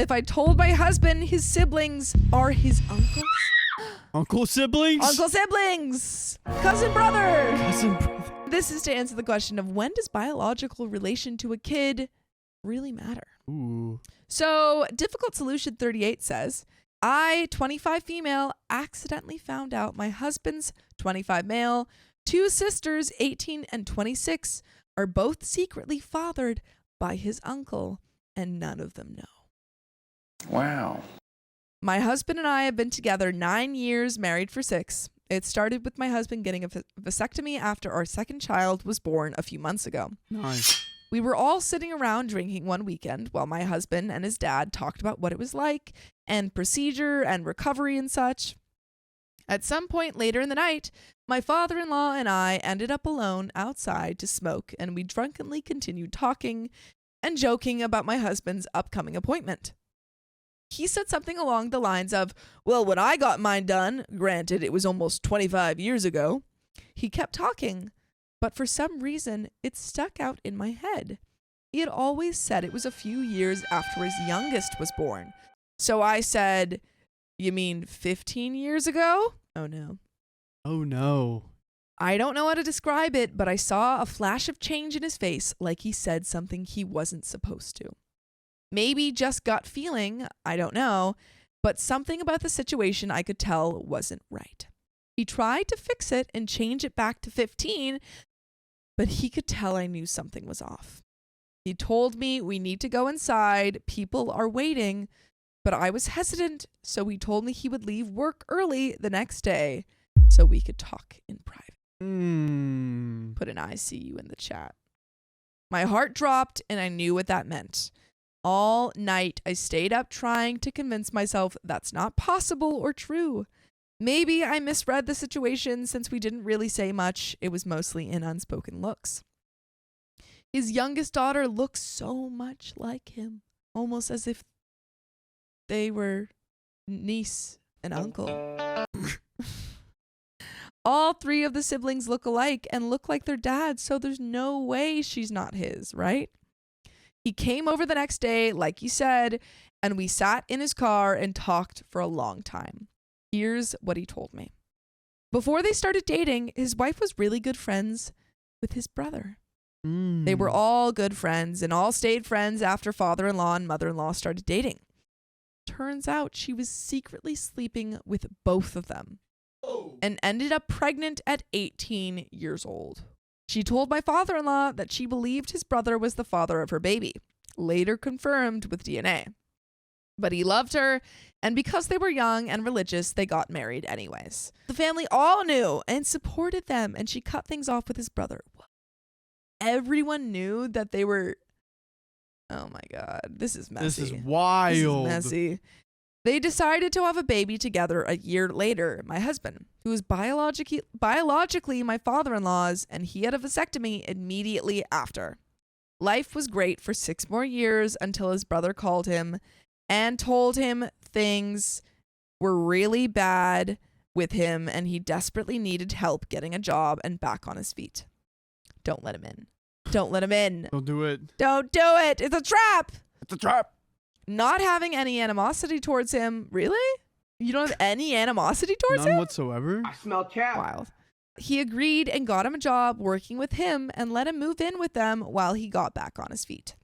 if I told my husband his siblings are his uncles? Uncle siblings? Uncle siblings! Cousin brother! Cousin brother. This is to answer the question of when does biological relation to a kid really matter? Ooh. So, Difficult Solution 38 says, I, 25 female, accidentally found out my husband's 25 male, 2 sisters, 18 and 26, are both secretly fathered by his uncle, and none of them know. Wow. My husband and I have been together 9 years, married for 6. It started with my husband getting a vasectomy after our second child was born a few months ago. Nice. We were all sitting around drinking one weekend while my husband and his dad talked about what it was like and procedure and recovery and such. At some point later in the night, my father-in-law and I ended up alone outside to smoke, and we drunkenly continued talking and joking about my husband's upcoming appointment. He said something along the lines of, well, when I got mine done, granted it was almost 25 years ago, he kept talking, but for some reason it stuck out in my head. He had always said it was a few years after his youngest was born. So I said, you mean 15 years ago? Oh no. Oh no. I don't know how to describe it, but I saw a flash of change in his face, like he said something he wasn't supposed to. Maybe just gut feeling, I don't know, but something about the situation I could tell wasn't right. He tried to fix it and change it back to 15, but he could tell I knew something was off. He told me we need to go inside, people are waiting, but I was hesitant, so he told me he would leave work early the next day so we could talk in private. Put an I see you in the chat. My heart dropped and I knew what that meant. All night I stayed up trying to convince myself that's not possible or true. Maybe I misread the situation since we didn't really say much. It was mostly in unspoken looks. His youngest daughter looks so much like him, almost as if they were niece and uncle. All 3 of the siblings look alike and look like their dad, so there's no way she's not his, right? He came over the next day, like you said, and we sat in his car and talked for a long time. Here's what he told me. Before they started dating, his wife was really good friends with his brother. They were all good friends and all stayed friends after father-in-law and mother-in-law started dating. Turns out she was secretly sleeping with both of them and ended up pregnant at 18 years old. She told my father-in-law that she believed his brother was the father of her baby, later confirmed with DNA. But he loved her, and because they were young and religious, they got married anyways. The family all knew and supported them, and she cut things off with his brother. Everyone knew that they were... Oh my God, this is messy. This is wild. This is messy. They decided to have a baby together a year later. My husband, who was biologically my father-in-law's, and he had a vasectomy immediately after. Life was great for 6 more years until his brother called him and told him things were really bad with him and he desperately needed help getting a job and back on his feet. Don't let him in. Don't let him in. Don't do it. Don't do it. It's a trap. It's a trap. Not having any animosity towards him. Really? You don't have any animosity towards him? None whatsoever? I smell cat. Wild. He agreed and got him a job working with him and let him move in with them while he got back on his feet.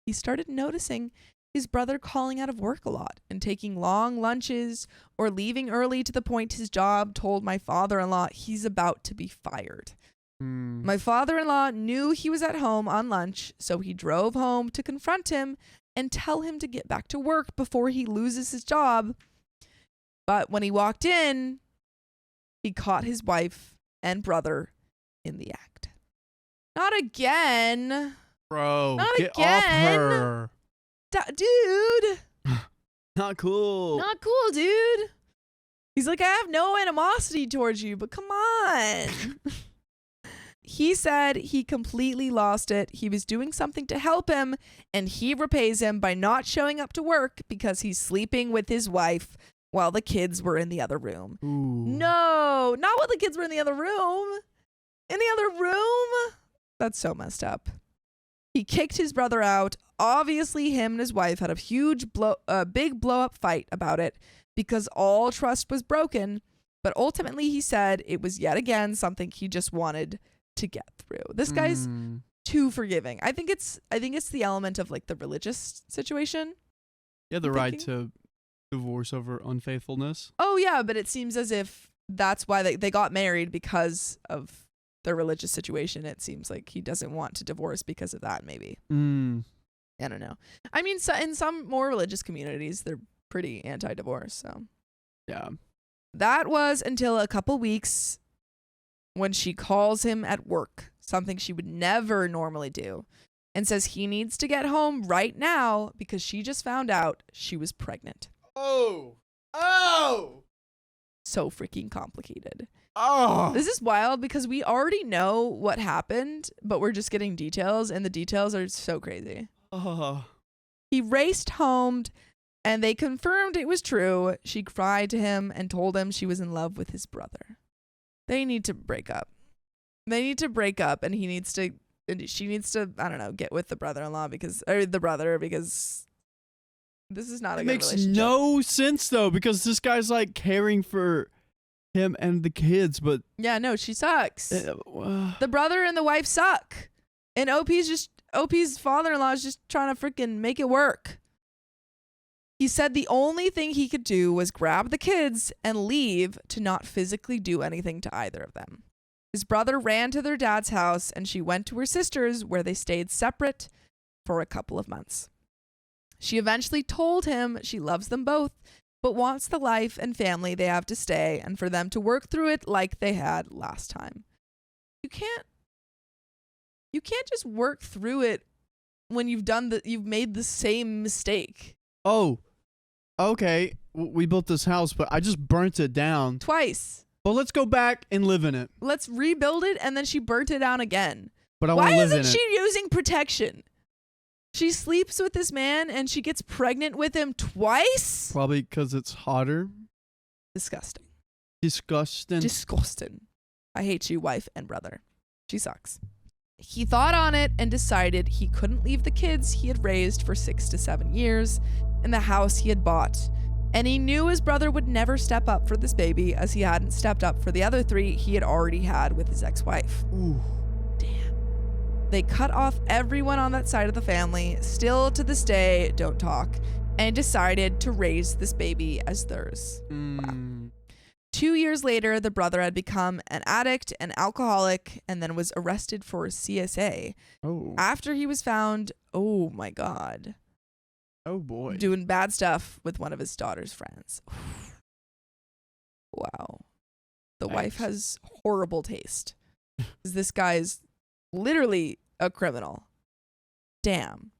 He started noticing his brother calling out of work a lot and taking long lunches or leaving early to the point his job told my father-in-law he's about to be fired. My father-in-law knew he was at home on lunch, so he drove home to confront him and tell him to get back to work before he loses his job. But when he walked in, he caught his wife and brother in the act. Not again. Bro, Not get again. off her. Dude. Not cool. Not cool, dude. He's like, I have no animosity towards you, but come on. He said he completely lost it. He was doing something to help him, and he repays him by not showing up to work because he's sleeping with his wife while the kids were in the other room. Ooh. No, not while the kids were in the other room. In the other room? That's so messed up. He kicked his brother out. Obviously, him and his wife had a big blow-up fight about it because all trust was broken. But ultimately, he said it was yet again something he just wanted to get through. This guy's too forgiving. I think it's the element of like the religious situation. Yeah, the right to divorce over unfaithfulness. Oh yeah, but it seems as if that's why they got married, because of their religious situation. It seems like he doesn't want to divorce because of that, maybe. I don't know. I mean, so in some more religious communities, they're pretty anti-divorce. So yeah. That was until a couple weeks when she calls him at work, something she would never normally do, and says he needs to get home right now because she just found out she was pregnant. Oh. So freaking complicated. Oh. This is wild because we already know what happened, but we're just getting details, and the details are so crazy. Oh. He raced home, and they confirmed it was true. She cried to him and told him she was in love with his brother. They need to break up. And she needs to, I don't know, get with the brother-in-law because this is not a good relationship. It makes no sense though, because this guy's like caring for him and the kids, but yeah, no, she sucks. The brother and the wife suck. And OP's father-in-law is just trying to freaking make it work. He said the only thing he could do was grab the kids and leave to not physically do anything to either of them. His brother ran to their dad's house and she went to her sister's, where they stayed separate for a couple of months. She eventually told him she loves them both, but wants the life and family they have to stay and for them to work through it like they had last time. You can't just work through it when you've made the same mistake. Oh, okay. We built this house, but I just burnt it down. Twice. But let's go back and live in it. Let's rebuild it, and then she burnt it down again. But I want to live in it. Why isn't she using protection? She sleeps with this man, and she gets pregnant with him twice? Probably because it's hotter. Disgusting. Disgusting. I hate you, wife and brother. She sucks. He thought on it and decided he couldn't leave the kids he had raised for 6 to 7 years and the house he had bought. And he knew his brother would never step up for this baby, as he hadn't stepped up for the other 3 he had already had with his ex-wife. Ooh. Damn. They cut off everyone on that side of the family, still to this day don't talk, and decided to raise this baby as theirs. Wow. 2 years later, the brother had become an addict, an alcoholic, and then was arrested for CSA. Oh. After he was found, oh my God. Oh boy. Doing bad stuff with one of his daughter's friends. Wow. The wife has horrible taste. This guy is literally a criminal. Damn.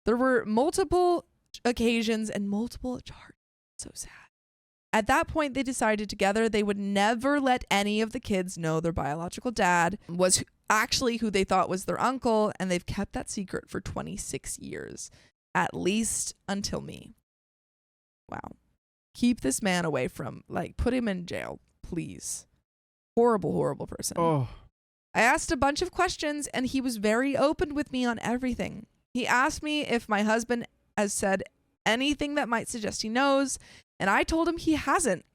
There were multiple occasions and multiple charges. So sad. At that point, they decided together they would never let any of the kids know their biological dad was actually who they thought was their uncle, and they've kept that secret for 26 years, at least until me. Wow. Keep this man away from, put him in jail, please. Horrible, horrible person. Oh. I asked a bunch of questions, and he was very open with me on everything. He asked me if my husband has said anything that might suggest he knows, and I told him he hasn't.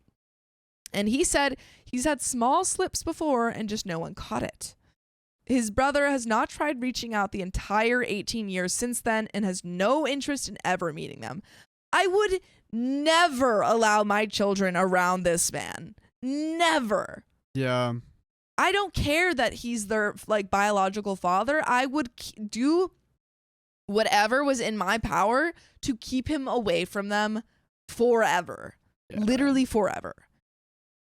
And he said he's had small slips before and just no one caught it. His brother has not tried reaching out the entire 18 years since then and has no interest in ever meeting them. I would never allow my children around this man. Never. Yeah. I don't care that he's their biological father. I would do whatever was in my power to keep him away from them forever. Yeah. Literally forever.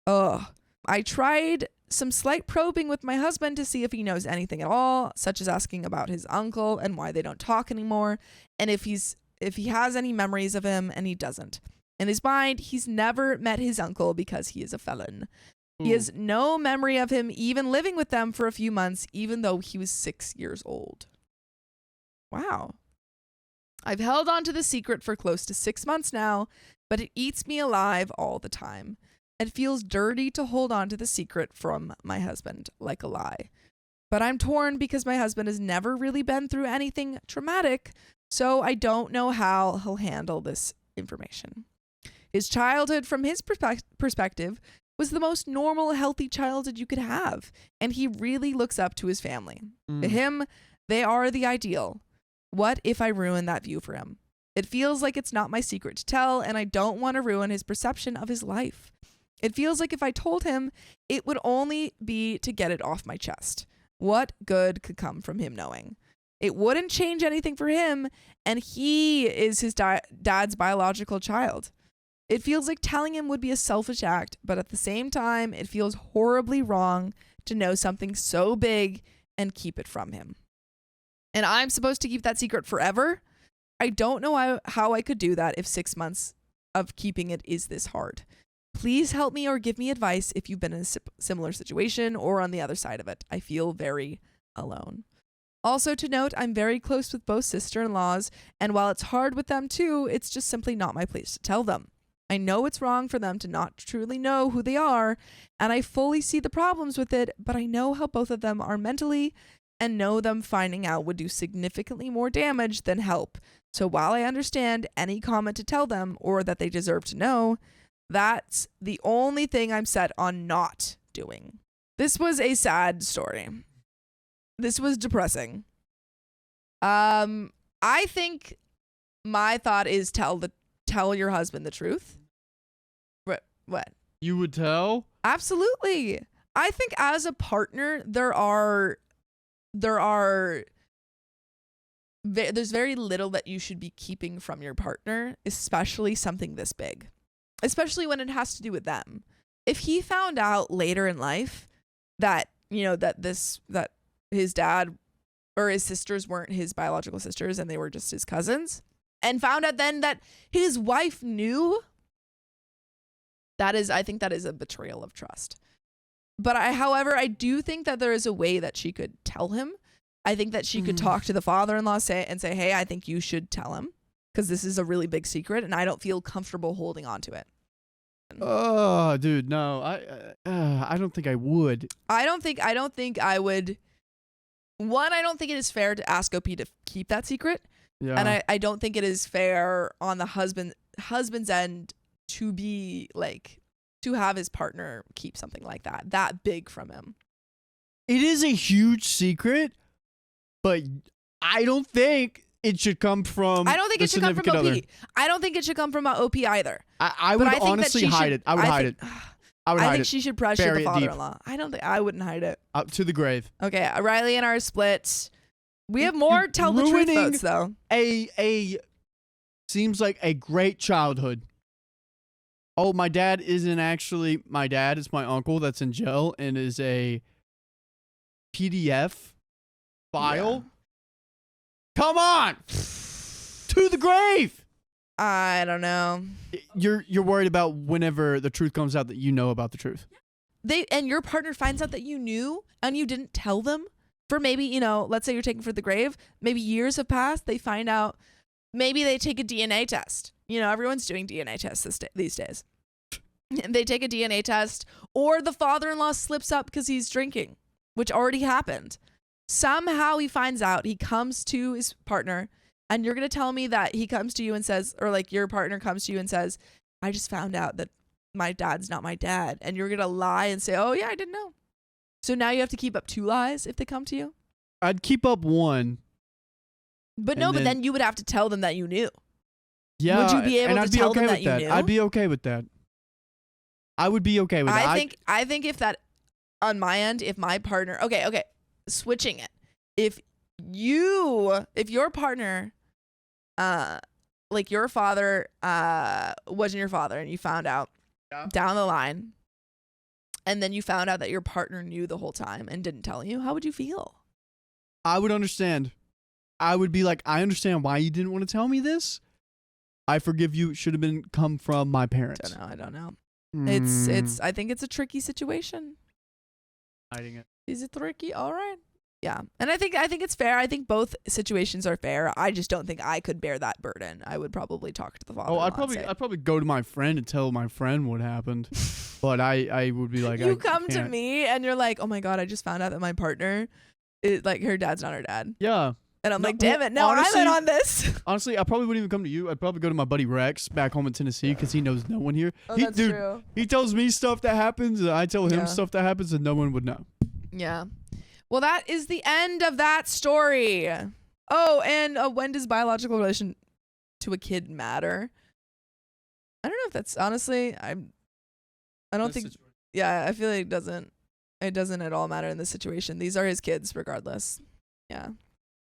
Ugh. I tried some slight probing with my husband to see if he knows anything at all, such as asking about his uncle and why they don't talk anymore, and if he has any memories of him, and he doesn't. In his mind, he's never met his uncle because he is a felon. Ooh. He has no memory of him even living with them for a few months, even though he was 6 years old. Wow. I've held on to the secret for close to 6 months now, but it eats me alive all the time. It feels dirty to hold on to the secret from my husband, like a lie. But I'm torn because my husband has never really been through anything traumatic, so I don't know how he'll handle this information. His childhood, from his perspective, was the most normal, healthy childhood you could have, and he really looks up to his family. To him, they are the ideal. What if I ruin that view for him? It feels like it's not my secret to tell, and I don't want to ruin his perception of his life. It feels like if I told him, it would only be to get it off my chest. What good could come from him knowing? It wouldn't change anything for him, and he is his dad's biological child. It feels like telling him would be a selfish act, but at the same time, it feels horribly wrong to know something so big and keep it from him. And I'm supposed to keep that secret forever? I don't know how I could do that if 6 months of keeping it is this hard. Please help me or give me advice if you've been in a similar situation or on the other side of it. I feel very alone. Also to note, I'm very close with both sister-in-laws, and while it's hard with them too, it's just simply not my place to tell them. I know it's wrong for them to not truly know who they are, and I fully see the problems with it, but I know how both of them are mentally and know them finding out would do significantly more damage than help. So while I understand any comment to tell them or that they deserve to know, that's the only thing I'm set on not doing. This was a sad story. This was depressing. I think my thought is tell your husband the truth. What? You would tell? Absolutely. I think as a partner, there's very little that you should be keeping from your partner, especially something this big, especially when it has to do with them. If he found out later in life that, that his dad or his sisters weren't his biological sisters and they were just his cousins, and found out then that his wife knew, I think that is a betrayal of trust. But however, I do think that there is a way that she could tell him. I think that she could talk to the father-in-law and say, hey, I think you should tell him because this is a really big secret and I don't feel comfortable holding on to it. Oh, dude, no. I don't think I would. I don't think I would. One, I don't think it is fair to ask OP to keep that secret. Yeah. And I don't think it is fair on the husband's end to be to have his partner keep something like that big from him. It is a huge secret, but I don't think it should come from I don't think it should come from OP. Other. I don't think it should come from OP either. I would honestly hide it. I would hide it. I think she should pressure the father-in-law. I wouldn't hide it. Up to the grave. Okay, Riley and I are split. We have more tell the truth votes though. Seems like a great childhood. Oh, my dad isn't actually my dad. It's my uncle that's in jail and is a PDF file. Yeah. Come on, to the grave. I don't know. You're worried about whenever the truth comes out that you know about the truth. And your partner finds out that you knew and you didn't tell them for maybe, let's say you're taking for the grave. Maybe years have passed. They find out. Maybe they take a DNA test. Everyone's doing DNA tests these days. They take a DNA test, or the father-in-law slips up because he's drinking, which already happened. Somehow he finds out, he comes to his partner, and you're going to tell me that he comes to you and says, or your partner comes to you and says, I just found out that my dad's not my dad. And you're going to lie and say, oh yeah, I didn't know. So now you have to keep up 2 lies if they come to you? I'd keep up 1. But then you would have to tell them that you knew. Yeah. Would you be able to tell them that you knew? I'd be okay with that. I would be okay with that. I think if that, on my end, if my partner, okay, switching it. If your partner, your father, wasn't your father and you found out down the line, and then you found out that your partner knew the whole time and didn't tell you, how would you feel? I would understand. I would be like, I understand why you didn't want to tell me this. I forgive you. It should have come from my parents. I don't know. It's I think it's a tricky situation. Hiding it. Is it tricky? All right. Yeah. And I think it's fair. I think both situations are fair. I just don't think I could bear that burden. I would probably talk to the father. I'd probably go to my friend and tell my friend what happened. But I would be like, you come to me and you're like, oh my God, I just found out that my partner like her dad's not her dad. Yeah. And I'm No, like, damn well, it, no, honestly- I'm in on this. Honestly, I probably wouldn't even come to you. I'd probably go to my buddy Rex back home in Tennessee because he knows no one here. Oh, he, that's dude, true. he tells me stuff that happens, and I tell him Yeah. stuff that happens, and no one would know. Yeah. Well, that is the end of that story. Oh, and when does biological relation to a kid matter? I don't know if that's honestly. I don't think. Yeah, I feel like it doesn't at all matter in this situation. These are his kids, regardless. Yeah.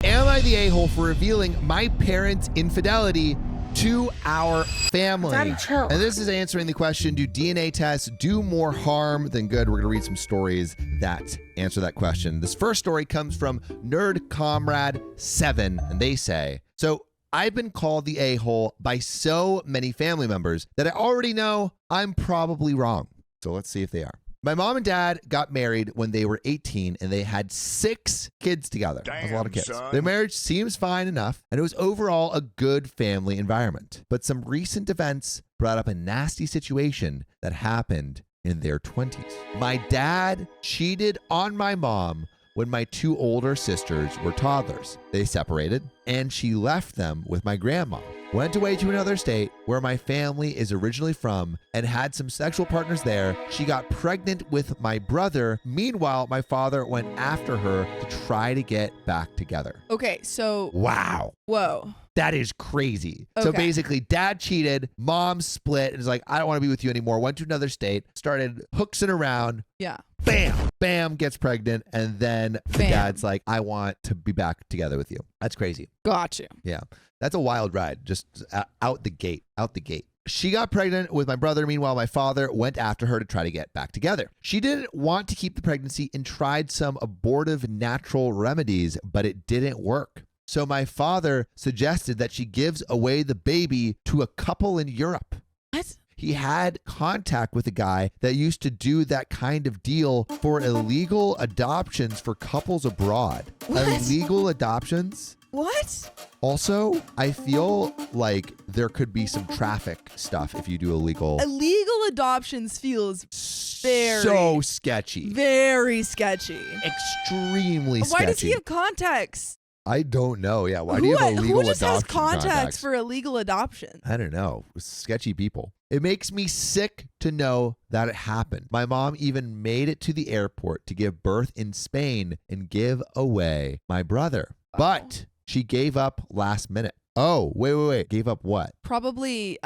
Am I the a-hole for revealing my parents' infidelity to our family? Daddy, chill. And this is answering the question, do DNA tests do more harm than good? We're going to read some stories that answer that question. This first story comes from Nerd Comrade 7, and they say, so I've been called the a-hole by so many family members that I already know I'm probably wrong. So let's see if they are. My mom and dad got married when they were 18 and they had 6 kids together. That's a lot of kids. Son. Their marriage seems fine enough and it was overall a good family environment. But some recent events brought up a nasty situation that happened in their 20s. My dad cheated on my mom when my 2 older sisters were toddlers. They separated and she left them with my grandma. Went away to another state where my family is originally from and had some sexual partners there. She got pregnant with my brother. Meanwhile, my father went after her to try to get back together. Okay, so Wow. whoa. That is crazy. So Okay. basically, dad cheated, mom split, and is like, I don't want to be with you anymore. Went to another state, started hooksing around. Yeah. Bam, bam, gets pregnant. And then the Bam. dad's like, I want to be back together with you. That's crazy. Got you. Yeah. That's a wild ride. Just out the gate. She got pregnant with my brother. Meanwhile, my father went after her to try to get back together. She didn't want to keep the pregnancy and tried some abortive natural remedies, but it didn't work. So my father suggested that she gives away the baby to a couple in Europe. What? He had contact with a guy that used to do that kind of deal for illegal adoptions for couples abroad. What? Illegal adoptions? What? Also, I feel like there could be some traffic stuff if you do illegal. Illegal adoptions feels very, so sketchy. very sketchy. Extremely sketchy. Why does he have contacts? I don't know. Yeah. Why do you have illegal who just has adoption contacts for illegal adoption? I don't know. Sketchy people. It makes me sick to know that it happened. My mom even made it to the airport to give birth in Spain and give away my brother. But she gave up last minute. Oh, wait. Gave up what? Probably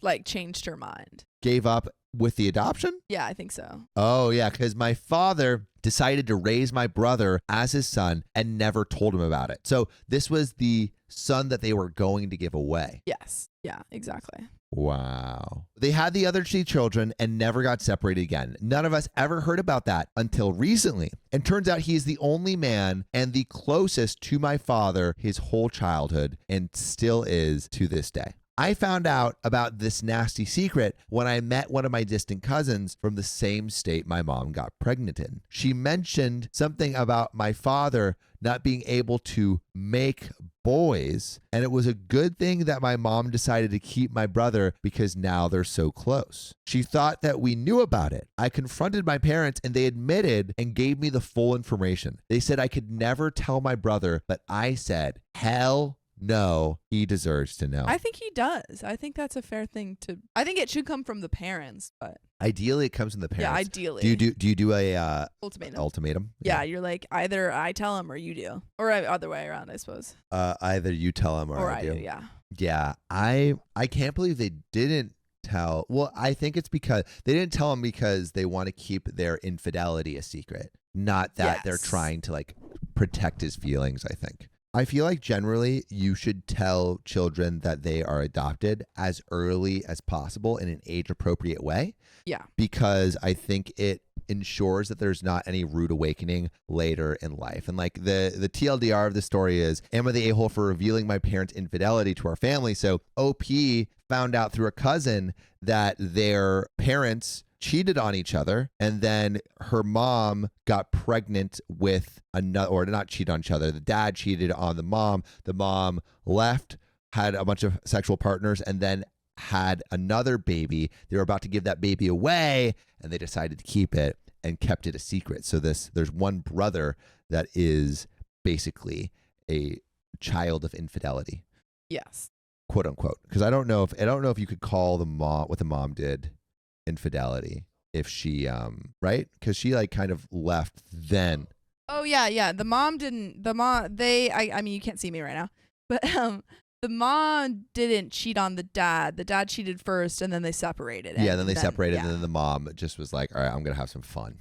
like changed her mind. Gave up with the adoption? Yeah, I think so. Oh, yeah, because my father decided to raise my brother as his son and never told him about it. So this was the son that they were going to give away. Yes. Yeah, exactly. Wow. They had the other 2 children and never got separated again. None of us ever heard about that until recently. And turns out he is the only man and the closest to my father his whole childhood and still is to this day. I found out about this nasty secret when I met one of my distant cousins from the same state my mom got pregnant in. She mentioned something about my father not being able to make boys, and it was a good thing that my mom decided to keep my brother because now they're so close. She thought that we knew about it. I confronted my parents and they admitted and gave me the full information. They said I could never tell my brother, but I said, hell no, he deserves to know. I think he does. I think that's a fair thing to. I think it should come from the parents, but Ideally, it comes from the parents. yeah, ideally. Do you do a ultimatum? ultimatum? Yeah, you're like either I tell him or you do, or other way around, I suppose. Either you tell him Or I do. Yeah. Yeah, I can't believe they didn't tell. Well, I think it's because they didn't tell him because they want to keep their infidelity a secret, not that they're Yes. trying to like protect his feelings. I think. I feel like generally you should tell children that they are adopted as early as possible in an age appropriate way. Yeah. Because I think it ensures that there's not any rude awakening later in life. And like the TLDR of the story is, am I the a-hole for revealing my parents' infidelity to our family? So OP found out through a cousin that their parents cheated on each other, and then her mom got pregnant with another, or not cheat on each other. The dad cheated on the mom. The mom left, had a bunch of sexual partners, and then had another baby. They were about to give that baby away, and they decided to keep it and kept it a secret. So there's one brother that is basically a child of infidelity, Yes. quote unquote. Because I don't know if you could call what the mom did infidelity if she right, because she like kind of left then. Oh yeah. The mom didn't. I mean, you can't see me right now, but the mom didn't cheat on the dad. The dad cheated first, and then they separated. Yeah, then they separated, and then the mom just was like, all right, I'm gonna have some fun.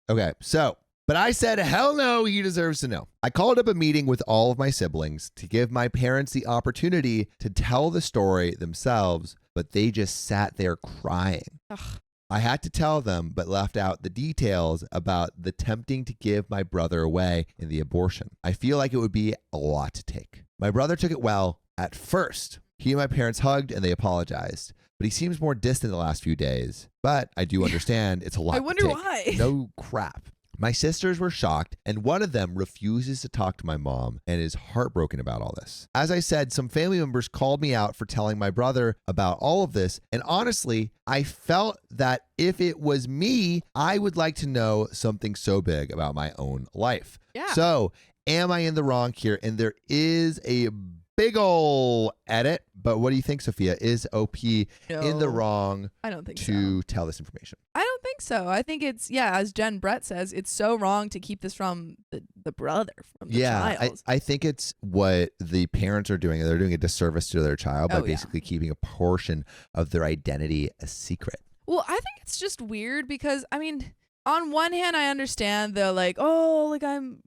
Okay, so. But I said, hell no, he deserves to know. I called up a meeting with all of my siblings to give my parents the opportunity to tell the story themselves, but they just sat there crying. Ugh. I had to tell them, but left out the details about the tempting to give my brother away in the abortion. I feel like it would be a lot to take. My brother took it well at first. He and my parents hugged and they apologized, but he seems more distant the last few days. But I do understand it's a lot I wonder to take. why. No crap. My sisters were shocked, and one of them refuses to talk to my mom and is heartbroken about all this. As I said, some family members called me out for telling my brother about all of this, and honestly, I felt that if it was me, I would like to know something so big about my own life. Yeah. So, am I in the wrong here? And there is a big ol' edit, but what do you think, Sophia? Is OP in the No, wrong I don't think to so. tell this information? I don't think so. I think it's, as Jen Brett says, it's so wrong to keep this from the brother, from the child. I think it's what the parents are doing. They're doing a disservice to their child by Oh, yeah. basically keeping a portion of their identity a secret. Well, I think it's just weird because, I mean, on one hand, I understand they're like, oh, like I'm,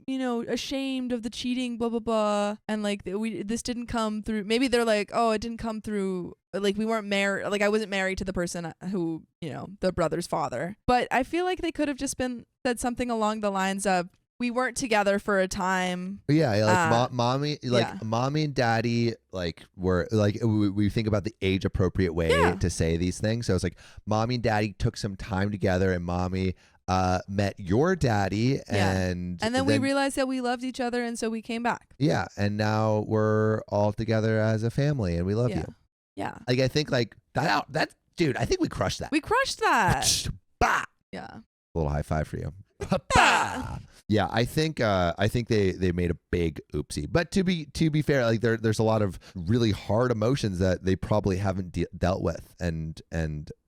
ashamed of the cheating, blah, blah, blah. And like, this didn't come through. Maybe they're like, oh, it didn't come through. Like we weren't married. Like I wasn't married to the person who, the brother's father. But I feel like they could have just said something along the lines of, we weren't together for a time. Yeah, like mommy, mommy and daddy, like were like we think about the age appropriate way to say these things. So it's like mommy and daddy took some time together, and mommy met your daddy, and then we realized that we loved each other, and so we came back. Yeah, and now we're all together as a family, and we love you. Yeah. Like I think like that dude. I think we crushed that. We crushed that. Bah! Yeah. A little high five for you. Bah! Yeah, I think they made a big oopsie. But to be fair, like there's a lot of really hard emotions that they probably haven't dealt with, and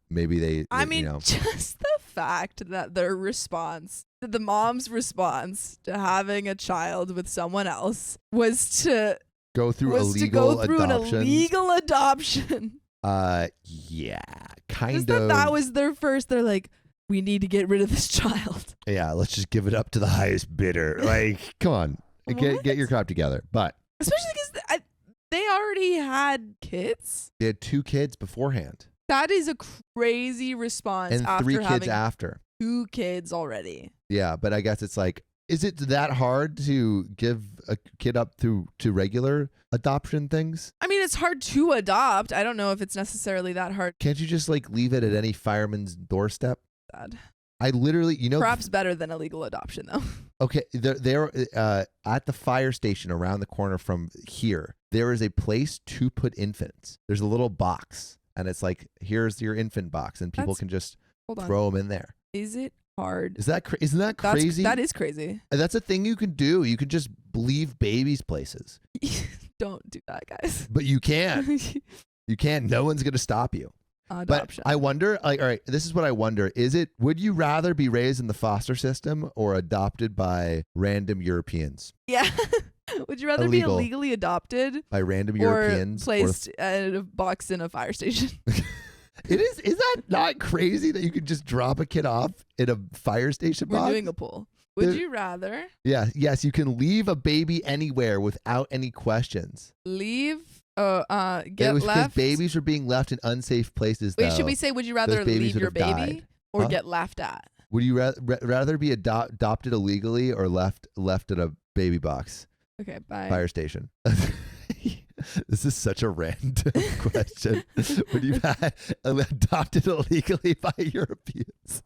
maybe they. I mean, just the fact that the mom's response to having a child with someone else was to go through an illegal adoption. Yeah, kind just of. That was their first. They're like, we need to get rid of this child. Yeah, let's just give it up to the highest bidder. Like, come on, get your crap together. But especially because they already had kids. They had 2 kids beforehand. That is a crazy response. And after 3 kids having after. 2 kids already. Yeah, but I guess it's like, is it that hard to give a kid up to regular adoption things? I mean, it's hard to adopt. I don't know if it's necessarily that hard. Can't you just like leave it at any fireman's doorstep? Sad. I literally, perhaps better than illegal adoption though. Okay, they're at the fire station around the corner from here. There is a place to put infants. There's a little box, and it's like, here's your infant box, and people can just throw them in there. Is it hard? Isn't that crazy? That is crazy. That's a thing you can do. You can just leave babies places. Don't do that, guys. But you can. You can. No one's gonna stop you. Adoption. But I wonder, like, all right, this is what I wonder. Would you rather be raised in the foster system or adopted by random Europeans? Yeah. Would you rather be illegally adopted by random Europeans or placed in a box in a fire station? Is that not crazy that you could just drop a kid off in a fire station box? We're doing a poll. Would you rather? Yeah, yes, you can leave a baby anywhere without any questions. Get left. Because babies were being left in unsafe places. Wait, should we say, would you rather leave your baby died. or get laughed at? Would you rather be adopted illegally or left in a baby box? Okay, bye. Fire station. This is such a random question. Would you be adopted illegally by Europeans?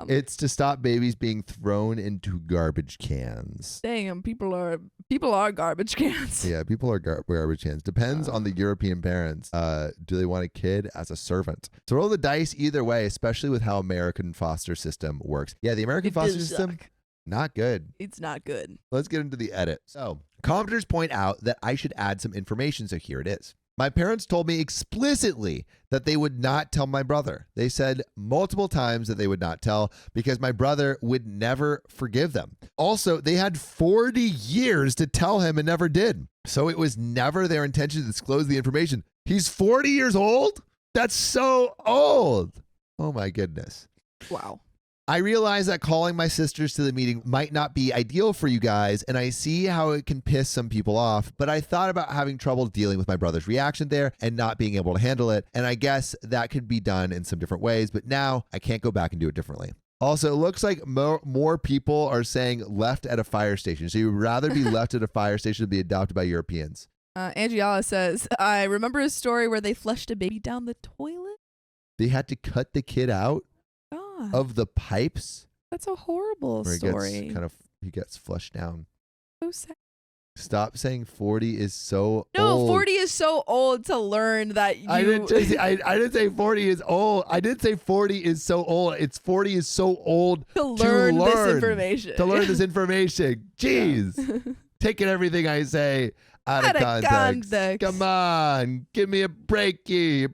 It's to stop babies being thrown into garbage cans. Dang, people are garbage cans. Yeah, people are garbage cans. Depends on the European parents. Do they want a kid as a servant? So roll the dice either way, especially with how American foster system works. Yeah, the American foster system. Not good. It's not good. Let's get into the edit. So, commenters point out that I should add some information, so here it is. My parents told me explicitly that they would not tell my brother. They said multiple times that they would not tell because my brother would never forgive them. Also, they had 40 years to tell him and never did. So it was never their intention to disclose the information. He's 40 years old? That's so old. Oh my goodness. Wow. I realize that calling my sisters to the meeting might not be ideal for you guys, and I see how it can piss some people off, but I thought about having trouble dealing with my brother's reaction there and not being able to handle it, and I guess that could be done in some different ways, but now I can't go back and do it differently. Also, it looks like more people are saying left at a fire station, so you'd rather be left at a fire station than be adopted by Europeans. Angiala says, I remember a story where they flushed a baby down the toilet. They had to cut the kid out God, of the pipes? that's a horrible story. He gets flushed down. So sad. Stop saying 40 is so No, old. 40 is so old to learn that you... I didn't say 40 is old. I did say 40 is so old. It's 40 is so old to learn this information. To learn this information. Jeez. Taking everything I say out of context. Come on. Give me a breaky.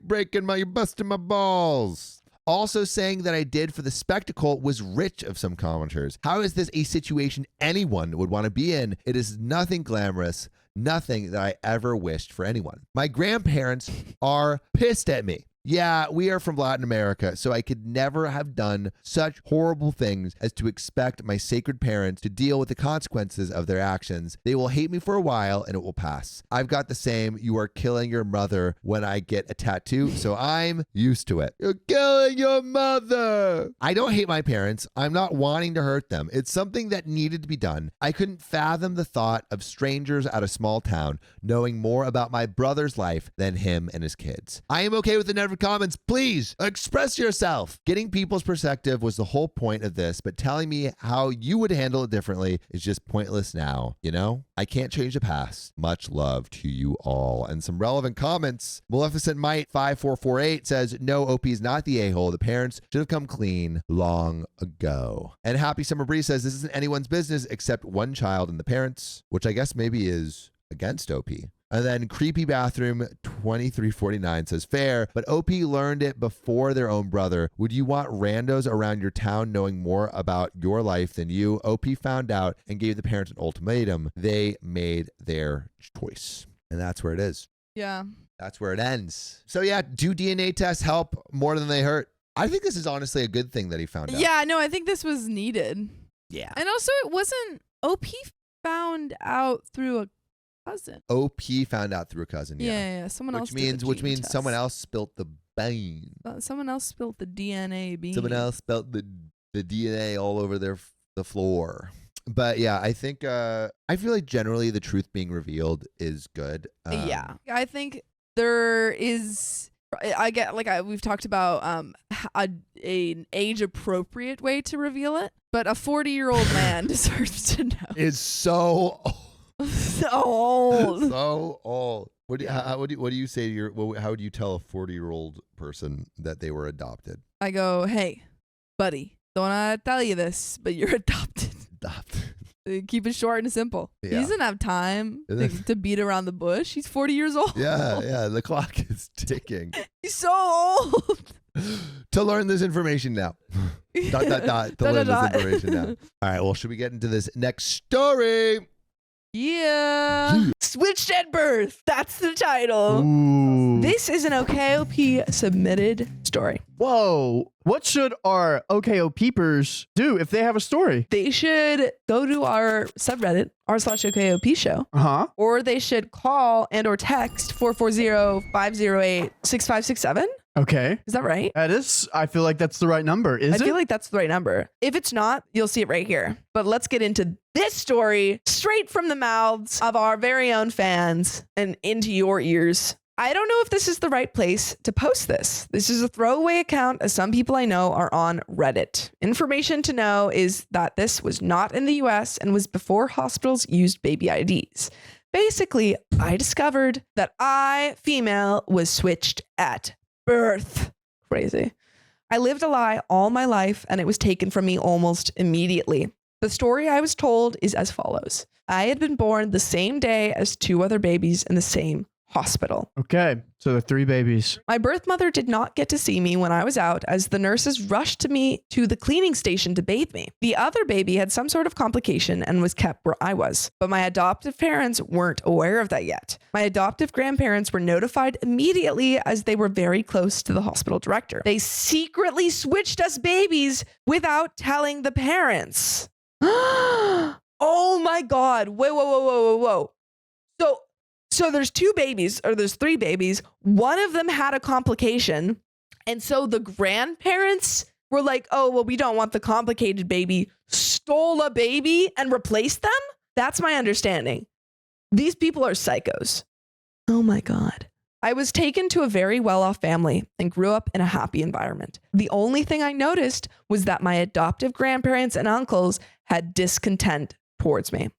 You're busting my balls. Also saying that I did for the spectacle was rich of some commenters. How is this a situation anyone would want to be in? It is nothing glamorous, nothing that I ever wished for anyone. My grandparents are pissed at me. Yeah, we are from Latin America, so I could never have done such horrible things as to expect my sacred parents to deal with the consequences of their actions. They will hate me for a while and it will pass. I've got the same, you are killing your mother when I get a tattoo, so I'm used to it. You're killing your mother. I don't hate my parents. I'm not wanting to hurt them. It's something that needed to be done. I couldn't fathom the thought of strangers at a small town knowing more about my brother's life than him and his kids. I am okay with the negative comments. Please express yourself. Getting people's perspective was the whole point of this, but telling me how you would handle it differently is just pointless now. You know, I can't change the past. Much love to you all. And some relevant comments. Maleficent Might 5448 says, no, OP is not the a-hole. The parents should have come clean long ago. And Happy Summer Breeze says, this isn't anyone's business except one child and the parents, which I guess maybe is against OP. And then Creepy Bathroom 2349 says, fair, but OP learned it before their own brother. Would you want randos around your town knowing more about your life than you? OP found out and gave the parents an ultimatum. They made their choice. And that's where it is. Yeah. That's where it ends. So yeah, do DNA tests help more than they hurt? I think this is honestly a good thing that he found out. Yeah, no, I think this was needed. Yeah. And also it wasn't... OP found out through a cousin. OP found out through a cousin, yeah. Someone else did the which gene means test. someone else spilt the bean. Someone else spilled the DNA bean. Someone else spilled the DNA all over the floor. But yeah, I think I feel like generally the truth being revealed is good. Yeah, I think there is. I get we've talked about an age appropriate way to reveal it, but a 40-year-old man deserves to know. It's so old. So old. What do you say to your? How would you tell a 40-year-old person that they were adopted? I go, hey, buddy, don't want to tell you this, but you're adopted. Keep it short and simple. Yeah. He doesn't have time to beat around the bush. He's 40 years old. Yeah. The clock is ticking. He's so old. To learn this information now. To learn this information now. All right. Well, should we get into this next story? Yeah. Switched at birth. That's the title. Ooh. This is an OKOP submitted story. Whoa. What should our OKOPers do if they have a story? They should go to our subreddit, r/OKOP show, or they should call and or text 440-508-6567. Okay. Is that right? That is, I feel like that's the right number. I feel like that's the right number. If it's not, you'll see it right here. But let's get into this story straight from the mouths of our very own fans and into your ears. I don't know if this is the right place to post this. This is a throwaway account, as some people I know are on Reddit. Information to know is that this was not in the US and was before hospitals used baby IDs. Basically, I discovered that I, female, was switched at birth. Crazy. I lived a lie all my life and it was taken from me almost immediately. The story I was told is as follows. I had been born the same day as 2 other babies in the same hospital. Okay, so the 3 babies. My birth mother did not get to see me when I was out, as the nurses rushed me to the cleaning station to bathe me. The other baby had some sort of complication and was kept where I was, but my adoptive parents weren't aware of that yet. My adoptive grandparents were notified immediately, as they were very close to the hospital director. They secretly switched us babies without telling the parents. Oh my God. Whoa. So there's 2 babies, or there's 3 babies. One of them had a complication. And so the grandparents were like, oh, well, we don't want the complicated baby, stole a baby and replaced them? That's my understanding. These people are psychos. Oh my God. I was taken to a very well-off family and grew up in a happy environment. The only thing I noticed was that my adoptive grandparents and uncles had discontent towards me.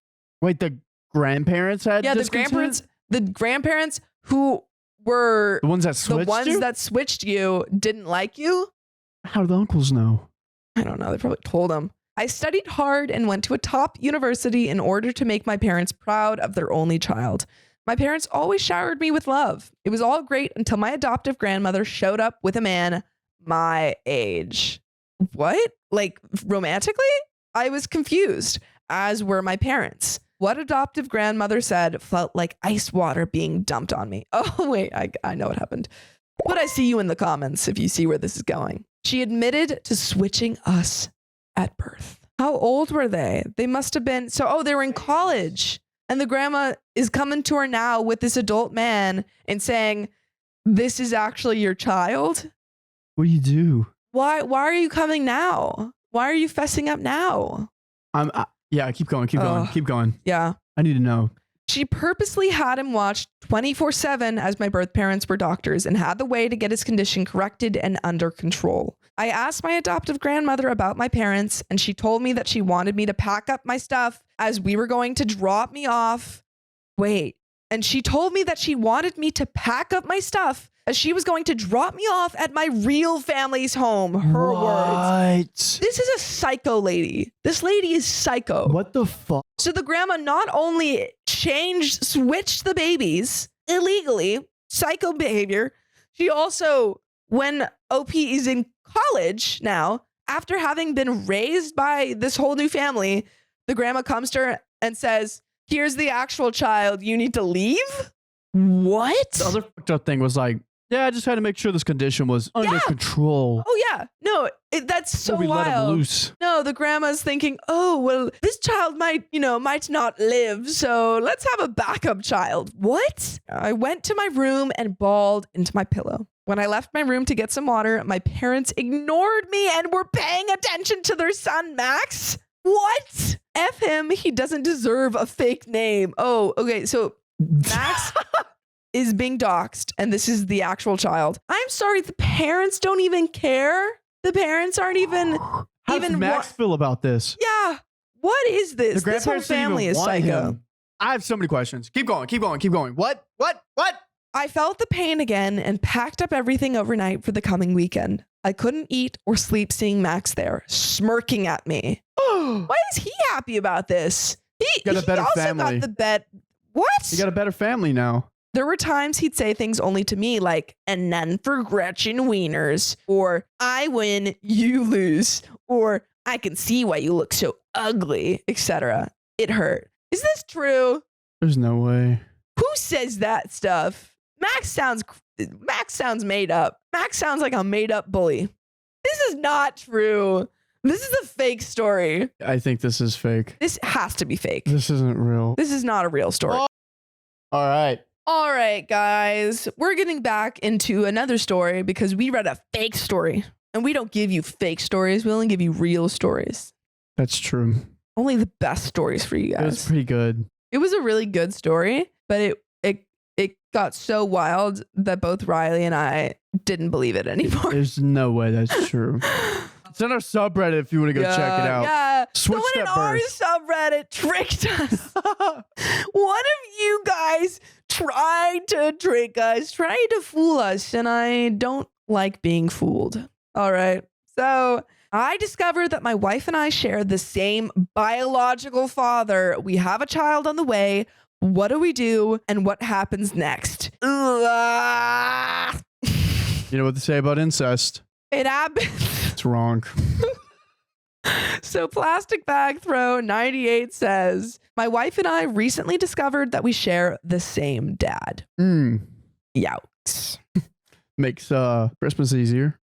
Wait, the grandparents had discontent? The grandparents who were the ones that switched you didn't like you. How do the uncles know? I don't know. They probably told them. I studied hard and went to a top university in order to make my parents proud of their only child. My parents always showered me with love. It was all great until my adoptive grandmother showed up with a man my age. What? Like romantically? I was confused, as were my parents. What adoptive grandmother said felt like ice water being dumped on me. Oh, wait, I know what happened. But I see you in the comments if you see where this is going. She admitted to switching us at birth. How old were they? They must have been, they were in college. And the grandma is coming to her now with this adult man and saying, this is actually your child? What do you do? Why are you coming now? Why are you fessing up now? Yeah, keep going. Yeah. I need to know. She purposely had him watched 24/7 as my birth parents were doctors and had the way to get his condition corrected and under control. I asked my adoptive grandmother about my parents, and she told me that she wanted me to pack up my stuff as we were going to drop me off. And she told me that she wanted me to pack up my stuff as she was going to drop me off at my real family's home. Her words. This is a psycho lady. This lady is psycho. What the fuck? So the grandma not only switched the babies illegally, psycho behavior, she also, when OP is in college now, after having been raised by this whole new family, the grandma comes to her and says, here's the actual child, you need to leave? What? The other fucked up thing was like, yeah, I just had to make sure this condition was under control. Oh yeah, no, that's so we wild. Let him loose. No, the grandma's thinking, oh well, this child might not live, so let's have a backup child. What? I went to my room and bawled into my pillow. When I left my room to get some water, my parents ignored me and were paying attention to their son, Max. What? F him. He doesn't deserve a fake name. Oh, okay. So Max is being doxxed, and this is the actual child. I'm sorry. The parents don't even care. The parents aren't even. How does Max feel about this? Yeah. What is this? The grandparents this whole family is psycho. Him. I have so many questions. Keep going. What? I felt the pain again and packed up everything overnight for the coming weekend. I couldn't eat or sleep seeing Max there, smirking at me. Why is he happy about this? He got a better family. Got the bet. What? He got a better family now. There were times he'd say things only to me like, and none for Gretchen Wieners, or I win, you lose, or I can see why you look so ugly, etc. It hurt. Is this true? There's no way. Who says that stuff? Max sounds made up. Max sounds like a made up bully. This is not true. This is a fake story. I think this is fake. This has to be fake. This isn't real. This is not a real story. All right, guys. We're getting back into another story because we read a fake story. And we don't give you fake stories. We only give you real stories. That's true. Only the best stories for you guys. It was pretty good. It was a really good story, but it got so wild that both Riley and I didn't believe it anymore. There's no way that's true. It's on our subreddit if you want to go check it out. Yeah. Switch Someone in that our birth. subreddit tricked us. One of you guys tried to trick us, tried to fool us, and I don't like being fooled. All right. So I discovered that my wife and I share the same biological father. We have a child on the way. What do we do? And what happens next? Ugh. You know what they say about incest? It happens. It's wrong. So Plastic Bag Throw 98 says, my wife and I recently discovered that we share the same dad. Yowks. Makes Christmas easier.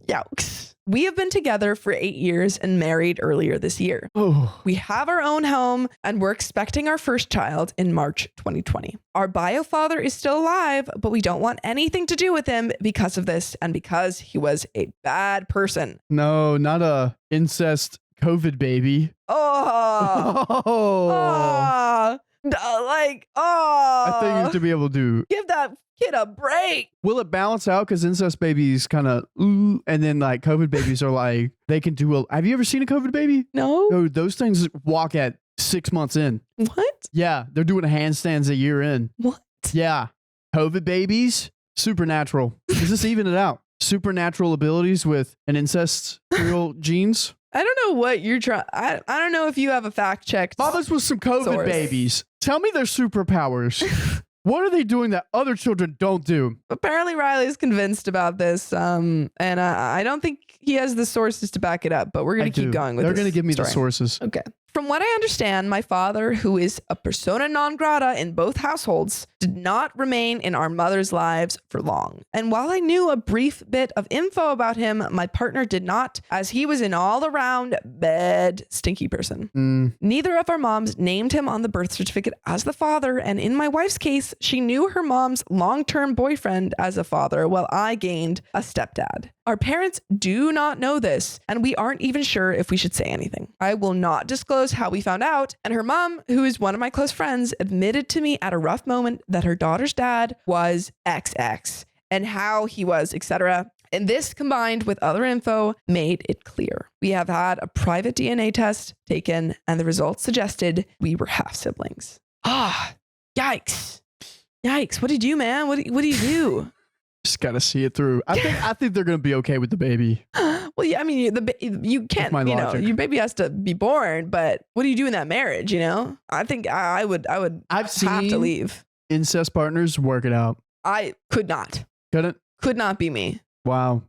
Yowks. We have been together for 8 years and married earlier this year. Oh. We have our own home and we're expecting our first child in March 2020. Our bio father is still alive, but we don't want anything to do with him because of this and because he was a bad person. No, not a incest COVID baby. Oh. Oh. I think you have to be able to. Give that kid a break. Will it balance out? Because incest babies kind of, and then like COVID babies are like, they can do have you ever seen a COVID baby? No. No, those things walk at 6 months in. What? Yeah, they're doing handstands a year in. What? Yeah. COVID babies, supernatural. Does this even it out? Supernatural abilities with an incest real genes? I don't know what you're trying. I don't know if you have a fact check. Fathers with some COVID source. babies. Tell me their superpowers. What are they doing that other children don't do? Apparently Riley's convinced about this, and I don't think he has the sources to back it up, but we're going to keep going with They're this going to give me story. the sources. Okay. From what I understand, my father, who is a persona non grata in both households, did not remain in our mother's lives for long. And while I knew a brief bit of info about him, my partner did not, as he was an all-around bad, stinky person. Neither of our moms named him on the birth certificate as the father, and in my wife's case, she knew her mom's long-term boyfriend as a father, while I gained a stepdad. Our parents do not know this, and we aren't even sure if we should say anything. I will not disclose how we found out, and her mom, who is one of my close friends, admitted to me at a rough moment that her daughter's dad was XX and how he was, etc. And this, combined with other info, made it clear. We have had a private DNA test taken, and the results suggested we were half siblings. Yikes. Yikes. What did you do, man? What do you do? Just got to see it through. I think they're going to be okay with the baby. Well, yeah, I mean, you can't, my logic. your baby has to be born, but what do you do in that marriage, you know? I think I would I've have seen to leave. incest partners work it out. I could not. Couldn't? Could not be me. Wow.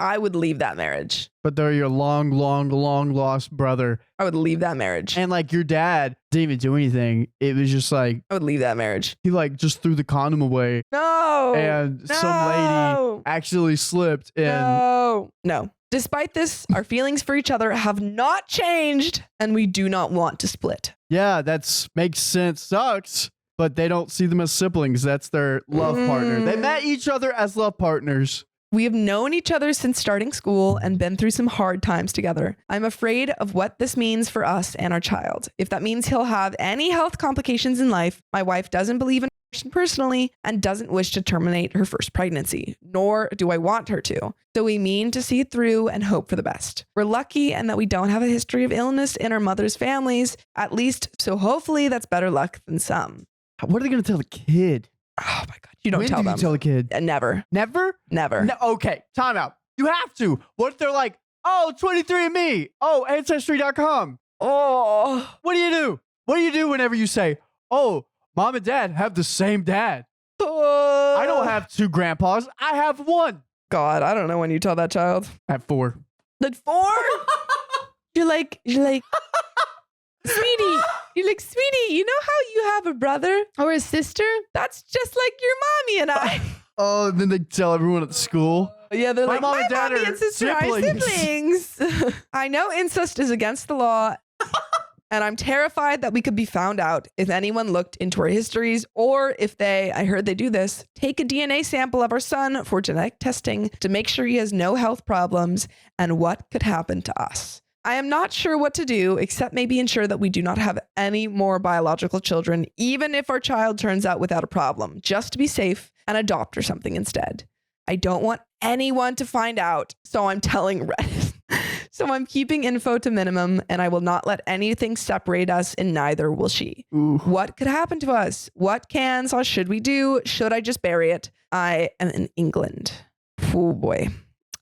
I would leave that marriage. But they're your long lost brother. I would leave that marriage. And like your dad didn't even do anything. It was just like, I would leave that marriage. he like just threw the condom away. No. And some lady actually slipped and No. Despite this, our feelings for each other have not changed, and we do not want to split. yeah, that's makes sense. Sucks. But they don't see them as siblings. That's their love partner. They met each other as love partners. We have known each other since starting school and been through some hard times together. I'm afraid of what this means for us and our child. If that means he'll have any health complications in life, my wife doesn't believe in abortion personally and doesn't wish to terminate her first pregnancy, nor do I want her to. So we mean to see it through and hope for the best. We're lucky and that we don't have a history of illness in our mother's families, at least, so hopefully that's better luck than some. What are they going to tell the kid? Oh my God. You don't When tell do them. you tell the kid? Never. Never? Never. No, okay, time out. You have to. What if they're like, oh, 23andMe. Oh, Ancestry.com. Oh. What do you do? What do you do whenever you say, oh, mom and dad have the same dad? I don't have two grandpas. I have one. God, I don't know when you tell that child. I have four. Like 4? You're like, sweetie, you know how you have a brother or a sister? That's just like your mommy and I. Oh, and then they tell everyone at the school. Yeah, they're My like, mom my and dad mommy are and sister are siblings. I know incest is against the law, and I'm terrified that we could be found out if anyone looked into our histories, or if I heard they do this, take a DNA sample of our son for genetic testing to make sure he has no health problems and what could happen to us. I am not sure what to do, except maybe ensure that we do not have any more biological children, even if our child turns out without a problem, just to be safe and adopt or something instead. I don't want anyone to find out, so I'm telling Reddit. So I'm keeping info to minimum, and I will not let anything separate us, and neither will she. Ooh. What could happen to us? What should we do? Should I just bury it? I am in England. Oh boy.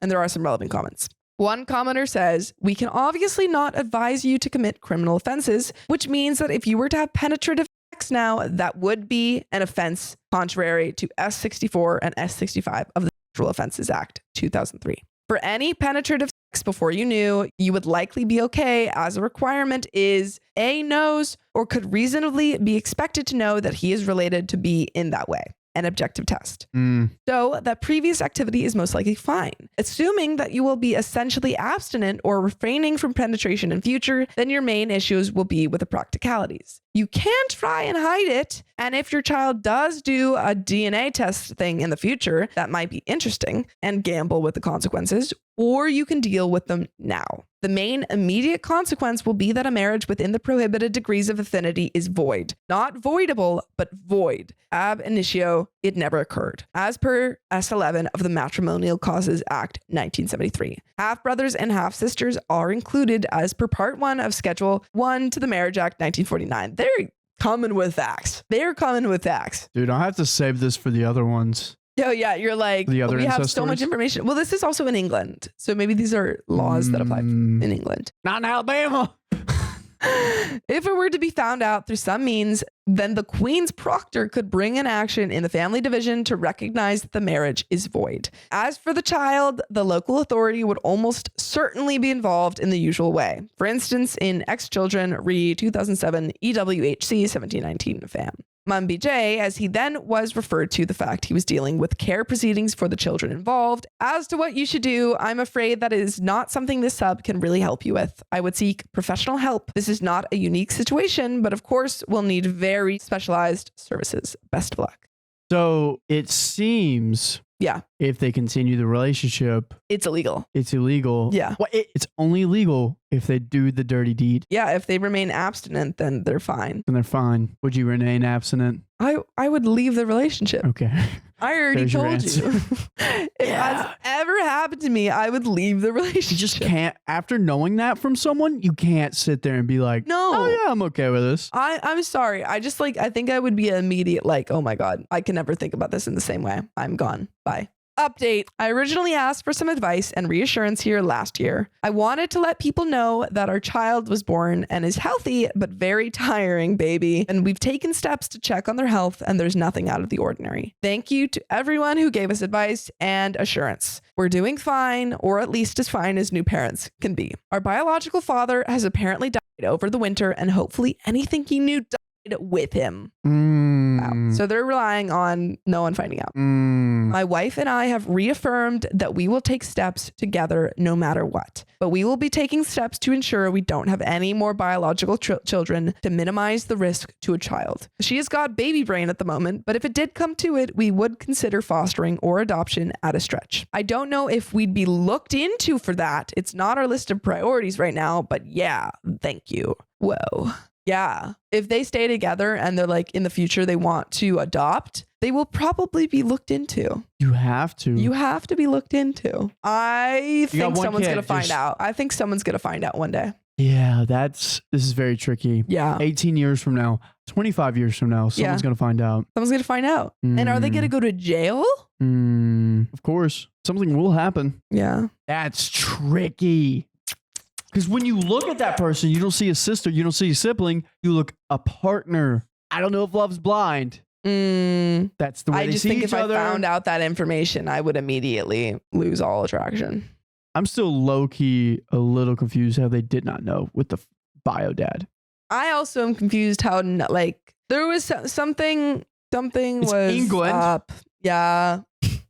And there are some relevant comments. One commenter says, we can obviously not advise you to commit criminal offenses, which means that if you were to have penetrative sex now, that would be an offense contrary to S64 and S65 of the Sexual Offenses Act 2003. For any penetrative sex before you knew, you would likely be okay, as a requirement is A, knows or could reasonably be expected to know that he is related to B in that way. An objective test. So that previous activity is most likely fine. Assuming that you will be essentially abstinent or refraining from penetration in future, then your main issues will be with the practicalities. You can try and hide it. And if your child does do a DNA test thing in the future, that might be interesting and gamble with the consequences, or you can deal with them now. The main immediate consequence will be that a marriage within the prohibited degrees of affinity is void. Not voidable, but void. Ab initio, it never occurred. As per S11 of the Matrimonial Causes Act 1973. Half-brothers and half-sisters are included as per Part 1 of Schedule 1 to the Marriage Act 1949. They're coming with facts. They're coming with facts. Dude, I'll have to save this for the other ones. Oh yeah, you're like, The other we have incest so much stories? information. Well, this is also in England. So maybe these are laws that apply in England. Not in Alabama. If it were to be found out through some means, then the Queen's proctor could bring an action in the family division to recognize that the marriage is void. As for the child, the local authority would almost certainly be involved in the usual way. For instance, in Ex Children, re 2007 EWHC 1719 FAM. Mum BJ, as he then was referred to the fact he was dealing with care proceedings for the children involved. As to what you should do, I'm afraid that is not something this sub can really help you with. I would seek professional help. This is not a unique situation, but of course will need very specialized services. Best of luck. So it seems if they continue the relationship, It's illegal. it's illegal. Yeah. Well, it's only legal if they do the dirty deed. Yeah, if they remain abstinent, then they're fine. Then they're fine. Would you remain abstinent? I would leave the relationship. Okay. I already There's your told you. If Yeah. that's ever happened to me, I would leave the relationship. You just can't, after knowing that from someone, you can't sit there and be like, No. oh yeah, I'm okay with this. I'm sorry. I think I would be an immediate like, oh my God, I can never think about this in the same way. I'm gone. Bye. Update. I originally asked for some advice and reassurance here last year. I wanted to let people know that our child was born and is healthy, but very tiring baby. And we've taken steps to check on their health and there's nothing out of the ordinary. Thank you to everyone who gave us advice and assurance. We're doing fine, or at least as fine as new parents can be. Our biological father has apparently died over the winter and hopefully anything he knew died with him. Wow. So they're relying on no one finding out. My wife and I have reaffirmed that we will take steps together no matter what, but we will be taking steps to ensure we don't have any more biological children to minimize the risk to a child. She has got baby brain at the moment, but if it did come to it, we would consider fostering or adoption at a stretch. I don't know if we'd be looked into for that. It's not our list of priorities right now, but yeah, thank you. Whoa. Yeah. If they stay together and they're like in the future they want to adopt, they will probably be looked into. You have to. You have to be looked into. I think one someone's kid, going to find just- out. I think someone's going to find out one day. Yeah, this is very tricky. Yeah. 18 years from now, 25 years from now, someone's going to find out. Someone's going to find out. And are they going to go to jail? Of course. Something will happen. Yeah. That's tricky. Because when you look at that person, you don't see a sister, you don't see a sibling, you look a partner. I don't know if love's blind. That's the way I they just see think each if other. I found out that information, I would immediately lose all attraction. I'm still low-key a little confused how they did not know with the bio dad. I also am confused how there was something It's was England. up. Yeah.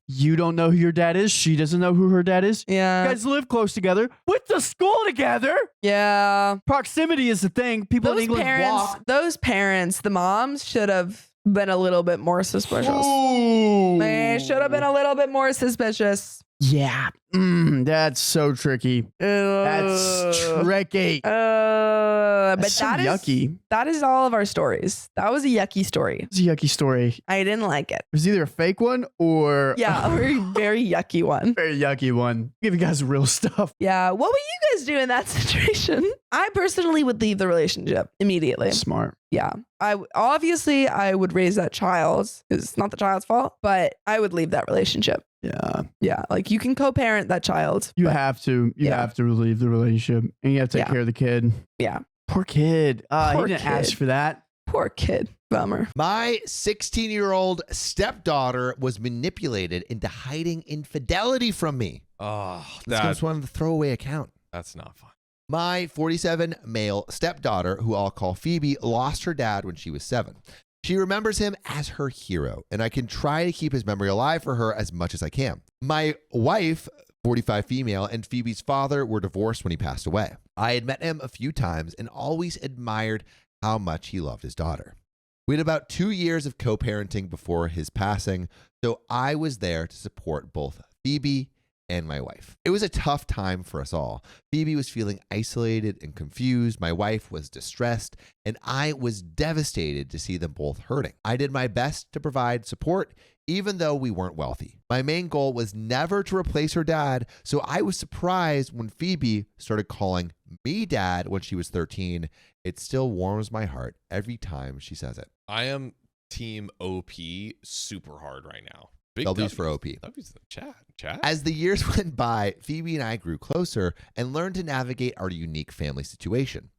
You don't know who your dad is. She doesn't know who her dad is. Yeah. You guys live close together. Went to school together. Yeah. Proximity is the thing. People in England walk. Those parents, the moms should have been a little bit more suspicious. Ooh. They should have been a little bit more suspicious. Yeah. That's so tricky. That's tricky. But That's so yucky. That is all of our stories. That was a yucky story. It's a yucky story. I didn't like it. It was either a fake one or Yeah, a very, very yucky one. very yucky one. Give you guys real stuff. Yeah. What would you guys do in that situation? I personally would leave the relationship immediately. Smart. Yeah. I would raise that child because it's not the child's fault, but I would leave that relationship. Yeah. Yeah. Like you can co-parent parent that child. You but have to. You yeah. have to leave the relationship, and you have to take Yeah. care of the kid. Yeah. Poor kid. Poor He didn't ask kid. for that. Poor kid. Bummer. My 16-year-old stepdaughter was manipulated into hiding infidelity from me. Oh, This comes from the throwaway account. that's not fun. My 47 male stepdaughter, who I'll call Phoebe, lost her dad when she was 7. She remembers him as her hero, and I can try to keep his memory alive for her as much as I can. My wife, 45 female, and Phoebe's father were divorced when he passed away. I had met him a few times and always admired how much he loved his daughter. We had about 2 years of co-parenting before his passing, so I was there to support both Phoebe and my wife. It was a tough time for us all. Phoebe was feeling isolated and confused. My wife was distressed, and I was devastated to see them both hurting. I did my best to provide support, even though we weren't wealthy. My main goal was never to replace her dad, so I was surprised when Phoebe started calling me dad when she was 13. It still warms my heart every time she says it. I am team OP super hard right now. Big W's for OP. W's in the chat. Chat. As the years went by, Phoebe and I grew closer and learned to navigate our unique family situation.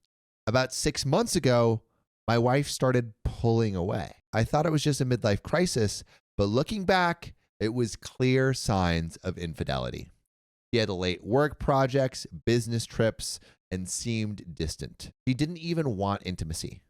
About 6 months ago, my wife started pulling away. I thought it was just a midlife crisis, but looking back, it was clear signs of infidelity. She had late work projects, business trips, and seemed distant. She didn't even want intimacy.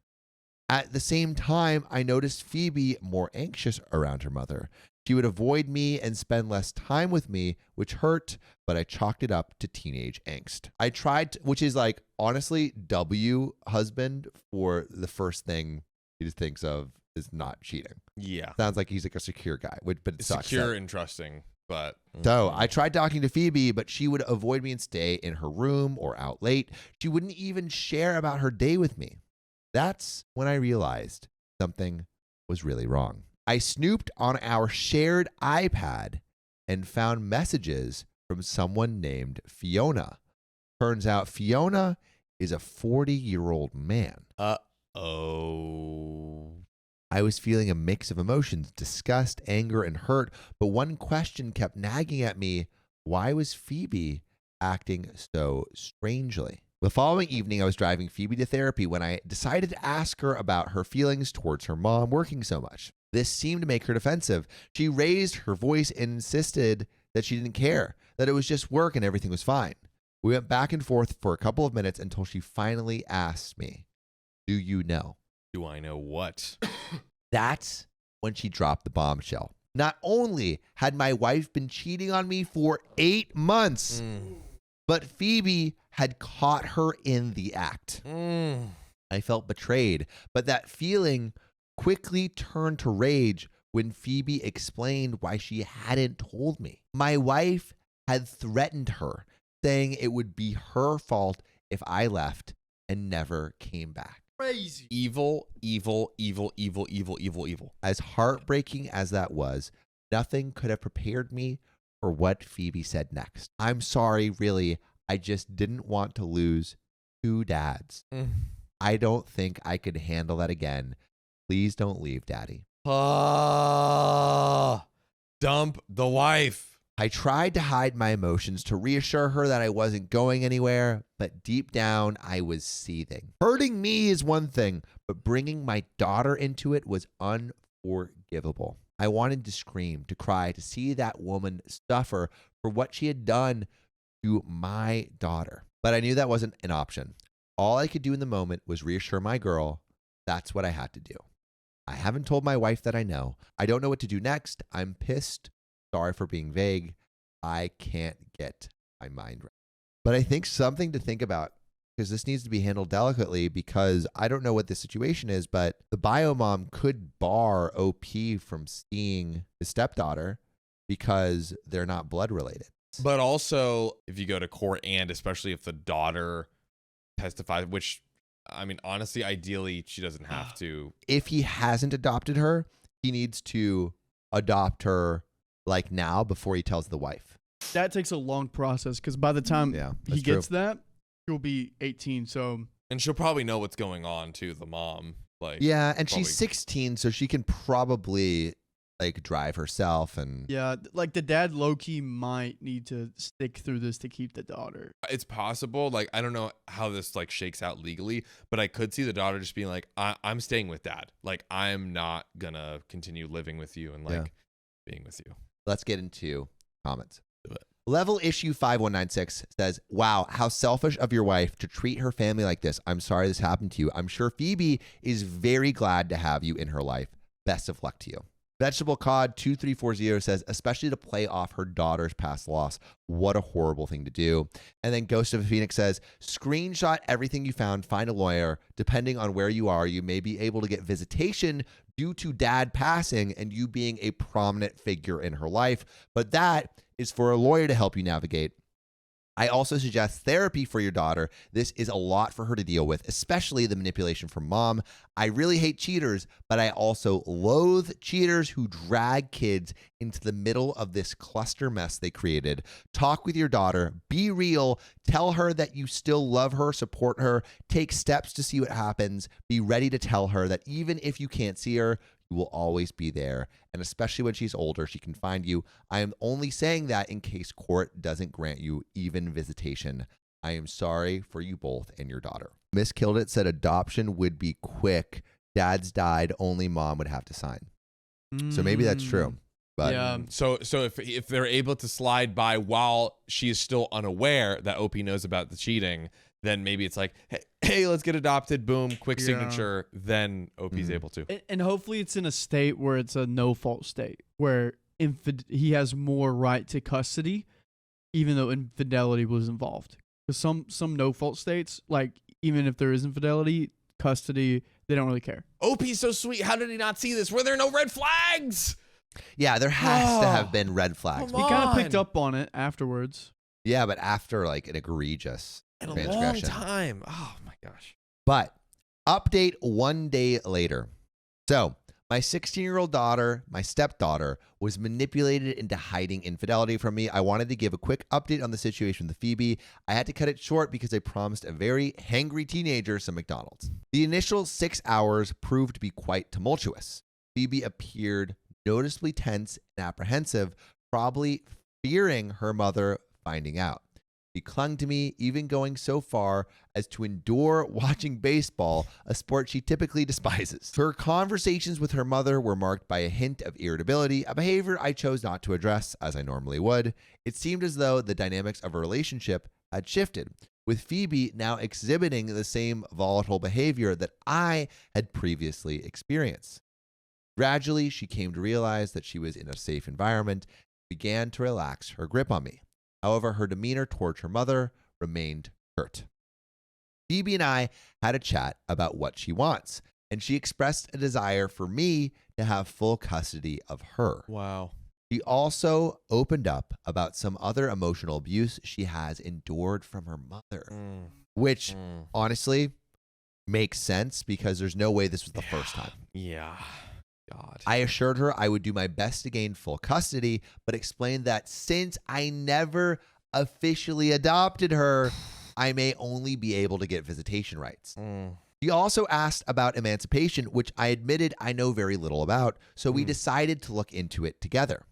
At the same time, I noticed Phoebe more anxious around her mother. She would avoid me and spend less time with me, which hurt, but I chalked it up to teenage angst. I tried, which is like, honestly, W husband for the first thing he just thinks of is not cheating. Yeah. Sounds like he's like a secure guy, but it It's sucks. secure and trusting, but. So I tried talking to Phoebe, but she would avoid me and stay in her room or out late. She wouldn't even share about her day with me. That's when I realized something was really wrong. I snooped on our shared iPad and found messages from someone named Fiona. Turns out Fiona is a 40-year-old man. Uh-oh. I was feeling a mix of emotions, disgust, anger, and hurt, but one question kept nagging at me. Why was Phoebe acting so strangely? The following evening, I was driving Phoebe to therapy when I decided to ask her about her feelings towards her mom working so much. This seemed to make her defensive. She raised her voice and insisted that she didn't care, that it was just work and everything was fine. We went back and forth for a couple of minutes until she finally asked me, "Do you know?" Do I know what? That's when she dropped the bombshell. Not only had my wife been cheating on me for 8 months, but Phoebe had caught her in the act. I felt betrayed, but that feeling quickly turned to rage when Phoebe explained why she hadn't told me. My wife had threatened her, saying it would be her fault if I left and never came back. Crazy. Evil, evil, evil, evil, evil, evil, evil. As heartbreaking as that was, nothing could have prepared me for what Phoebe said next. I'm sorry, really. I just didn't want to lose 2 dads. I don't think I could handle that again. Please don't leave, Daddy. Dump the wife. I tried to hide my emotions to reassure her that I wasn't going anywhere, but deep down, I was seething. Hurting me is one thing, but bringing my daughter into it was unforgivable. I wanted to scream, to cry, to see that woman suffer for what she had done to my daughter. But I knew that wasn't an option. All I could do in the moment was reassure my girl. That's what I had to do. I haven't told my wife that I know. I don't know what to do next. I'm pissed. Sorry for being vague. I can't get my mind right. But I think something to think about, because this needs to be handled delicately, because I don't know what the situation is, but the bio mom could bar OP from seeing his stepdaughter because they're not blood related. But also, if you go to court, and especially if the daughter testifies, which, I mean, honestly, ideally, she doesn't have to. If he hasn't adopted her, he needs to adopt her like now before he tells the wife. That takes a long process because by the time he gets that, he'll be 18. So, and she'll probably know what's going on too. The mom, like, yeah, and probably. she's 16, so she can probably like drive herself. And Yeah, like the dad low-key might need to stick through this to keep the daughter. It's possible. Like, I don't know how this like shakes out legally, but I could see the daughter just being like, I'm staying with dad. Like, I'm not gonna continue living with you and like being with you. let's get into comments. Do it. Level issue 5196 says, wow, how selfish of your wife to treat her family like this. I'm sorry this happened to you. I'm sure Phoebe is very glad to have you in her life. Best of luck to you. Vegetable Cod 2340 says, especially to play off her daughter's past loss. What a horrible thing to do. And then Ghost of a Phoenix says, screenshot everything you found, find a lawyer. Depending on where you are, you may be able to get visitation due to dad passing and you being a prominent figure in her life. But that is for a lawyer to help you navigate. I also suggest therapy for your daughter. This is a lot for her to deal with, especially the manipulation from mom. I really hate cheaters, but I also loathe cheaters who drag kids into the middle of this cluster mess they created. Talk with your daughter, be real, tell her that you still love her, support her, take steps to see what happens, be ready to tell her that even if you can't see her, you will always be there. And especially when she's older, she can find you. I am only saying that in case court doesn't grant you even visitation. I am sorry for you both and your daughter. Miss Killed It said adoption would be quick. Dad's died. Only mom would have to sign. So maybe that's true. But Yeah. So if they're able to slide by while she is still unaware that OP knows about the cheating, then maybe it's like, hey, let's get adopted. Boom, quick signature. Then OP's able to. And hopefully it's in a state where it's a no-fault state, where he has more right to custody, even though infidelity was involved. Because some no-fault states, like even if there is infidelity, custody, they don't really care. OP's so sweet. How did he not see this? Were there no red flags? yeah, there has to have been red flags. Come He kind of picked on. up on it afterwards. Yeah, but after like an egregious In a long transgression. time. Oh my gosh. But update one day later. So my 16-year-old daughter, my stepdaughter, was manipulated into hiding infidelity from me. I wanted to give a quick update on the situation with Phoebe. I had to cut it short because I promised a very hangry teenager some McDonald's. The initial 6 hours proved to be quite tumultuous. Phoebe appeared noticeably tense and apprehensive, probably fearing her mother finding out. She clung to me, even going so far as to endure watching baseball, a sport she typically despises. Her conversations with her mother were marked by a hint of irritability, a behavior I chose not to address as I normally would. It seemed as though the dynamics of her relationship had shifted, with Phoebe now exhibiting the same volatile behavior that I had previously experienced. Gradually, she came to realize that she was in a safe environment, began to relax her grip on me. However, her demeanor towards her mother remained hurt. Phoebe and I had a chat about what she wants, and she expressed a desire for me to have full custody of her. Wow. She also opened up about some other emotional abuse she has endured from her mother, which honestly makes sense because there's no way this was the first time. Yeah. God. I assured her I would do my best to gain full custody, but explained that since I never officially adopted her, I may only be able to get visitation rights. She also asked about emancipation, which I admitted I know very little about, so we decided to look into it together.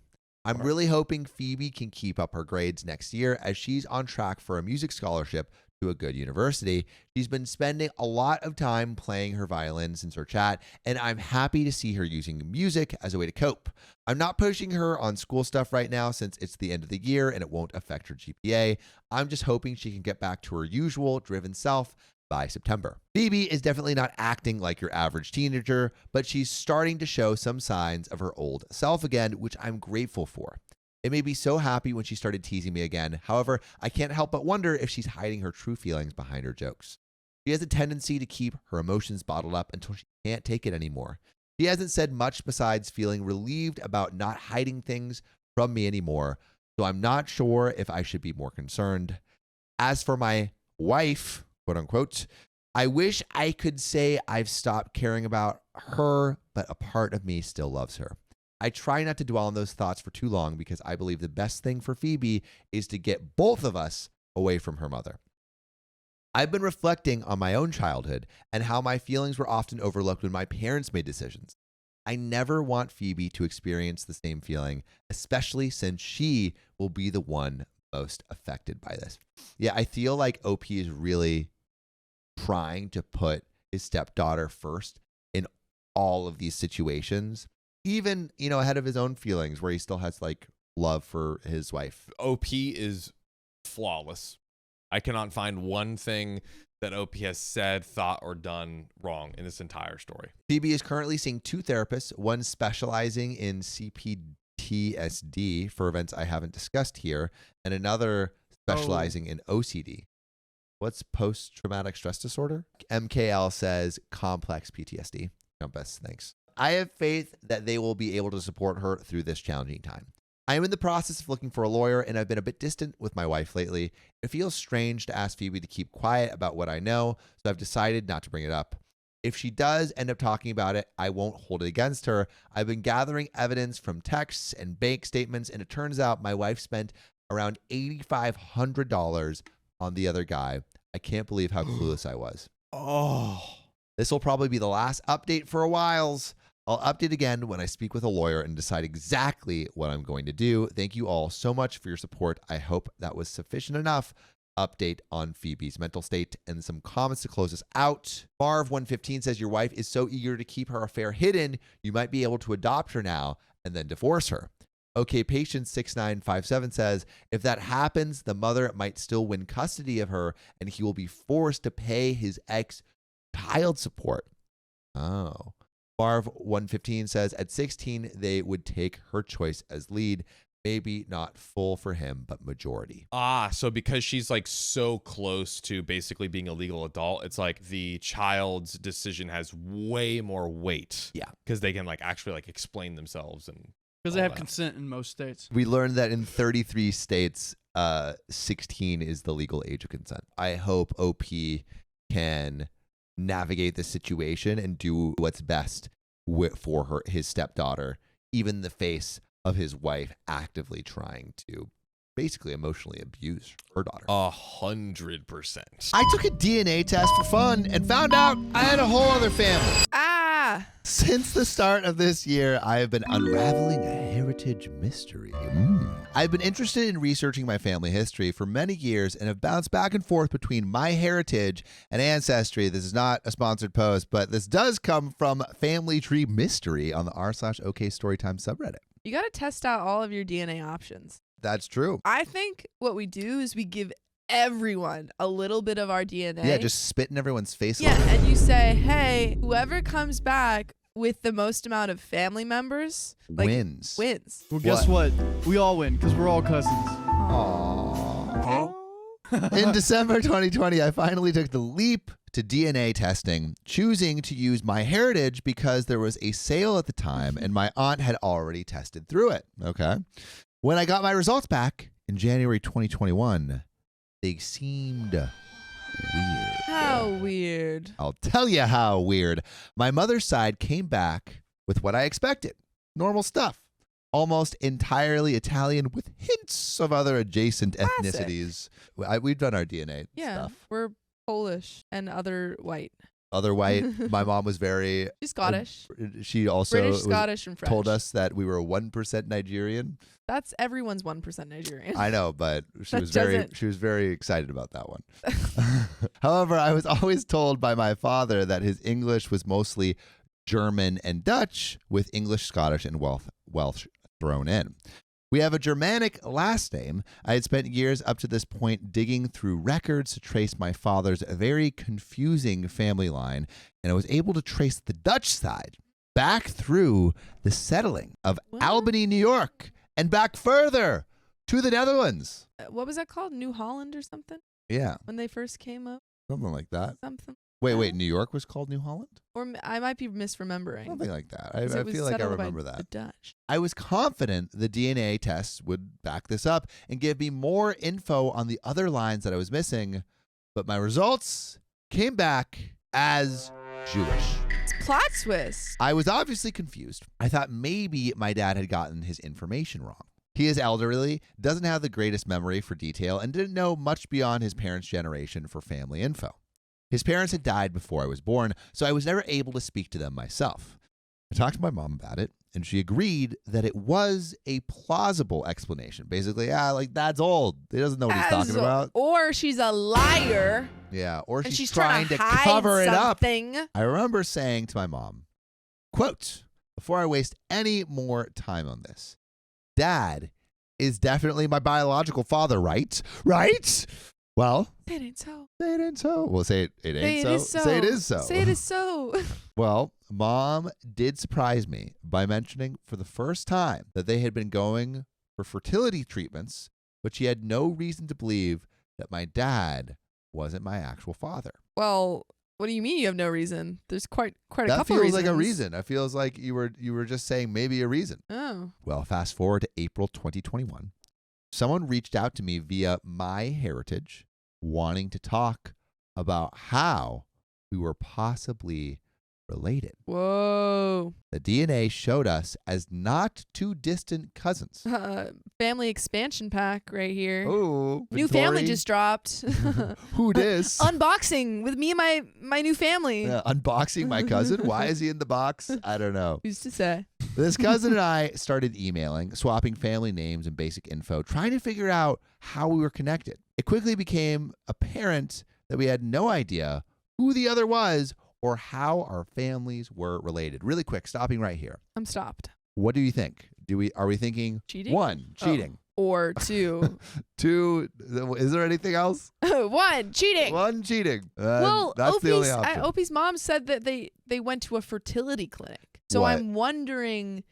I'm really hoping Phoebe can keep up her grades next year as she's on track for a music scholarship to a good university. She's been spending a lot of time playing her violin since our chat, and I'm happy to see her using music as a way to cope. I'm not pushing her on school stuff right now since it's the end of the year and it won't affect her GPA. I'm just hoping she can get back to her usual driven self by September. Phoebe is definitely not acting like your average teenager, but she's starting to show some signs of her old self again, which I'm grateful for. It made me so happy when she started teasing me again. However, I can't help but wonder if she's hiding her true feelings behind her jokes. She has a tendency to keep her emotions bottled up until she can't take it anymore. She hasn't said much besides feeling relieved about not hiding things from me anymore, so I'm not sure if I should be more concerned. As for my wife, quote unquote, I wish I could say I've stopped caring about her, but a part of me still loves her. I try not to dwell on those thoughts for too long because I believe the best thing for Phoebe is to get both of us away from her mother. I've been reflecting on my own childhood and how my feelings were often overlooked when my parents made decisions. I never want Phoebe to experience the same feeling, especially since she will be the one most affected by this. Yeah, I feel like OP is really trying to put his stepdaughter first in all of these situations, even, ahead of his own feelings where he still has like love for his wife. OP is flawless. I cannot find one thing that OP has said, thought, or done wrong in this entire story. Phoebe is currently seeing 2 therapists, one specializing in CPTSD for events I haven't discussed here, and another specializing in OCD. What's post-traumatic stress disorder? MKL says complex PTSD. Compass, thanks. I have faith that they will be able to support her through this challenging time. I am in the process of looking for a lawyer, and I've been a bit distant with my wife lately. It feels strange to ask Phoebe to keep quiet about what I know, so I've decided not to bring it up. If she does end up talking about it, I won't hold it against her. I've been gathering evidence from texts and bank statements, and it turns out my wife spent around $8,500 on the other guy. I can't believe how clueless I was. Oh. This will probably be the last update for a whiles. I'll update again when I speak with a lawyer and decide exactly what I'm going to do. Thank you all so much for your support. I hope that was sufficient enough. Update on Phoebe's mental state and some comments to close us out. Marv115 says your wife is so eager to keep her affair hidden, you might be able to adopt her now and then divorce her. Okay, Patient6957 says, if that happens, the mother might still win custody of her and he will be forced to pay his ex child support. Oh. Marv115 says, at 16, they would take her choice as lead. Maybe not full for him, but majority. So because she's like so close to basically being a legal adult, it's like the child's decision has way more weight. Yeah. Because they can like actually like explain themselves and Because they all have that. consent in most states. We learned that in 33 states, 16 is the legal age of consent. I hope OP can navigate the situation and do what's best for his stepdaughter, even in the face of his wife actively trying to basically emotionally abuse her daughter. 100%. I took a DNA test for fun and found out I had a whole other family. Since the start of this year, I have been unraveling a heritage mystery. I've been interested in researching my family history for many years and have bounced back and forth between my heritage and ancestry. This is not a sponsored post, but this does come from Family Tree Mystery on the r/OK Storytime subreddit. You got to test out all of your DNA options. That's true. I think what we do is we give everyone a little bit of our DNA. Yeah, just spit in everyone's face. Yeah, and you say, hey, whoever comes back with the most amount of family members wins. Well, guess what? We all win because we're all cousins. Aww. In December 2020, I finally took the leap to DNA testing, choosing to use my heritage because there was a sale at the time and my aunt had already tested through it. Okay. When I got my results back in January 2021, they seemed weird. How weird. I'll tell you how weird. My mother's side came back with what I expected. Normal stuff. Almost entirely Italian with hints of other adjacent ethnicities. We've done our DNA stuff. We're Polish and other white. Other white. My mom was very... She's Scottish. She also British, Scottish, and French. told us that we were 1% Nigerian. That's everyone's 1% Nigerian. I know, but she was very excited about that one. However, I was always told by my father that his English was mostly German and Dutch, with English, Scottish, and Welsh thrown in. We have a Germanic last name. I had spent years up to this point digging through records to trace my father's very confusing family line, and I was able to trace the Dutch side back through the settling of Albany, New York, and back further to the Netherlands. What was that called? New Holland or something? Yeah. When they first came up? Something like that. Something. Wait, New York was called New Holland? Or I might be misremembering. Something like that. 'Cause I it was feel like I settled by remember that. The Dutch. I was confident the DNA tests would back this up and give me more info on the other lines that I was missing, but my results came back as Jewish. It's plot twist. I was obviously confused. I thought maybe my dad had gotten his information wrong. He is elderly, doesn't have the greatest memory for detail, and didn't know much beyond his parents' generation for family info. His parents had died before I was born, so I was never able to speak to them myself. I talked to my mom about it, and she agreed that it was a plausible explanation. Basically, like Dad's old. He doesn't know what he's talking about. Or she's a liar. Yeah, or And she's trying to hide cover it up. something. I remember saying to my mom, quote, before I waste any more time on this, Dad is definitely my biological father, right? Right? Well, Say it ain't so. say it ain't so. Well, say it ain't Say it so. is so. Say it is so. Say it is so. Well, Mom did surprise me by mentioning for the first time that they had been going for fertility treatments, but she had no reason to believe that my dad wasn't my actual father. Well, what do you mean you have no reason? There's quite a That couple feels reasons. like a reason. It feels like you were just saying maybe a reason. Oh. Well, fast forward to April 2021. Someone reached out to me via MyHeritage wanting to talk about how we were possibly related. Whoa. The DNA showed us as not too distant cousins. Family expansion pack right here. Oh, New family just dropped. Who dis? Unboxing with me and my new family. Unboxing my cousin? Why is he in the box? I don't know. Who's to say? This cousin and I started emailing, swapping family names and basic info, trying to figure out how we were connected. It quickly became apparent that we had no idea who the other was or how our families were related. Really quick, stopping right here. I'm stopped. What do you think? Are we thinking Cheating? 1, cheating? Or 2. 2, is there anything else? 1, cheating. 1, cheating. Well, that's the only option. Opie's mom said that they went to a fertility clinic. So What? I'm wondering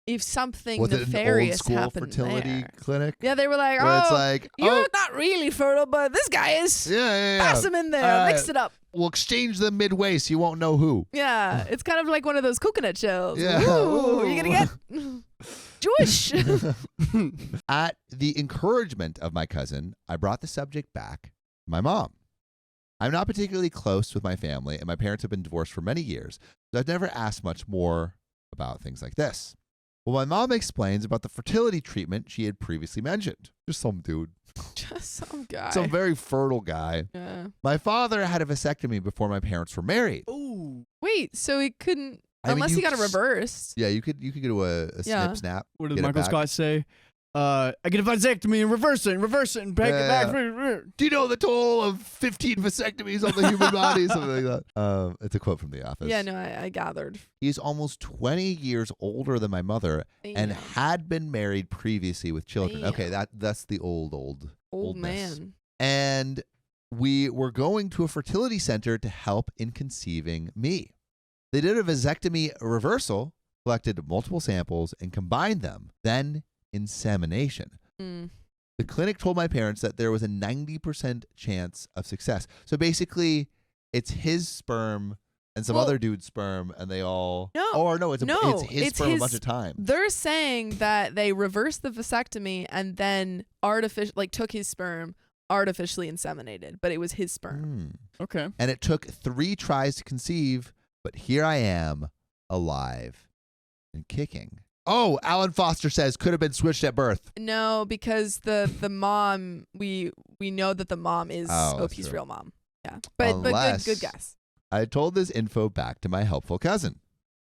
if something Was it an nefarious old school happened fertility there. clinic? Yeah, they were like, Where it's oh, like, you're not really fertile, but this guy is. yeah. Pass him in there. All Mix right. it up. We'll exchange them midway so you won't know who. Yeah, it's kind of like one of those coconut shells. Yeah. Ooh, you're going to get Jewish. At the encouragement of my cousin, I brought the subject back to my mom. I'm not particularly close with my family, and my parents have been divorced for many years, so I've never asked much more about things like this. Well, my mom explains about the fertility treatment she had previously mentioned. Just some dude. Just some guy. Some very fertile guy. Yeah. My father had a vasectomy before my parents were married. Ooh. Wait, so he couldn't, I mean, unless you he got it s- reversed. Yeah, you could do a Yeah. snip snap. What does Get it Michael back. Scott say? I get a vasectomy and reverse it, and break it back. Do you know the toll of 15 vasectomies on the human body? Something like that. It's a quote from The Office. Yeah, no, I gathered. He's almost 20 years older than my mother and Damn. had been married previously with children. Damn. Okay, that's the old Old oldness. man. And we were going to a fertility center to help in conceiving me. They did a vasectomy reversal, collected multiple samples, and combined them. Then insemination. Mm. The clinic told my parents that there was a 90% chance of success. So basically, it's his sperm and some Well, other dude's sperm, and they all. No, Or no, it's his it's sperm a his- bunch of times. They're saying that they reversed the vasectomy and then took his sperm, artificially inseminated, but it was his sperm. Okay. And it took 3 tries to conceive, but here I am, alive and kicking. Oh, Alan Foster says could have been switched at birth. No, because the mom, we know that the mom is Oh, that's OP's true. real mom. Yeah, but Unless- good guess. I told this info back to my helpful cousin.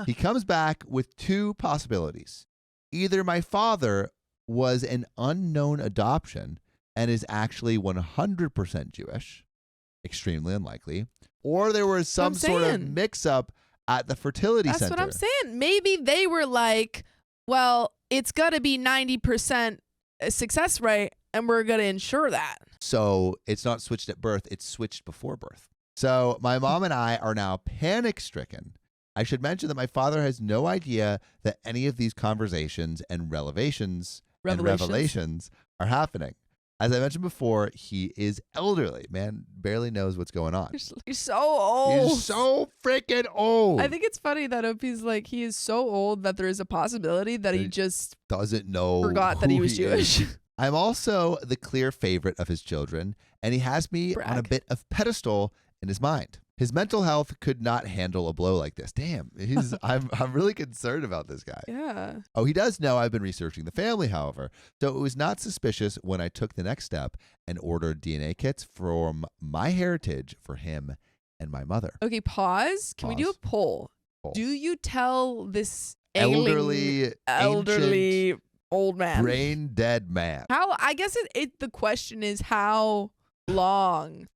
He comes back with 2 possibilities. Either my father was an unknown adoption and is actually 100% Jewish, extremely unlikely, or there was some sort of saying. mix-up at the fertility That's center. what I'm saying. Maybe they were like, well, it's got to be 90% success rate, and we're going to ensure that. So it's not switched at birth, it's switched before birth. So my mom and I are now panic-stricken. I should mention that my father has no idea that any of these conversations and revelations are happening. As I mentioned before, he is elderly. Man, barely knows what's going on. You're so old. He's so freaking old. I think it's funny that OP's like, he is so old that there is a possibility that he just doesn't know forgot that he who was is. Jewish. I'm also the clear favorite of his children, and he has me on a Brag. bit of pedestal in his mind. His mental health could not handle a blow like this. Damn, I'm really concerned about this guy. Yeah. Oh, he does know I've been researching the family, however, so it was not suspicious when I took the next step and ordered DNA kits from MyHeritage for him and my mother. Okay, pause. Can we do a Pause. poll? Do you tell this elderly ancient, old man, brain dead man? how? I guess the question is, how long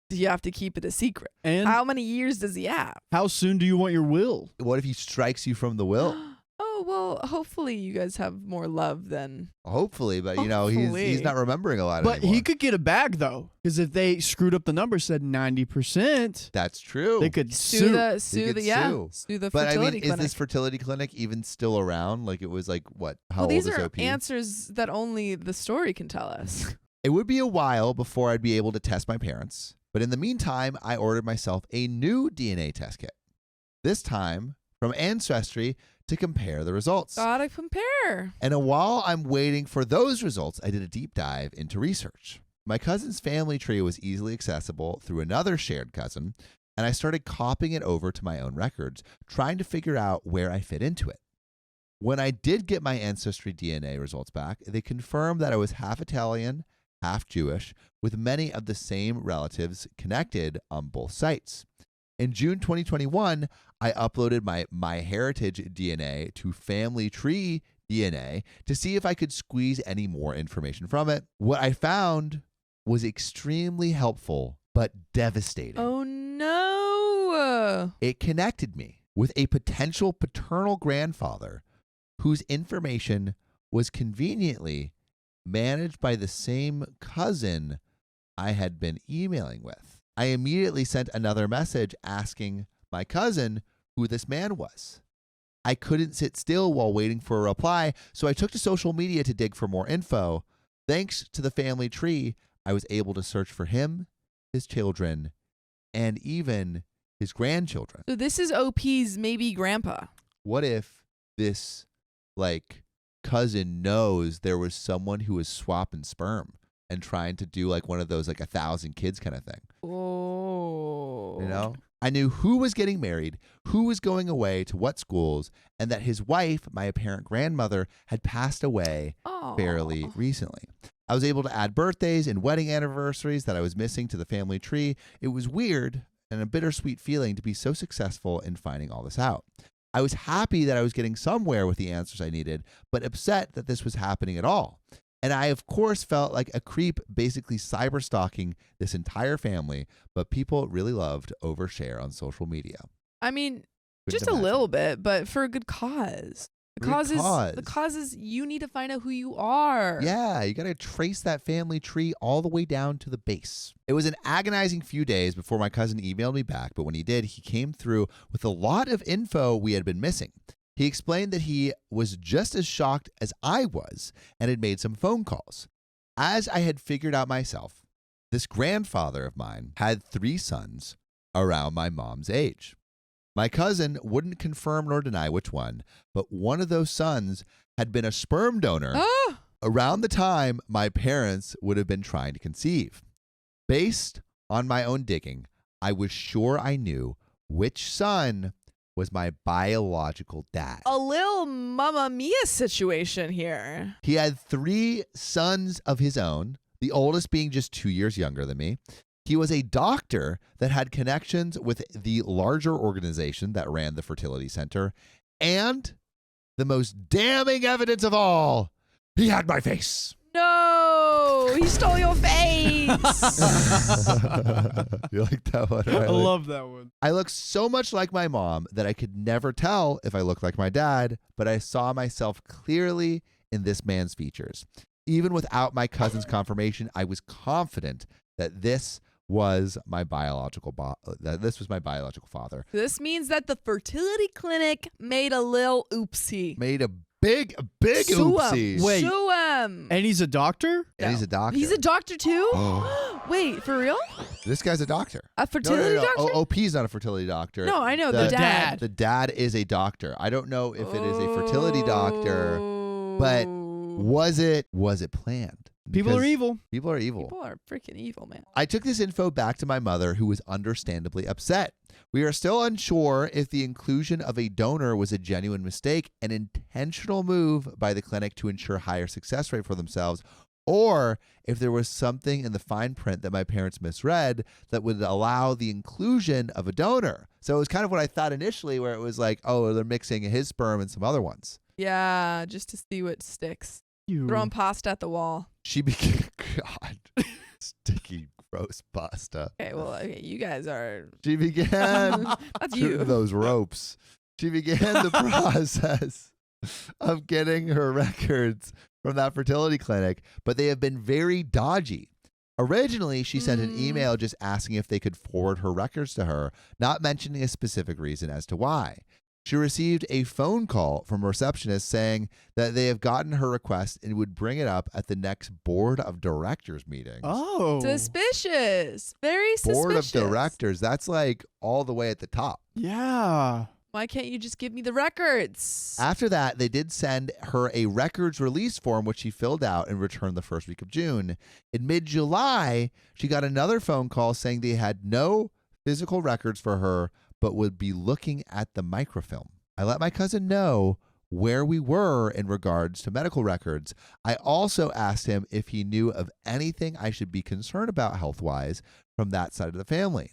do you have to keep it a secret? And How many years does he have? how soon do you want your will? What if he strikes you from the will? Oh, well, hopefully you guys have more love than. Hopefully, but he's Hopefully. not remembering a lot But anymore. he could get a bag though, because if they screwed up the number, said 90%, That's true. they could Sue sue. the He sue could the yeah sue. sue the But I fertility mean, is clinic. this fertility clinic even still around? Like it was like what? How Well, old these is are OP? answers that only the story can tell us. It would be a while before I'd be able to test my parents, but in the meantime, I ordered myself a new DNA test kit. This time from Ancestry to compare the results. Gotta compare. And while I'm waiting for those results, I did a deep dive into research. My cousin's family tree was easily accessible through another shared cousin, and I started copying it over to my own records, trying to figure out where I fit into it. When I did get my Ancestry DNA results back, they confirmed that I was half Italian, half Jewish, with many of the same relatives connected on both sites. In June 2021, I uploaded my MyHeritage DNA to Family Tree DNA to see if I could squeeze any more information from it. What I found was extremely helpful, but devastating. Oh no. It connected me with a potential paternal grandfather whose information was conveniently managed by the same cousin I had been emailing with. I immediately sent another message asking my cousin who this man was. I couldn't sit still while waiting for a reply, so I took to social media to dig for more info. Thanks to the family tree, I was able to search for him, his children, and even his grandchildren. So this is OP's maybe grandpa. What if this cousin knows there was someone who was swapping sperm and trying to do one of those 1,000 kids kind of thing? Oh. You know? I knew who was getting married, who was going away to what schools, and that his wife, my apparent grandmother, had passed away fairly recently. I was able to add birthdays and wedding anniversaries that I was missing to the family tree. It was weird and a bittersweet feeling to be so successful in finding all this out. I was happy that I was getting somewhere with the answers I needed, but upset that this was happening at all. And I, of course, felt like a creep basically cyber stalking this entire family, but people really love to overshare on social media. I mean, Couldn't just imagine. a little bit, but for a good cause. The cause is you need to find out who you are. Yeah, you got to trace that family tree all the way down to the base. It was an agonizing few days before my cousin emailed me back, but when he did, he came through with a lot of info we had been missing. He explained that he was just as shocked as I was and had made some phone calls. As I had figured out myself, this grandfather of mine had 3 sons around my mom's age. My cousin wouldn't confirm nor deny which one, but one of those sons had been a sperm donor around the time my parents would have been trying to conceive. Based on my own digging, I was sure I knew which son was my biological dad. A little Mamma Mia situation here. He had 3 sons of his own, the oldest being just 2 years younger than me. He was a doctor that had connections with the larger organization that ran the fertility center. And the most damning evidence of all, he had my face. No, he stole your face. You like that one? I Riley? love that one. I look so much like my mom that I could never tell if I looked like my dad, but I saw myself clearly in this man's features. Even without my cousin's confirmation, I was confident that this was my biological father. This means that the fertility clinic made a little oopsie. Made a big Sue oopsie. him. Wait. Sue him. And he's a doctor? And he's a doctor. He's a doctor too? Oh. Wait, for real? This guy's a doctor. A fertility no. doctor? OP's not a fertility doctor. No, I know. The dad. The dad is a doctor. I don't know if it is a fertility doctor, but was it planned? People are Because evil. People are evil. People are freaking evil, man. I took this info back to my mother, who was understandably upset. We are still unsure if the inclusion of a donor was a genuine mistake, an intentional move by the clinic to ensure higher success rate for themselves, or if there was something in the fine print that my parents misread that would allow the inclusion of a donor. So it was kind of what I thought initially, where it was like, oh, they're mixing his sperm and some other ones. Yeah, just to see what sticks. You. Throwing pasta at the wall. She became, God, sticky, gross pasta. Okay, well, you guys are. She began That's through you. those ropes. She began the process of getting her records from that fertility clinic, but they have been very dodgy. Originally, she sent an email just asking if they could forward her records to her, not mentioning a specific reason as to why. She received a phone call from a receptionist saying that they have gotten her request and would bring it up at the next board of directors meeting. Oh. Suspicious. Very suspicious. Board of directors. That's like all the way at the top. Yeah. Why can't you just give me the records? After that, they did send her a records release form, which she filled out and returned the first week of June. In mid-July, she got another phone call saying they had no physical records for her, but would be looking at the microfilm. I let my cousin know where we were in regards to medical records. I also asked him if he knew of anything I should be concerned about health-wise from that side of the family.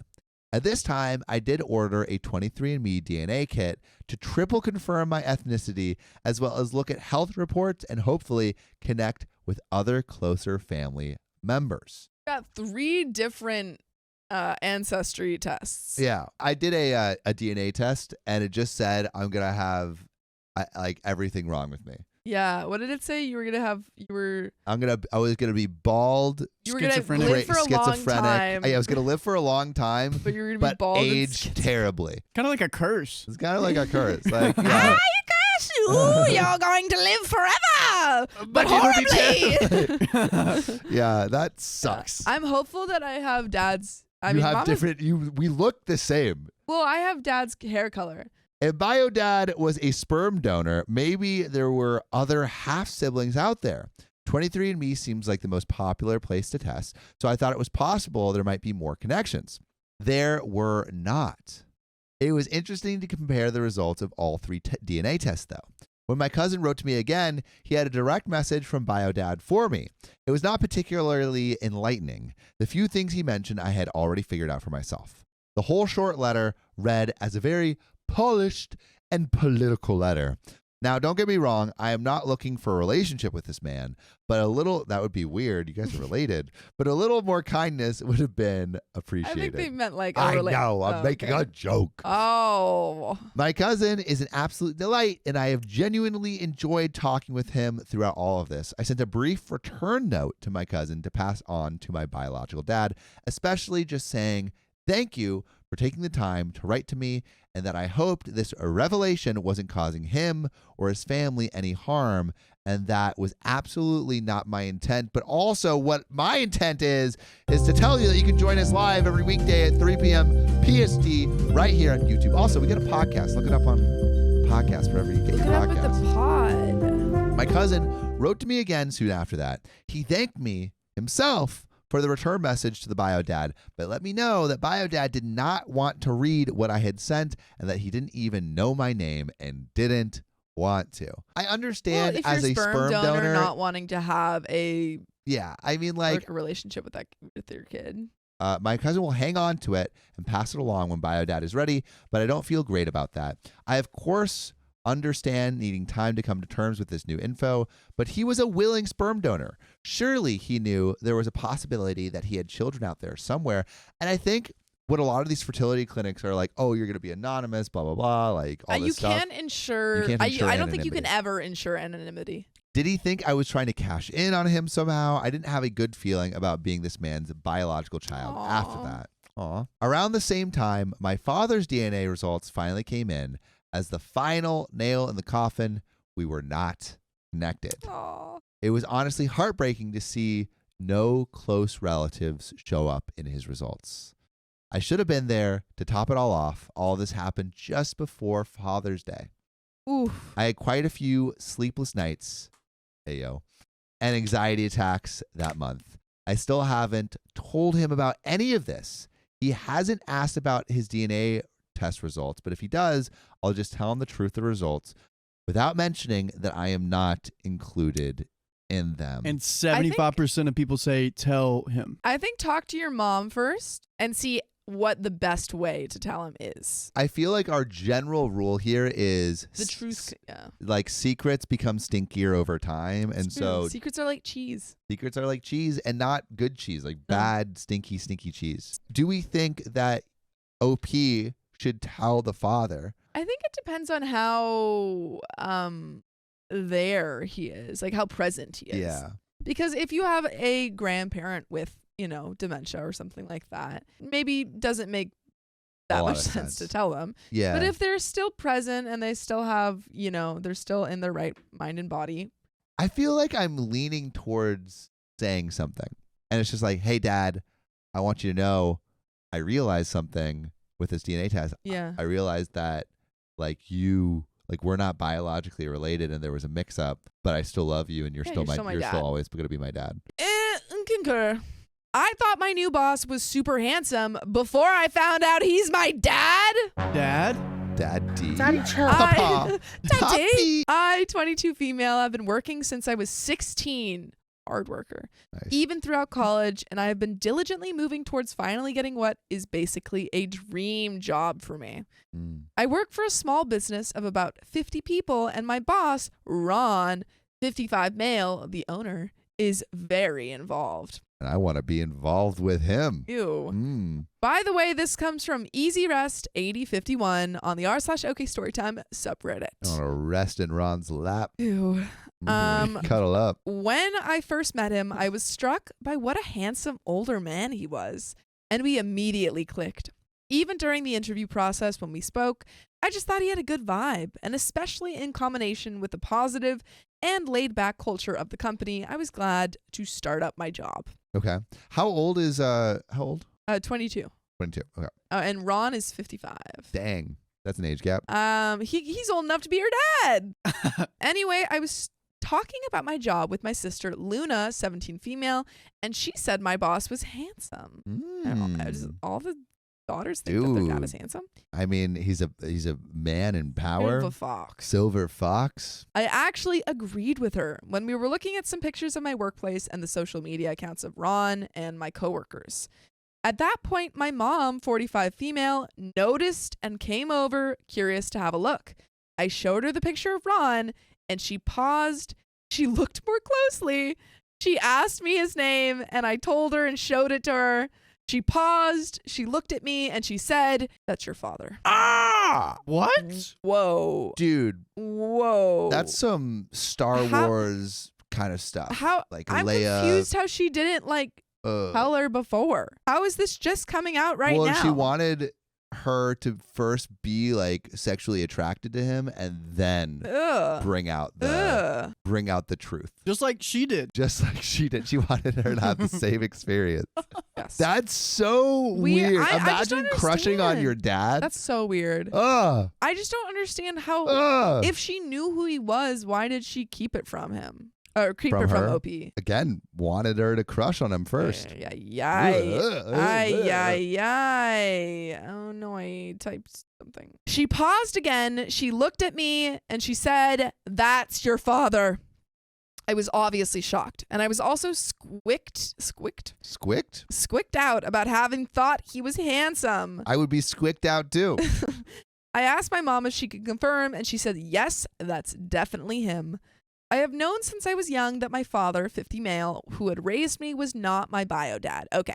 At this time, I did order a 23andMe DNA kit to triple confirm my ethnicity, as well as look at health reports and hopefully connect with other closer family members. Got 3 different ancestry tests. Yeah, I did a DNA test, and it just said I'm gonna have like everything wrong with me. Yeah. What did it say? You were gonna have. I was gonna be bald. You were gonna Schizophrenic. live for a long time. I was gonna live for a long time, But you were gonna be bald and age terribly. Kind of like a curse. It's kind of like a curse. Like, yeah. Ooh, you're going to live forever, but it'll be horribly. terrible. Yeah, that sucks. I'm hopeful that I have dad's. I you mean, have Mama's, different. We look the same. Well, I have dad's hair color. If bio dad was a sperm donor, maybe there were other half siblings out there. 23andMe seems like the most popular place to test, so I thought it was possible there might be more connections. There were not. It was interesting to compare the results of all 3 DNA tests, though. When my cousin wrote to me again, he had a direct message from BioDad for me. It was not particularly enlightening. The few things he mentioned I had already figured out for myself. The whole short letter read as a very polished and political letter. Now, don't get me wrong, I am not looking for a relationship with this man, but a little, that would be weird, you guys are related, but a little more kindness would have been appreciated. I think they meant like a I know, I'm making a joke. Oh. My cousin is an absolute delight, and I have genuinely enjoyed talking with him throughout all of this. I sent a brief return note to my cousin to pass on to my biological dad, especially just saying thank you for taking the time to write to me, and that I hoped this revelation wasn't causing him or his family any harm, and that was absolutely not my intent. But also what my intent is to tell you that you can join us live every weekday at 3 p.m. PST right here on YouTube. Also, we got a podcast. Look it up on podcast wherever you get your Look it up with podcast. the pod. My cousin wrote to me again soon after that. He thanked me himself for the return message to the BioDad, but let me know that BioDad did not want to read what I had sent and that he didn't even know my name and didn't want to. I understand if as you're a sperm donor not wanting to have a yeah, I mean like a relationship with your kid. my cousin will hang on to it and pass it along when BioDad is ready, but I don't feel great about that. I, of course, understand needing time to come to terms with this new info, but he was a willing sperm donor. Surely he knew there was a possibility that he had children out there somewhere. And I think what a lot of these fertility clinics are like, oh, you're going to be anonymous, blah, blah, blah, like all this stuff. Can't ensure. You can't ensure I don't think you can anonymity. ever ensure anonymity. Did he think I was trying to cash in on him somehow? I didn't have a good feeling about being this man's biological child Aww. after that. Aww. Around the same time, my father's DNA results finally came in. As the final nail in the coffin, we were not connected. Aww. It was honestly heartbreaking to see no close relatives show up in his results. I should have been there to top it all off. All this happened just before Father's Day. Oof. I had quite a few sleepless nights, and anxiety attacks that month. I still haven't told him about any of this. He hasn't asked about his DNA test results, but if he does, I'll just tell him the truth of the results without mentioning that I am not included in them. And 75% of people say tell him. I think talk to your mom first and see what the best way to tell him is. I feel like our general rule here is The truth, yeah. like secrets become stinkier over time, and so secrets are like cheese. secrets are like cheese, and not good cheese, like bad, stinky cheese. Do we think that OP should tell the father? I think it depends on how there he is, like how present he is. Yeah. Because if you have a grandparent with, dementia or something like that, maybe doesn't make that much sense to tell them. Yeah. But if they're still present and they still have, they're still in their right mind and body. I feel like I'm leaning towards saying something. And it's just like, hey, Dad, I want you to know I realized something with this DNA test. Yeah. I realized that we're not biologically related and there was a mix up, but I still love you and you're still always going to be my dad. Concur. I thought my new boss was super handsome before I found out he's my dad. Dad? Daddy. Daddy, chill. Daddy. I, 22 female, have been working since I was 16. Hard worker. Nice. Even throughout college, and I have been diligently moving towards finally getting what is basically a dream job for me. I work for a small business of about 50 people, and my boss, Ron, 55 male, the owner, is very involved. And I want to be involved with him. Ew. By the way, this comes from Easy Rest 8051 on the r/OK Storytime subreddit. I want to rest in Ron's lap. Ew. Cuddle up. When I first met him, I was struck by what a handsome older man he was, and we immediately clicked. Even during the interview process when we spoke, I just thought he had a good vibe, and especially in combination with the positive and laid-back culture of the company, I was glad to start up my job. Okay. How old is 22. 22. Okay. And Ron is 55. Dang. That's an age gap. He's old enough to be your dad. Anyway, I was talking about my job with my sister Luna, 17 female, and she said my boss was handsome. All the daughters think that their dad is handsome. I mean, he's a man in power. Silver fox. I actually agreed with her when we were looking at some pictures of my workplace and the social media accounts of Ron and my coworkers. At that point, my mom, 45 female, noticed and came over, curious to have a look. I showed her the picture of Ron, and she paused. She looked more closely. She asked me his name, and I told her and showed it to her. She paused, she looked at me, and she said, "That's your father." Ah! What? Whoa. Dude. Whoa. That's some Star Wars kind of stuff. I'm Leia. confused how she didn't, tell her before. How is this just coming out right now? Well, she wanted her to first be sexually attracted to him and then bring out the truth. Just like she did. She wanted her to have the same experience. Yes. That's so weird. Imagine crushing on your dad. That's so weird. I just don't understand how, if she knew who he was, why did she keep it from him? Or keep it from OP? Again, wanted her to crush on him first. Oh no, I typed something. She paused again. She looked at me and she said, "That's your father." I was obviously shocked, and I was also squicked out about having thought he was handsome. I would be squicked out too. I asked my mom if she could confirm, and she said, "Yes, that's definitely him." I have known since I was young that my father, 50 male, who had raised me, was not my bio dad. Okay.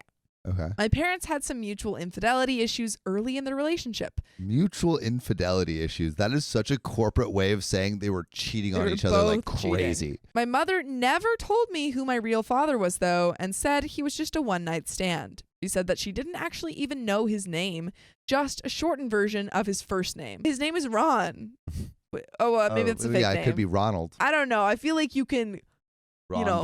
My parents had some mutual infidelity issues early in their relationship. Mutual infidelity issues. That is such a corporate way of saying they were cheating on each other like crazy. Cheating. My mother never told me who my real father was, though, and said he was just a one-night stand. She said that she didn't actually even know his name, just a shortened version of his first name. His name is Ron. Maybe it's a fake name. It could be Ronald. I don't know. I feel like you can,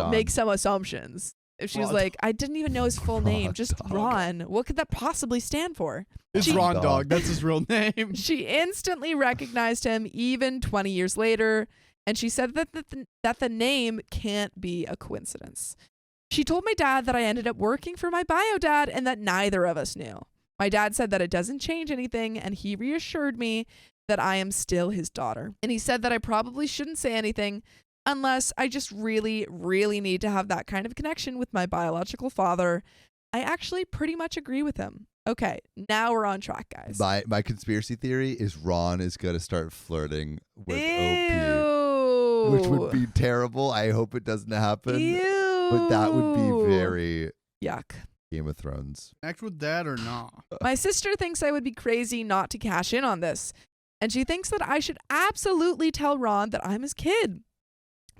make some assumptions. If she was like, I didn't even know his full name, just Ron. What could that possibly stand for? It's Ron Dog. That's his real name. She instantly recognized him even 20 years later, and she said that the name can't be a coincidence. She told my dad that I ended up working for my bio dad and that neither of us knew. My dad said that it doesn't change anything, and he reassured me that I am still his daughter. And he said that I probably shouldn't say anything unless I just really, really need to have that kind of connection with my biological father. I actually pretty much agree with him. Okay, now we're on track, guys. My conspiracy theory is Ron is going to start flirting with OP, Ew. which would be terrible. I hope it doesn't happen. Ew. But that would be very yuck. Game of Thrones. Act with that or not? My sister thinks I would be crazy not to cash in on this, and she thinks that I should absolutely tell Ron that I'm his kid.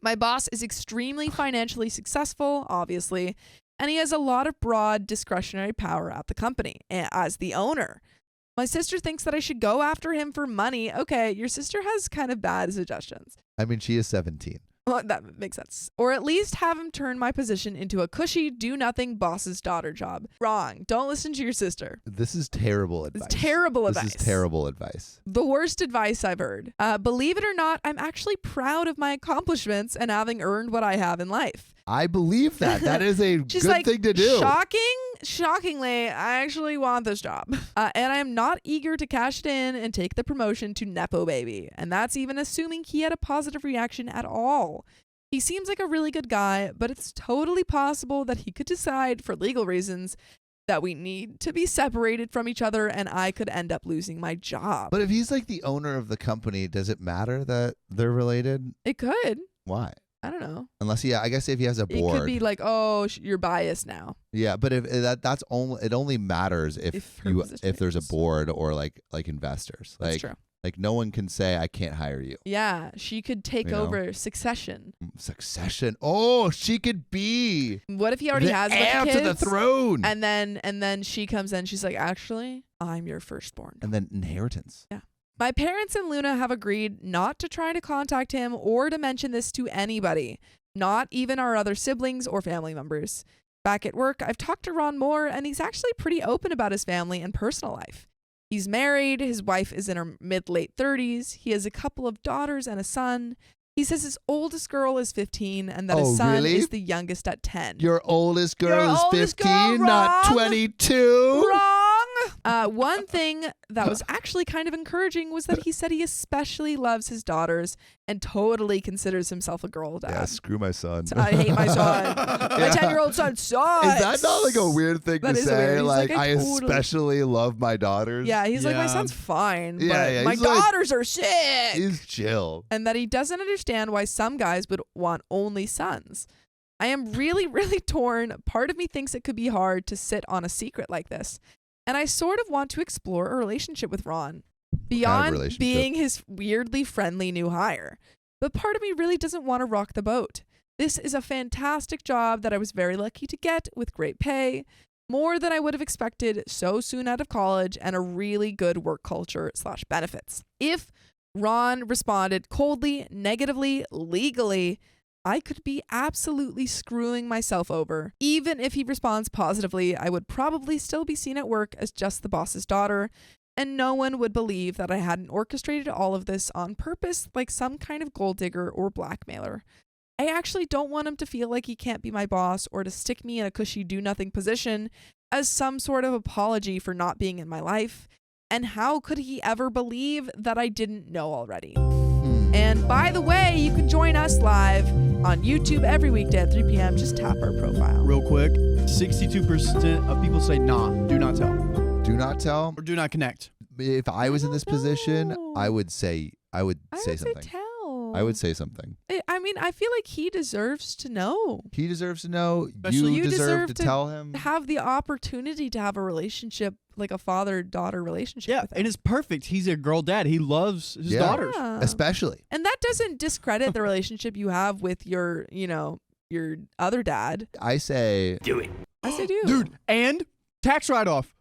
My boss is extremely financially successful, obviously, and he has a lot of broad discretionary power at the company as the owner. My sister thinks that I should go after him for money. Okay, your sister has kind of bad suggestions. I mean, she is 17. Well, that makes sense. Or at least have him turn my position into a cushy, do-nothing boss's daughter job. Wrong. Don't listen to your sister. This is terrible advice. It's terrible advice. This is terrible advice. The worst advice I've heard. Believe it or not, I'm actually proud of my accomplishments and having earned what I have in life. I believe that. That is a She's good like, thing to do. Shockingly, I actually want this job. And I'm not eager to cash it in and take the promotion to Nepo Baby. And that's even assuming he had a positive reaction at all. He seems like a really good guy, but it's totally possible that he could decide for legal reasons that we need to be separated from each other and I could end up losing my job. But if he's like the owner of the company, does it matter that they're related? It could. Why? I don't know. Unless, I guess if he has a board. It could be like, oh, you're biased now. Yeah, but if that's only, it only matters if there's a board or like investors. That's true. Like no one can say I can't hire you. Yeah, she could take over Succession. Succession. Oh, she could be. What if he already has a bunch heir of to kids? the throne? And then she comes in. She's like, actually, I'm your firstborn. And then inheritance. Yeah. My parents and Luna have agreed not to try to contact him or to mention this to anybody, not even our other siblings or family members. Back at work, I've talked to Ron more, and he's actually pretty open about his family and personal life. He's married, his wife is in her mid-late 30s, he has a couple of daughters and a son. He says his oldest girl is 15 and that his son is the youngest at 10. Your oldest girl is 15, not 22? Wrong! One thing that was actually kind of encouraging was that he said he especially loves his daughters and totally considers himself a girl dad. Yeah, screw my son. I hate my son. My 10-year-old son sucks. Is that not like a weird thing to say? Like, I totally especially love my daughters. Yeah, he's like, my son's fine, Yeah, but yeah, my he's like- daughters are sick. He's chill. And that he doesn't understand why some guys would want only sons. I am really, really torn. Part of me thinks it could be hard to sit on a secret like this. And I sort of want to explore a relationship with Ron beyond being his weirdly friendly new hire. But part of me really doesn't want to rock the boat. This is a fantastic job that I was very lucky to get with great pay, more than I would have expected so soon out of college, and a really good work culture / benefits. If Ron responded coldly, negatively, legally, I could be absolutely screwing myself over. Even if he responds positively, I would probably still be seen at work as just the boss's daughter, and no one would believe that I hadn't orchestrated all of this on purpose like some kind of gold digger or blackmailer. I actually don't want him to feel like he can't be my boss or to stick me in a cushy do-nothing position as some sort of apology for not being in my life. And how could he ever believe that I didn't know already? And by the way, you can join us live on YouTube every weekday at 3 p.m. Just tap our profile. Real quick, 62% of people say nah, do not tell. Do not tell. Or do not connect. If I was in this position, I would say something. Say tell. I would say something. I mean, I feel like he deserves to know. He deserves to know. Especially You deserve to tell him. Have the opportunity to have a relationship, like a father-daughter relationship. Yeah, with him. and it's perfect. He's a girl dad. He loves his daughters. Yeah. Especially. And that doesn't discredit the relationship you have with your other dad. I say. Do it. I say do. Dude, and tax write-off.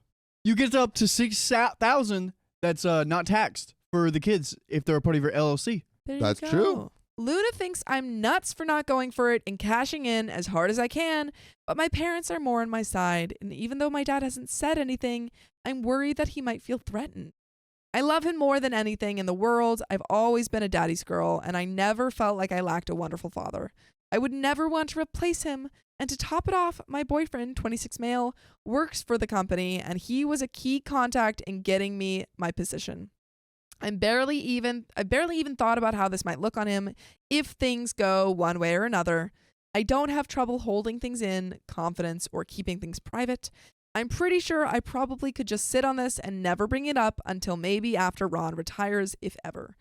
You get up to $6,000 that's not taxed for the kids if they're a part of your LLC. There That's you go. true. Luna thinks I'm nuts for not going for it and cashing in as hard as I can, but my parents are more on my side, and even though my dad hasn't said anything, I'm worried that he might feel threatened. I love him more than anything in the world. I've always been a daddy's girl, and I never felt like I lacked a wonderful father. I would never want to replace him, and to top it off, my boyfriend, 26 male, works for the company, and he was a key contact in getting me my position. I barely even thought about how this might look on him if things go one way or another. I don't have trouble holding things in, confidence, or keeping things private. I'm pretty sure I probably could just sit on this and never bring it up until maybe after Ron retires, if ever.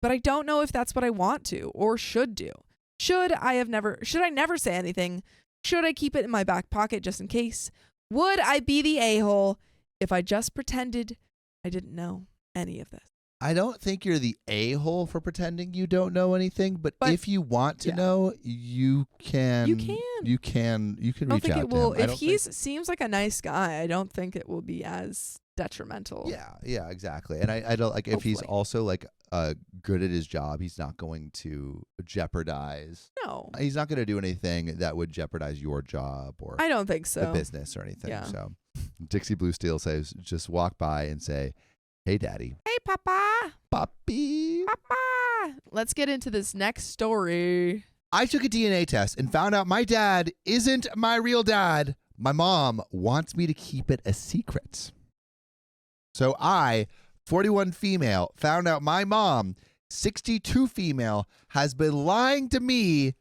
But I don't know if that's what I want to or should do. Should I never say anything? Should I keep it in my back pocket just in case? Would I be the a-hole if I just pretended I didn't know any of this? I don't think you're the a-hole for pretending you don't know anything, but if you want to know, you can. You can. You can reach out to him. If he seems like a nice guy, I don't think it will be as detrimental. Yeah, exactly. And I don't like if he's also like good at his job, he's not going to jeopardize. No. He's not going to do anything that would jeopardize your job or I don't think so. the business or anything. Yeah. So Dixie Blue Steel says just walk by and say, "Hey daddy." Hey papa. Puppy. Papa. Let's get into this next story. I took a DNA test and found out my dad isn't my real dad. My mom wants me to keep it a secret. So I, 41 female, found out my mom, 62 female, has been lying to me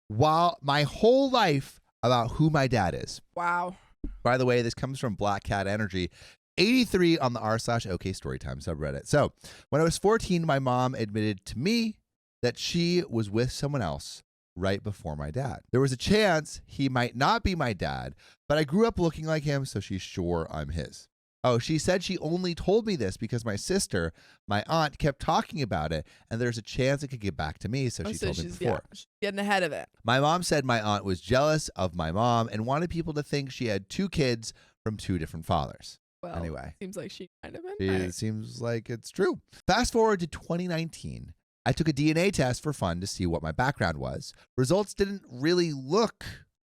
while my whole life about who my dad is. Wow. By the way, this comes from Black Cat Energy 83 on the r/OK Storytime subreddit. So when I was 14, my mom admitted to me that she was with someone else right before my dad. There was a chance he might not be my dad, but I grew up looking like him, so she's sure I'm his. Oh, she said she only told me this because my sister, my aunt, kept talking about it, and there's a chance it could get back to me, so she told me before. Yeah, she's getting ahead of it. My mom said my aunt was jealous of my mom and wanted people to think she had 2 kids from 2 different fathers. Well, anyway, seems like she kind of it seems like it's true. Fast forward to 2019. I took a DNA test for fun to see what my background was. Results didn't really look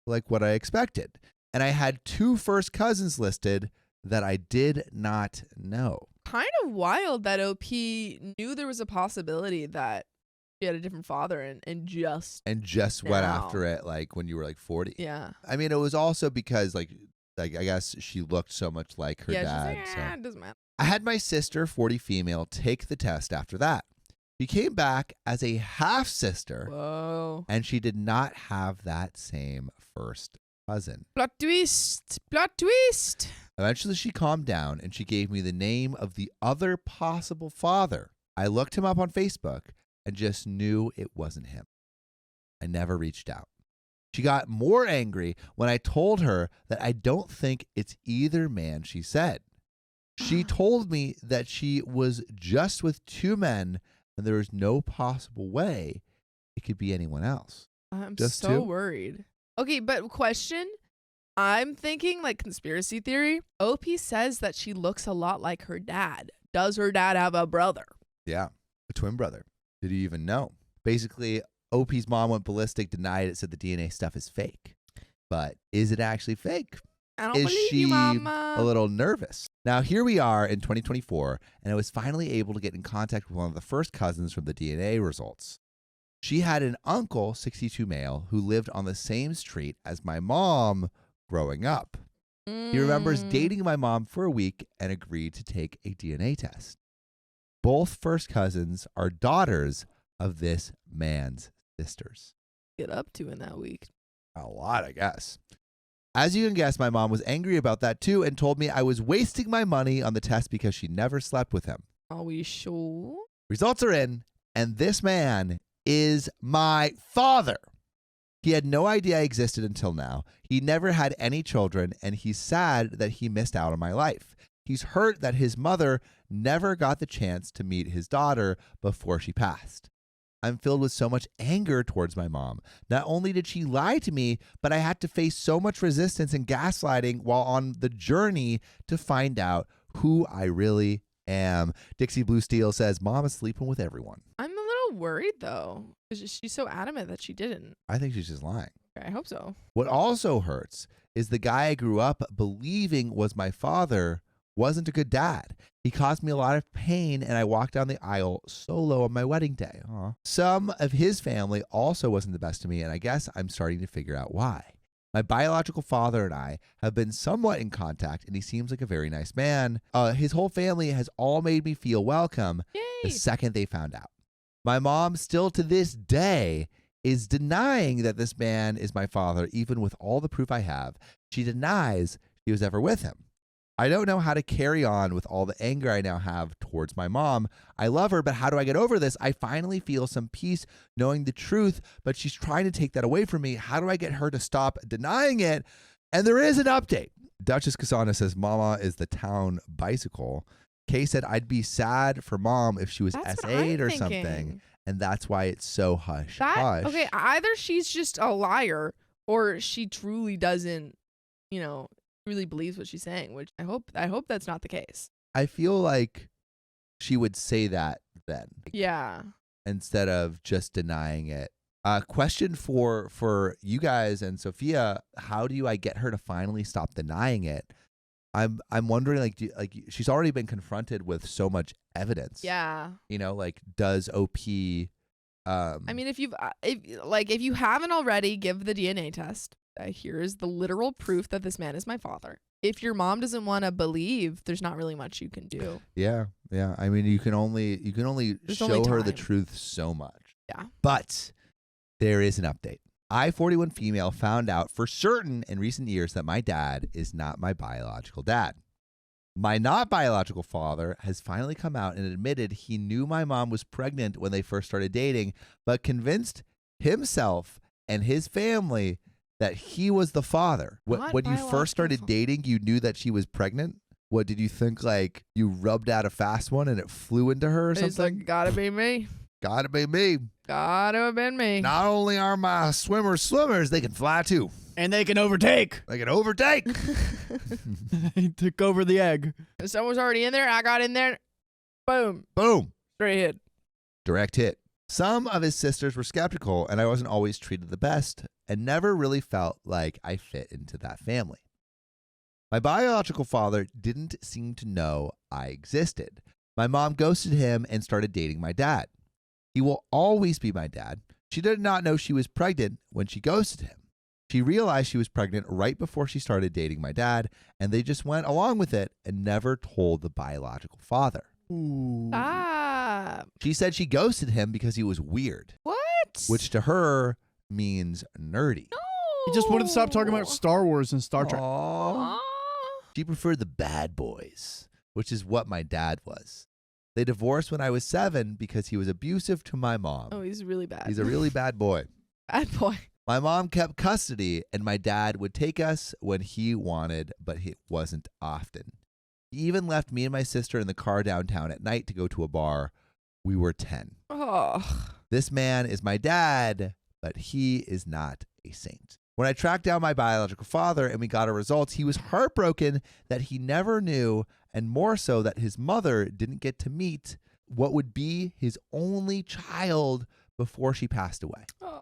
like what I expected, and I had 2 first cousins listed that I did not know. Kind of wild that OP knew there was a possibility that she had a different father and just went after it like when you were like 40. Yeah. I mean, it was also because like I guess she looked so much like her dad. She's like, it doesn't matter. I had my sister, 40 female, take the test after that. She came back as a half sister. Whoa. And she did not have that same first cousin. Plot twist. Plot twist. Eventually she calmed down and she gave me the name of the other possible father. I looked him up on Facebook and just knew it wasn't him. I never reached out. She got more angry when I told her that I don't think it's either man she said. She told me that she was just with 2 men and there was no possible way it could be anyone else. I'm just so 2? worried. Okay, but question. I'm thinking like conspiracy theory. OP says that she looks a lot like her dad. Does her dad have a brother? Yeah, a twin brother. Did you even know? Basically, OP's mom went ballistic, denied it, said the DNA stuff is fake. But is it actually fake? I don't Is believe she you, Mama. a little nervous? Now, here we are in 2024, and I was finally able to get in contact with one of the first cousins from the DNA results. She had an uncle, 62 male, who lived on the same street as my mom growing up. He remembers dating my mom for a week and agreed to take a DNA test. Both first cousins are daughters of this man's sisters. Get up to in that week. A lot, I guess. As you can guess, my mom was angry about that too and told me I was wasting my money on the test because she never slept with him. Are we sure? Results are in, and this man is my father. He had no idea I existed until now. He never had any children, and he's sad that he missed out on my life. He's hurt that his mother never got the chance to meet his daughter before she passed. I'm filled with so much anger towards my mom. Not only did she lie to me, but I had to face so much resistance and gaslighting while on the journey to find out who I really am. Dixie Blue Steel says, Mom is sleeping with everyone. I'm a little worried though, because she's so adamant that she didn't. I think she's just lying. I hope so. What also hurts is the guy I grew up believing was my father wasn't a good dad. He caused me a lot of pain, and I walked down the aisle solo on my wedding day. Aww. Some of his family also wasn't the best to me, and I guess I'm starting to figure out why. My biological father and I have been somewhat in contact, and he seems like a very nice man. His whole family has all made me feel welcome. Yay. the second they found out. My mom still to this day is denying that this man is my father, even with all the proof I have. She denies she was ever with him. I don't know how to carry on with all the anger I now have towards my mom. I love her, but how do I get over this? I finally feel some peace knowing the truth, but she's trying to take that away from me. How do I get her to stop denying it? And there is an update. Duchess Kasana says, Mama is the town bicycle. Kay said, I'd be sad for mom if she was That's what S8 I'm or thinking. something. And that's why it's so hush hush. Okay, either she's just a liar or she truly doesn't, really believes what she's saying, which I hope that's not the case. I feel like she would say that then. Yeah. Instead of just denying it. Question for you guys and Sophia, how do I get her to finally stop denying it? I'm wondering, she's already been confronted with so much evidence. Yeah. Does OP? I mean, if you haven't already, give the DNA test. Here's the literal proof that this man is my father. If your mom doesn't want to believe, there's not really much you can do. Yeah. I mean, you can only show her the truth so much. Yeah. But there is an update. I, 41 female, found out for certain in recent years that my dad is not my biological dad. My not biological father has finally come out and admitted he knew my mom was pregnant when they first started dating, but convinced himself and his family that he was the father. When you first started dating, you knew that she was pregnant? What, did you think you rubbed out a fast one and it flew into her or something? It's like, gotta be me. Gotta be me. Gotta have been me. Not only are my swimmers, they can fly too. And they can overtake. They can overtake. He took over the egg. Someone was already in there. I got in there. Boom. Boom. Straight hit. Direct hit. Some of his sisters were skeptical, and I wasn't always treated the best and never really felt like I fit into that family. My biological father didn't seem to know I existed. My mom ghosted him and started dating my dad. He will always be my dad. She did not know she was pregnant when she ghosted him. She realized she was pregnant right before she started dating my dad, and they just went along with it and never told the biological father. Ooh. Stop. She said she ghosted him because he was weird, What? which to her means nerdy. No. He just wanted to stop talking about Star Wars and Star Trek. Aww. She preferred the bad boys, which is what my dad was. They divorced when I was 7 because he was abusive to my mom. Oh, he's really bad. He's a really bad boy. bad boy. My mom kept custody, and my dad would take us when he wanted, but it wasn't often. He even left me and my sister in the car downtown at night to go to a bar. We were 10. Oh. This man is my dad, but he is not a saint. When I tracked down my biological father and we got our results, he was heartbroken that he never knew, and more so that his mother didn't get to meet what would be his only child before she passed away. Oh.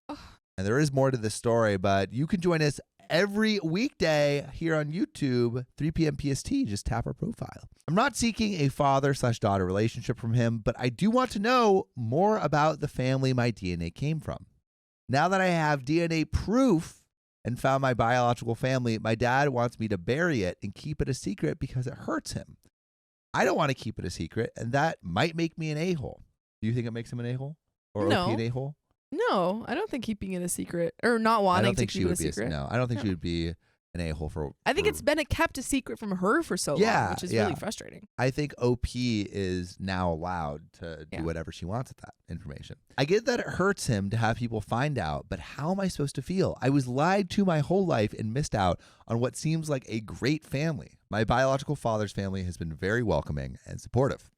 And there is more to this story, but you can join us every weekday here on YouTube, 3 p.m. PST. Just tap our profile. I'm not seeking a father/daughter relationship from him, but I do want to know more about the family my DNA came from. Now that I have DNA proof and found my biological family, my dad wants me to bury it and keep it a secret because it hurts him. I don't want to keep it a secret, and that might make me an a-hole. Do you think it makes him an a-hole? Or No. OP an a-hole? No, I don't think keeping it a secret or not wanting to keep it a secret. I don't think she would be an a-hole for. I think it's been kept a secret from her for so long, which is really frustrating. I think OP is now allowed to do whatever she wants with that information. I get that it hurts him to have people find out, but how am I supposed to feel? I was lied to my whole life and missed out on what seems like a great family. My biological father's family has been very welcoming and supportive.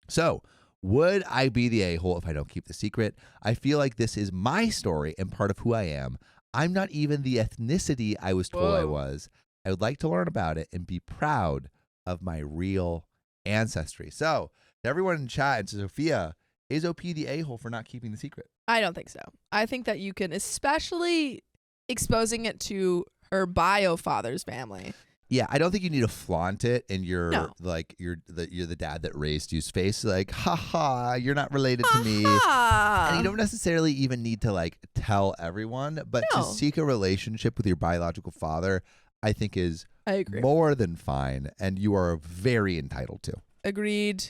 So, would I be the a-hole if I don't keep the secret? I feel like this is my story and part of who I am. I'm not even the ethnicity I was told I was. I would like to learn about it and be proud of my real ancestry. So, to everyone in chat and to Sophia, is OP the a-hole for not keeping the secret? I don't think so. I think that you can, especially exposing it to her bio father's family. Yeah, I don't think you need to flaunt it in your No. you're the dad that raised you's face, like, haha, you're not related to me. Aha! And you don't necessarily even need to tell everyone, but to No. seek a relationship with your biological father, I think is I agree. more than fine, and you are very entitled to. Agreed.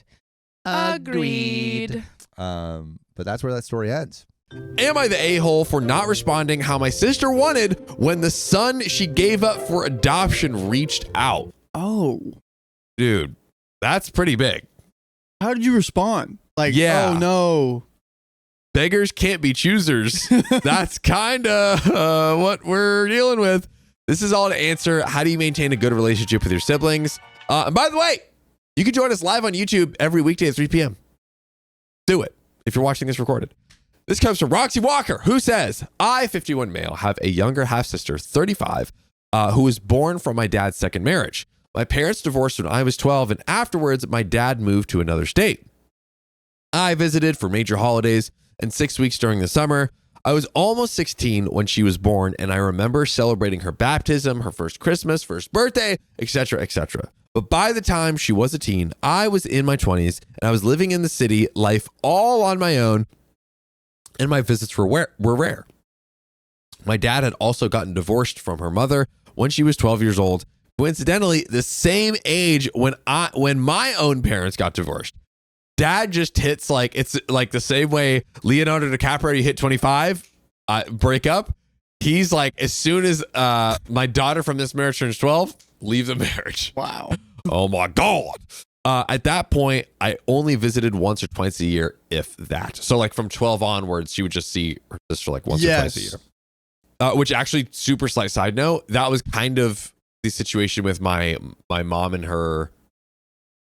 Agreed. But that's where that story ends. Am I the a-hole for not responding how my sister wanted when the son she gave up for adoption reached out? Oh, Dude, that's pretty big. how did you respond? Like, Yeah. oh no. Beggars can't be choosers. That's kind of what we're dealing with. This is all to answer. How do you maintain a good relationship with your siblings? And by the way, you can join us live on YouTube every weekday at 3 p.m. Do it if you're watching this recorded. This comes from Roxy Walker, who says, I, 51 male, have a younger half-sister, 35, who was born from my dad's second marriage. My parents divorced when I was 12, and afterwards, my dad moved to another state. I visited for major holidays and 6 weeks during the summer. I was almost 16 when she was born, and I remember celebrating her baptism, her first Christmas, first birthday, etc., etc. But by the time she was a teen, I was in my 20s, and I was living in the city, life all on my own, and my visits were rare. My dad had also gotten divorced from her mother when she was 12 years old, coincidentally the same age when my own parents got divorced. Dad just hits it's like the same way Leonardo DiCaprio hit 25, breakup. He's like, as soon as my daughter from this marriage turns 12, leave the marriage. Wow. Oh my God. At that point, I only visited once or twice a year, if that. So like from 12 onwards, she would just see her sister like once or twice a year. Which actually, super slight side note, that was kind of the situation with my mom and her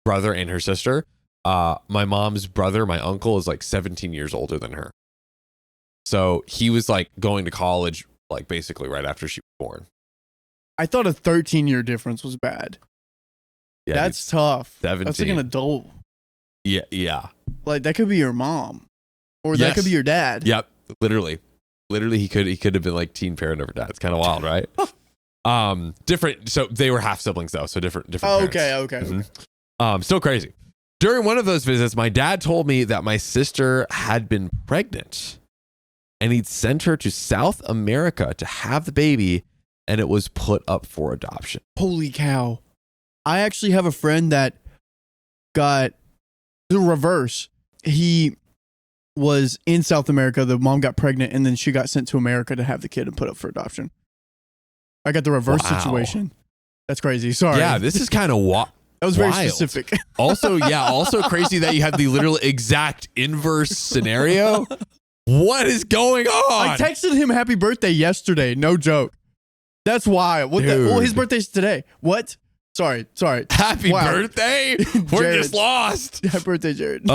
brother and her sister. My mom's brother, my uncle, is like 17 years older than her. So he was like going to college like basically right after she was born. I thought a 13-year difference was bad. Yeah, That's tough. 17. That's like an adult. Yeah. Like that could be your mom, or that Yes. could be your dad. Yep. Literally, he could have been like teen parent over dad. It's kind of wild, right? Different. So they were half siblings though. So different. Oh, parents. okay. Still crazy. During one of those visits, my dad told me that my sister had been pregnant and he'd sent her to South America to have the baby, and it was put up for adoption. Holy cow. I actually have a friend that got the reverse. He was in South America. The mom got pregnant, and then she got sent to America to have the kid and put up for adoption. I got the reverse Wow. situation. That's crazy. Sorry. Yeah, this is kind of that was very wild. specific. Also crazy that you have the literal exact inverse scenario. What is going on? I texted him happy birthday yesterday. No joke. That's wild. What the? Well, his Dude. birthday's today. What? Sorry. Happy Wow. birthday. We're Jared. just lost. Happy birthday, Jared.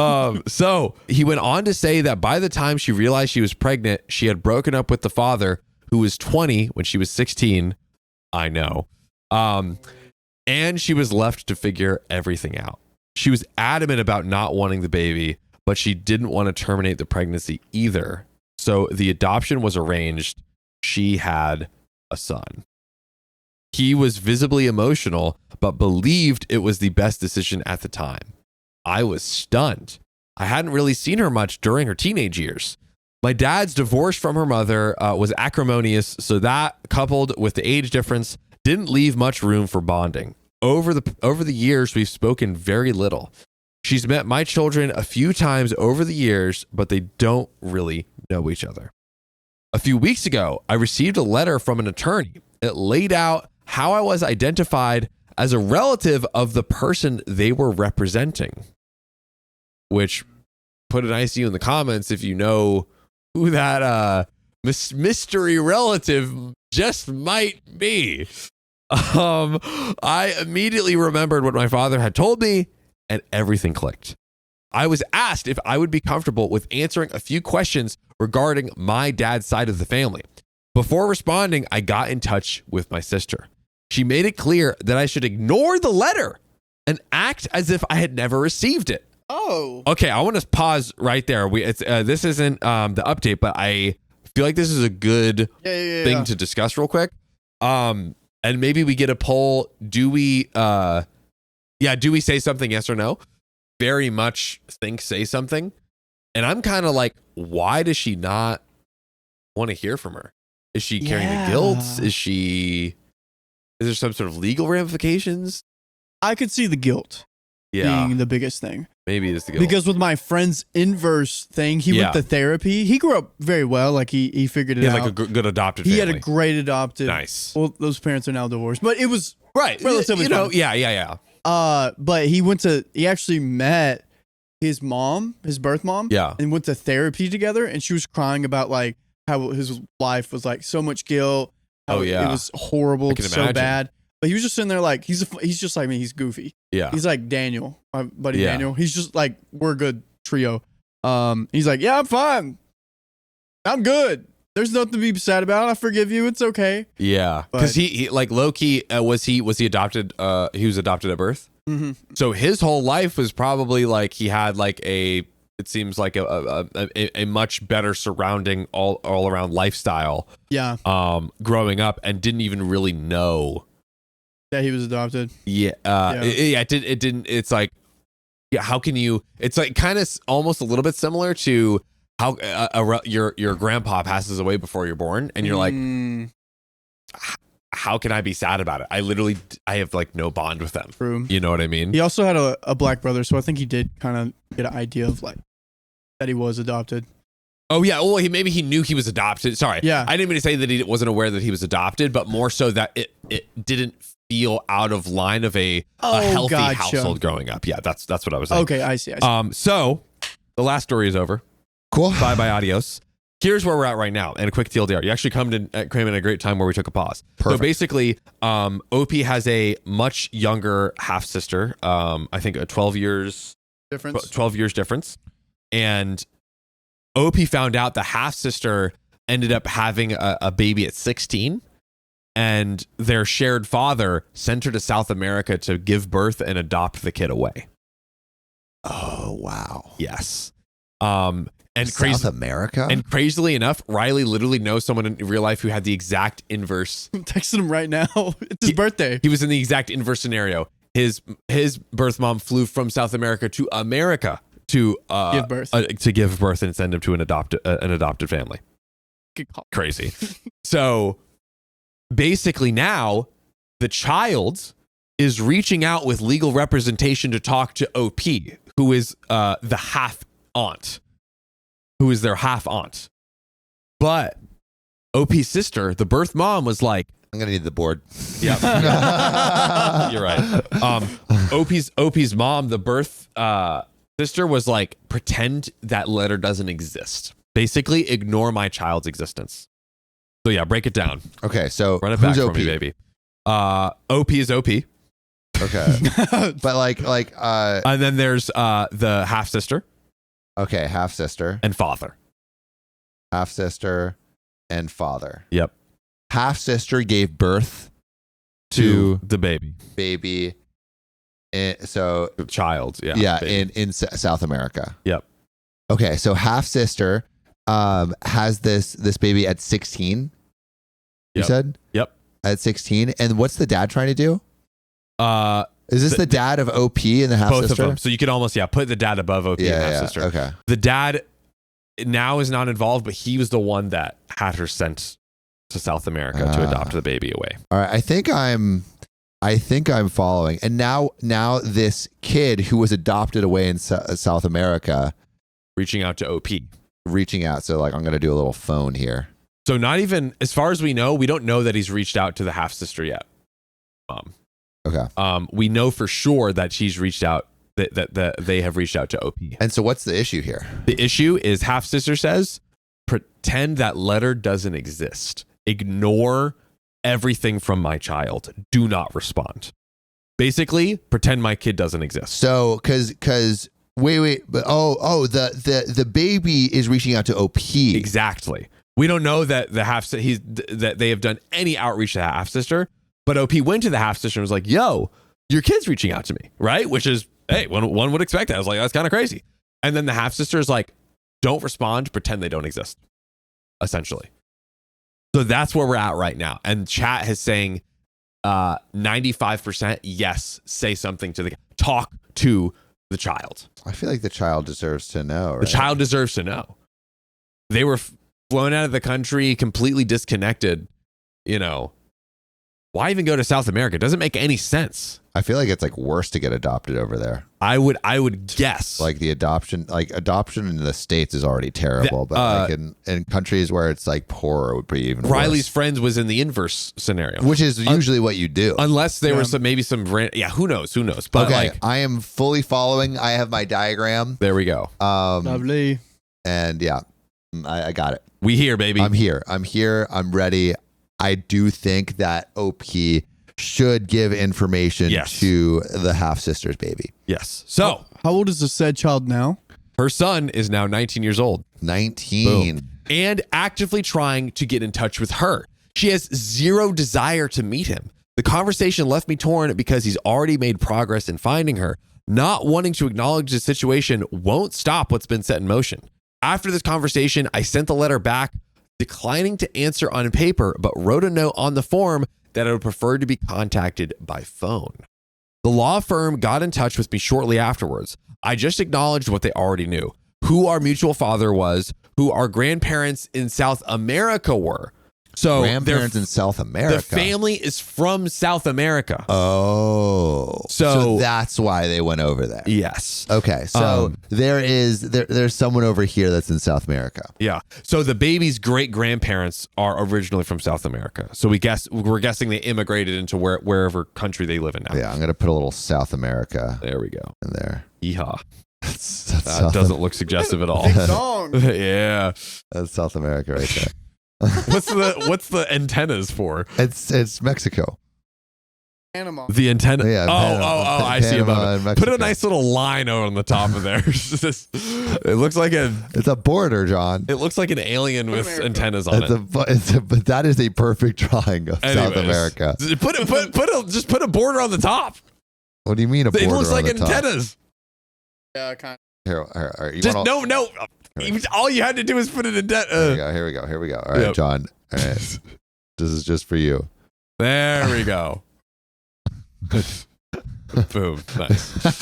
So he went on to say that by the time she realized she was pregnant, she had broken up with the father, who was 20 when she was 16. I know. And she was left to figure everything out. She was adamant about not wanting the baby, but she didn't want to terminate the pregnancy either. So the adoption was arranged. She had a son. He was visibly emotional, but believed it was the best decision at the time. I was stunned. I hadn't really seen her much during her teenage years. My dad's divorce from her mother was acrimonious, so that, coupled with the age difference, didn't leave much room for bonding. Over the years, we've spoken very little. She's met my children a few times over the years, but they don't really know each other. A few weeks ago, I received a letter from an attorney. It laid out how I was identified as a relative of the person they were representing, which put an ICU in the comments if you know who that mystery relative just might be. I immediately remembered what my father had told me, and everything clicked. I was asked if I would be comfortable with answering a few questions regarding my dad's side of the family. Before responding, I got in touch with my sister. She made it clear that I should ignore the letter and act as if I had never received it. Oh. Okay, I want to pause right there. This isn't the update, but I feel like this is a good thing to discuss real quick. And maybe we get a poll. Do we say something, yes or no? Very much think say something. And I'm kind of like, why does she not want to hear from her? Is she carrying the guilt? Is there some sort of legal ramifications? I could see the guilt being the biggest thing. Maybe it is the guilt. Because with my friend's inverse thing, he went to therapy. He grew up very well. Like he figured it out. He had like a good adopted family. He had a great adopted. Nice. Well, those parents are now divorced, but it was right. relatively fun. Yeah. But he actually met his mom, his birth mom, and went to therapy together. And she was crying about like how his life was like so much guilt. It was horrible, so bad. But he was just sitting there like he's just like me. He's goofy. Yeah, he's like Daniel, my buddy Daniel. He's just like we're a good trio. He's like, yeah, I'm fine. I'm good. There's nothing to be sad about. I forgive you. It's okay. Yeah, because he like low key was he adopted? He was adopted at birth. Mm-hmm. So his whole life was probably like he had like it seems like a much better surrounding all around lifestyle. Yeah. Growing up and didn't even really know that he was adopted. Yeah. It didn't. It's like, how can you? It's like kind of almost a little bit similar to how your grandpa passes away before you're born, and you're like, how can I be sad about it? I have like no bond with them. True. You know what I mean? He also had a black brother, so I think he did kind of get an idea of like that he was adopted. Oh yeah, well maybe he knew he was adopted. Sorry, I didn't mean to say that he wasn't aware that he was adopted, but more so that it didn't feel out of line of a healthy household growing up. Yeah, that's what I was saying. Okay, I see. So the last story is over. Cool. Bye adios. Here's where we're at right now, and a quick TLDR. You actually came in a great time where we took a pause. Perfect. So basically, OP has a much younger half sister. I think 12 years difference, and OP found out the half sister ended up having a baby at 16. And their shared father sent her to South America to give birth and adopt the kid away. Oh, wow. Yes. And South America? And crazily enough, Riley literally knows someone in real life who had the exact inverse. I'm texting him right now. It's his birthday. He was in the exact inverse scenario. His birth mom flew from South America to America to give birth and send him to an adopted family. Good call. Crazy. So basically now the child is reaching out with legal representation to talk to OP, who is the half aunt, who is their half aunt. But OP's sister, the birth mom, was like, I'm going to need the board. Yep. You're right. OP's mom, the birth sister, was like, pretend that letter doesn't exist. Basically, ignore my child's existence. So yeah, break it down. Okay, so run it back who's for OP? me, baby. OP is OP. Okay, but like, and then there's the half sister. Okay, half sister and father. Half sister and father. Yep. Half sister gave birth to the baby. Baby. Child. Yeah. Yeah. In South America. Yep. Okay, so half sister has this baby at 16. You said? Yep. At 16. And what's the dad trying to do? Is this the dad of OP and the half sister? Both of them. So you could almost put the dad above OP and half sister. Okay. The dad now is not involved, but he was the one that had her sent to South America to adopt the baby away. All right. I think I'm following. And now this kid who was adopted away in South America reaching out to OP. So like, I'm going to do a little phone here. So not even, as far as we know, we don't know that he's reached out to the half sister yet. Okay. We know for sure that she's reached out, that they have reached out to OP. And so what's the issue here? The issue is half sister says, pretend that letter doesn't exist. Ignore everything from my child. Do not respond. Basically, pretend my kid doesn't exist. So, cause wait, but the baby is reaching out to OP. Exactly. We don't know that that they have done any outreach to the half sister, but OP went to the half sister and was like, "Yo, your kid's reaching out to me," right? Which is, hey, one would expect that. I was like, that's kind of crazy. And then the half sister is like, "Don't respond. Pretend they don't exist." Essentially. So that's where we're at right now. And chat is saying 95% yes. Say something to talk to the child. I feel like the child deserves to know. Right? The child deserves to know. They were flown out of the country, completely disconnected. You know, why even go to South America? It doesn't make any sense. I feel like it's like worse to get adopted over there. I would guess. Like the adoption in the States is already terrible, but like in countries where it's like poorer, it would be even Riley's worse. friends was in the inverse scenario, Which is usually what you do. unless there was maybe some who knows, but okay, like I am fully following. I have my diagram. there we go. Lovely. And yeah, I got it. We here, baby. I'm here. I'm ready. I do think that OP should give information to the half sister's baby. Yes. So How old is the said child now? her son is now 19 years old. 19. Boom. And actively trying to get in touch with her. She has zero desire to meet him. The conversation left me torn because he's already made progress in finding her. Not wanting to acknowledge the situation won't stop what's been set in motion. After this conversation, I sent the letter back, declining to answer on paper, but wrote a note on the form that I would prefer to be contacted by phone. The law firm got in touch with me shortly afterwards. I just acknowledged what they already knew, who our mutual father was, who our grandparents in South America were. So grandparents in South America. The family is from South America. Oh. So that's why they went over there. Yes. Okay. So there's someone over here that's in South America. Yeah. So the baby's great grandparents are originally from South America. So we're guessing they immigrated into wherever country they live in now. Yeah, I'm gonna put a little South America There we go. in there. Yeehaw. That's That doesn't look suggestive at all. Big song. Yeah. That's South America right there. What's the antennas for? It's Mexico. Panama. The antenna. Yeah, Panama. I see Panama above and it. Mexico. Put a nice little line on the top of there. It looks like It's a border, John. It looks like an alien with America. antennas on it. But that is a perfect drawing of South Anyways, America. Just put a border on the top. What do you mean a border It looks on like the top? antennas. Yeah, kind Here, you Just wanna- no. All you had to do is put it in Here we go. All right, Yep. John. All right. This is just for you. There we go. Boom. Nice.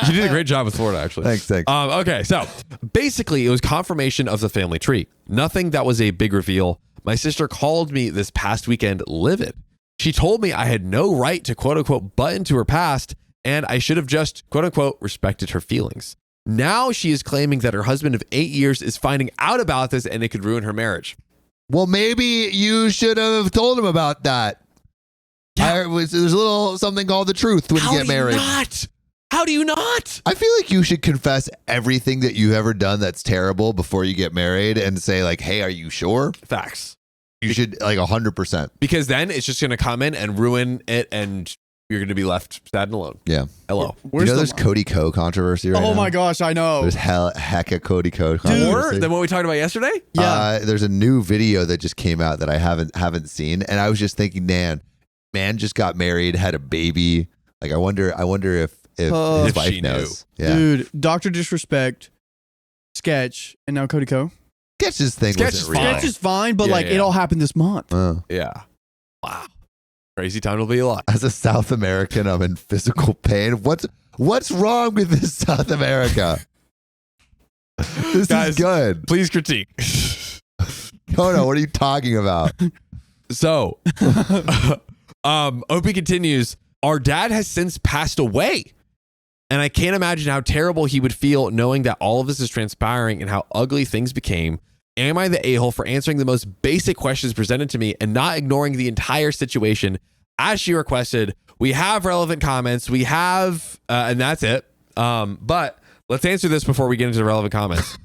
You did a great job with Florida, actually. Thanks. Okay, so basically, it was confirmation of the family tree. Nothing that was a big reveal. My sister called me this past weekend livid. She told me I had no right to quote unquote butt into her past, and I should have just quote unquote respected her feelings. Now she is claiming that her husband of 8 years is finding out about this and it could ruin her marriage. Well, maybe you should have told him about that. Yeah. There's a little something called the truth when you get married. How do you not? I feel like you should confess everything that you've ever done that's terrible before you get married and say like, hey, are you sure? Facts. You should like 100%. Because then it's just going to come in and ruin it and you're going to be left sad and alone. Yeah. Hello. You know there's Cody Co controversy right now? Oh my gosh, I know. There's heck of Cody Co More controversy. than what we talked about yesterday? Yeah. There's a new video that just came out that I haven't seen, and I was just thinking, man just got married, had a baby. Like I wonder if his If wife she knows. Yeah. Dude, Dr. Disrespect, Sketch, and now Cody Co. Sketch's thing Sketch wasn't is real. fine. Sketch is fine, but Yeah, like yeah. it all happened this month. Yeah. Wow. Crazy time to be alive. As a South American, I'm in physical pain. What's wrong with this South America? This Guys, is good. Please critique. Kono, what are you talking about? So, Opie continues, our dad has since passed away. And I can't imagine how terrible he would feel knowing that all of this is transpiring and how ugly things became. Am I the a-hole for answering the most basic questions presented to me and not ignoring the entire situation? As she requested, we have relevant comments. We have, and that's it. But let's answer this before we get into the relevant comments.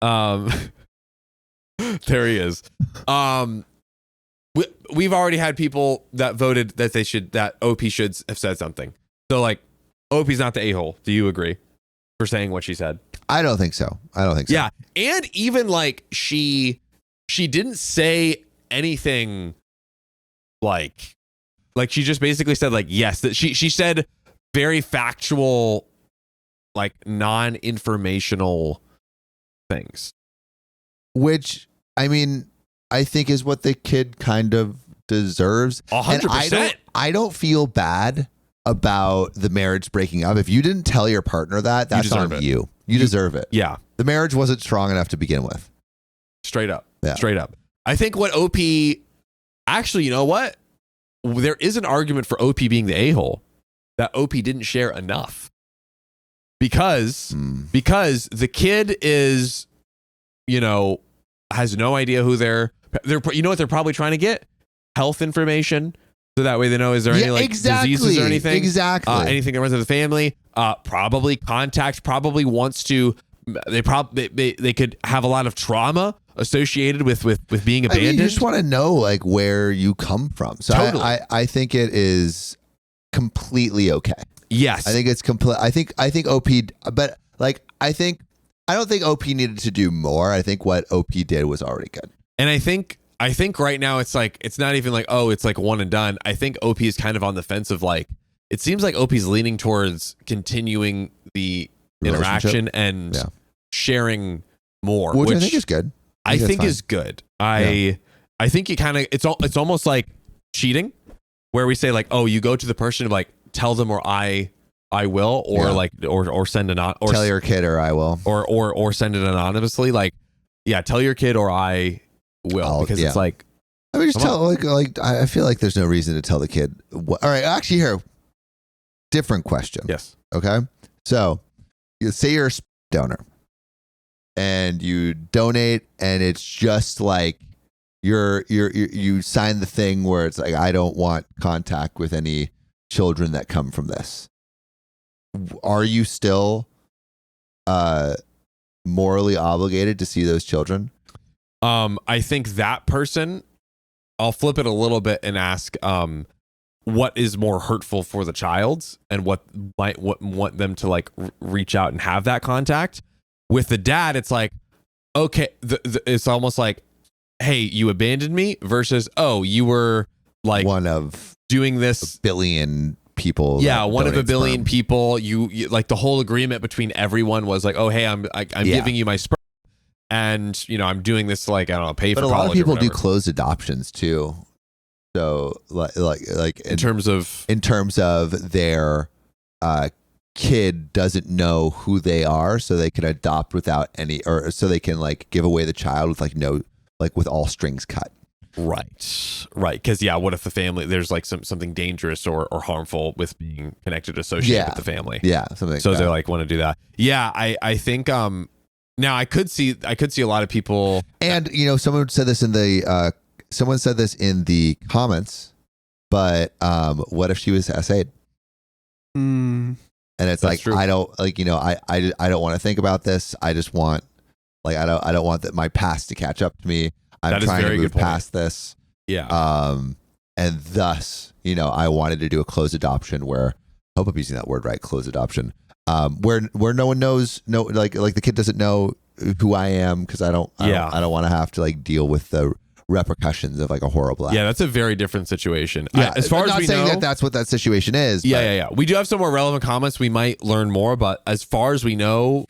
There he is. We've already had people that voted that OP should have said something. So like, OP's not the a-hole. Do you agree for saying what she said? I don't think so. Yeah. And even like she didn't say anything like she just basically said like, yes, that she said very factual, like non-informational things. Which, I mean, I think is what the kid kind of deserves. 100%. And I don't feel bad about the marriage breaking up. If you didn't tell your partner that, that's on you. You deserve it. Yeah. The marriage wasn't strong enough to begin with. Straight up. Yeah. Straight up. I think what OP, actually, you know what? There is an argument for OP being the a-hole that OP didn't share enough. Because the kid is, has no idea who they're you know what they're probably trying to get? Health information. So that way they know, is there any diseases or anything? Exactly. Anything that runs in the family? Probably contact, probably wants to, they could have a lot of trauma associated with being abandoned. You just want to know like where you come from. So Totally. I think it is completely okay. Yes. I think it's complete. I think OP, but like, I don't think OP needed to do more. I think what OP did was already good. And I think right now it's like, it's not even like, oh, it's like one and done. I think OP is kind of on the fence of like, it seems like OP's leaning towards continuing the interaction and sharing more, which I think is good. I think is good. I think you kind of, it's almost like cheating, where we say like, oh, you go to the person and like, tell them or I will, or like, or send or tell your kid or I will, or send it anonymously. Like, tell your kid or I will, because it's like, I mean, just tell like I feel like there's no reason to tell the kid. All right, actually, here, different question. Yes. Okay. So, you say you're a donor, and you donate, and it's just like you sign the thing where it's like, I don't want contact with any children that come from this. Are you still morally obligated to see those children? I think that person, I'll flip it a little bit and ask, what is more hurtful for the child, and what might want them to like reach out and have that contact. With the dad, it's like, okay, it's almost like, hey, you abandoned me, versus, oh, you were like one of doing this a billion people. Yeah, one of a billion sperm. people. You like the whole agreement between everyone was like, oh, hey, I'm giving you my sperm, and I'm doing this to, like, I don't know, pay for college. But a lot of people do closed adoptions too. So like in terms of their kid doesn't know who they are, so they can adopt without any, or so they can like give away the child with with all strings cut. Right. Because what if the family, there's like something dangerous or harmful with being connected, associated with the family. Yeah, something. So like they like want to do that. Yeah, I think now I could see a lot of people, and someone said this in the comments, but what if she was SA'd? And it's like, true. I don't like, I don't want to think about this. I just want, like, I don't want my past to catch up to me. I'm trying to move past this. Yeah. And thus, I wanted to do a closed adoption where, I hope I'm using that word right, closed adoption, where no one knows, like the kid doesn't know who I am, because I don't want to have to like deal with the repercussions of like a horrible act. Yeah, that's a very different situation. Yeah, as far as we know, not saying that's what that situation is. Yeah. We do have some more relevant comments. We might learn more, but as far as we know,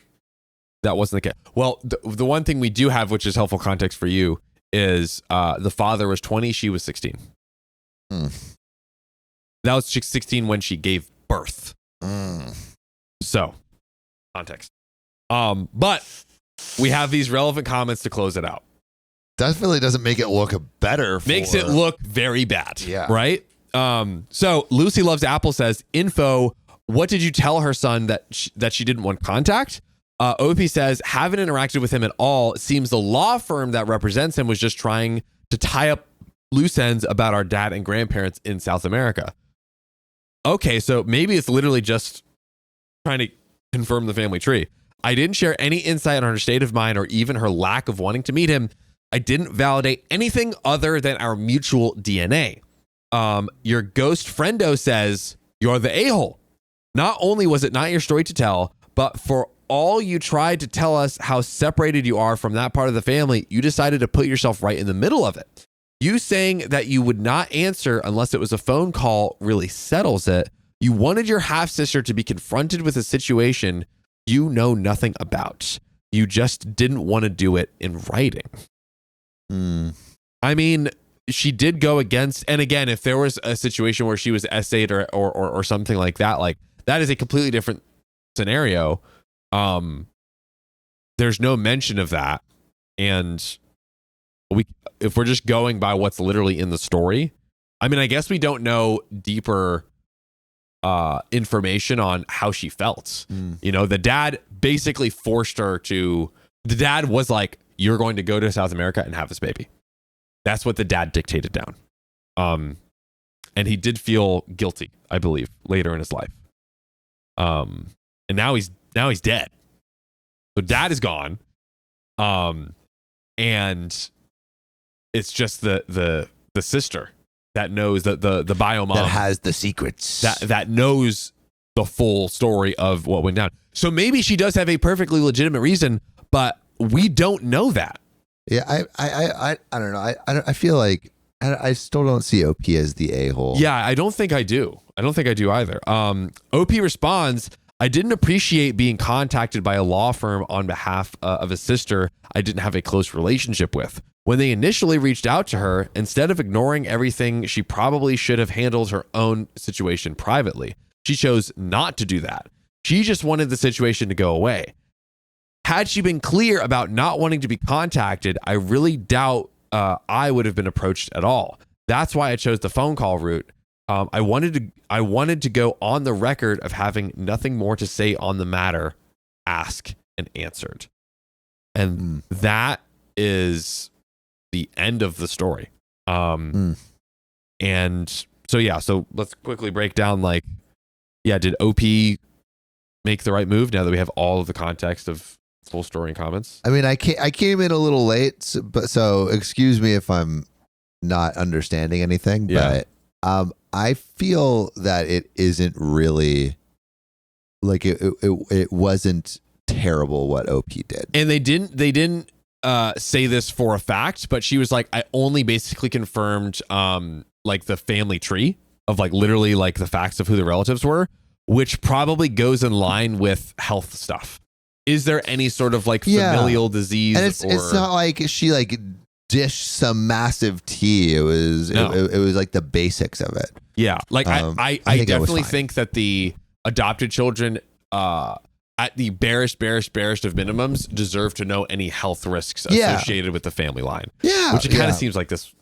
that wasn't the case. Well, the one thing we do have, which is helpful context for you, is the father was 20, she was 16. That was 16 when she gave birth. So, context. But we have these relevant comments to close it out. Definitely doesn't make it look better. Makes it look very bad. Yeah. Right? So Lucy Loves Apple says, info, what did you tell her son that she didn't want contact? OP says, haven't interacted with him at all. It seems the law firm that represents him was just trying to tie up loose ends about our dad and grandparents in South America. Okay, so maybe it's literally just trying to confirm the family tree. I didn't share any insight on her state of mind or even her lack of wanting to meet him. I didn't validate anything other than our mutual DNA. Your ghost friendo says, you're the a-hole. Not only was it not your story to tell, but for all you tried to tell us how separated you are from that part of the family, you decided to put yourself right in the middle of it. You saying that you would not answer unless it was a phone call really settles it. You wanted your half-sister to be confronted with a situation you know nothing about. You just didn't want to do it in writing. I mean, she did go against, and again, if there was a situation where she was essayed or something like that, like that is a completely different scenario. There's no mention of that. And if we're just going by what's literally in the story, I mean, I guess we don't know deeper information on how she felt. Mm. You know, the dad basically forced her to. The dad was like, "You're going to go to South America and have this baby." That's what the dad dictated down. And he did feel guilty, I believe, later in his life. And now he's dead. So dad is gone. And it's just the sister that knows the bio mom That has the secrets. that knows the full story of what went down. So maybe she does have a perfectly legitimate reason, but we don't know that. Yeah, I don't know. I feel like I still don't see OP as the a-hole. Yeah, I don't think I do. I don't think I do either. OP responds, I didn't appreciate being contacted by a law firm on behalf of a sister I didn't have a close relationship with. When they initially reached out to her, instead of ignoring everything, she probably should have handled her own situation privately. She chose not to do that. She just wanted the situation to go away. Had she been clear about not wanting to be contacted, I really doubt I would have been approached at all. That's why I chose the phone call route. I wanted to go on the record of having nothing more to say on the matter, asked and answered. And that is the end of the story. And so let's quickly break down did OP make the right move now that we have all of the context of full story and comments? I mean, I came in a little late, so excuse me if I'm not understanding anything, Yeah. but I feel that it isn't really like it wasn't terrible what OP did. And they didn't say this for a fact, but she was like, I only basically confirmed the family tree of literally the facts of who the relatives were, which probably goes in line with health stuff. Is there any sort of familial disease? And it's not like she dished some massive tea. It was it was like the basics of it. Yeah, I definitely think that the adopted children at the barest of minimums deserve to know any health risks associated with the family line. Yeah, which it kind of seems like this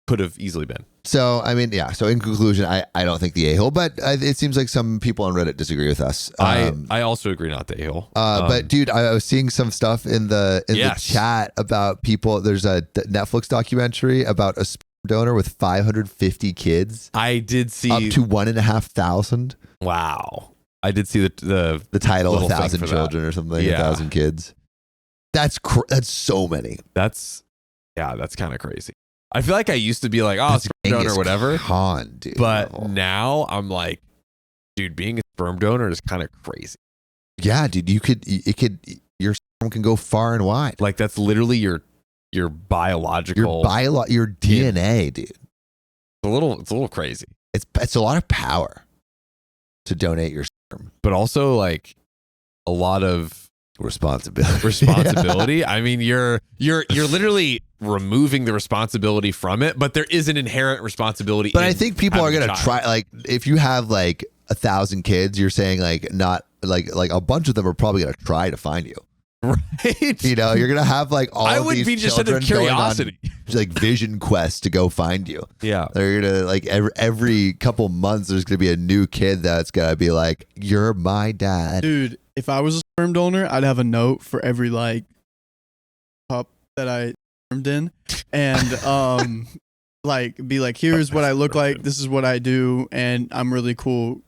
could have easily been. So I mean, yeah. So in conclusion, I don't think the a-hole, but it seems like some people on Reddit disagree with us. I also agree not the a-hole. But dude, I was seeing some stuff in the chat about people. There's a Netflix documentary about a sperm donor with 550 kids. I did see up to 1,500. Wow. I did see the title, little 1,000 thing for children that. or something, Yeah. 1,000 kids. That's so many. That's kind of crazy. I feel like I used to be like, oh, sperm donor or whatever. Khan, dude. But now I'm like, dude, being a sperm donor is kind of crazy. Yeah, dude, your sperm can go far and wide. Like that's literally your biological your DNA, dude. It's a little crazy. It's a lot of power to donate your sperm, but also a lot of responsibility. I mean, you're literally removing the responsibility from it, but there is an inherent responsibility. But I think people are gonna try. If you have 1,000 kids, you're saying not a bunch of them are probably gonna try to find you. Right. You know, you're gonna have all. I of would these be just out of curiosity, vision quest to go find you. Yeah, they're gonna every couple months there's gonna be a new kid that's gonna be like, "You're my dad." Dude, if I was a sperm donor, I'd have a note for every pup that I spermed in, and be like, "Here's what I look like. This is what I do, and I'm really cool.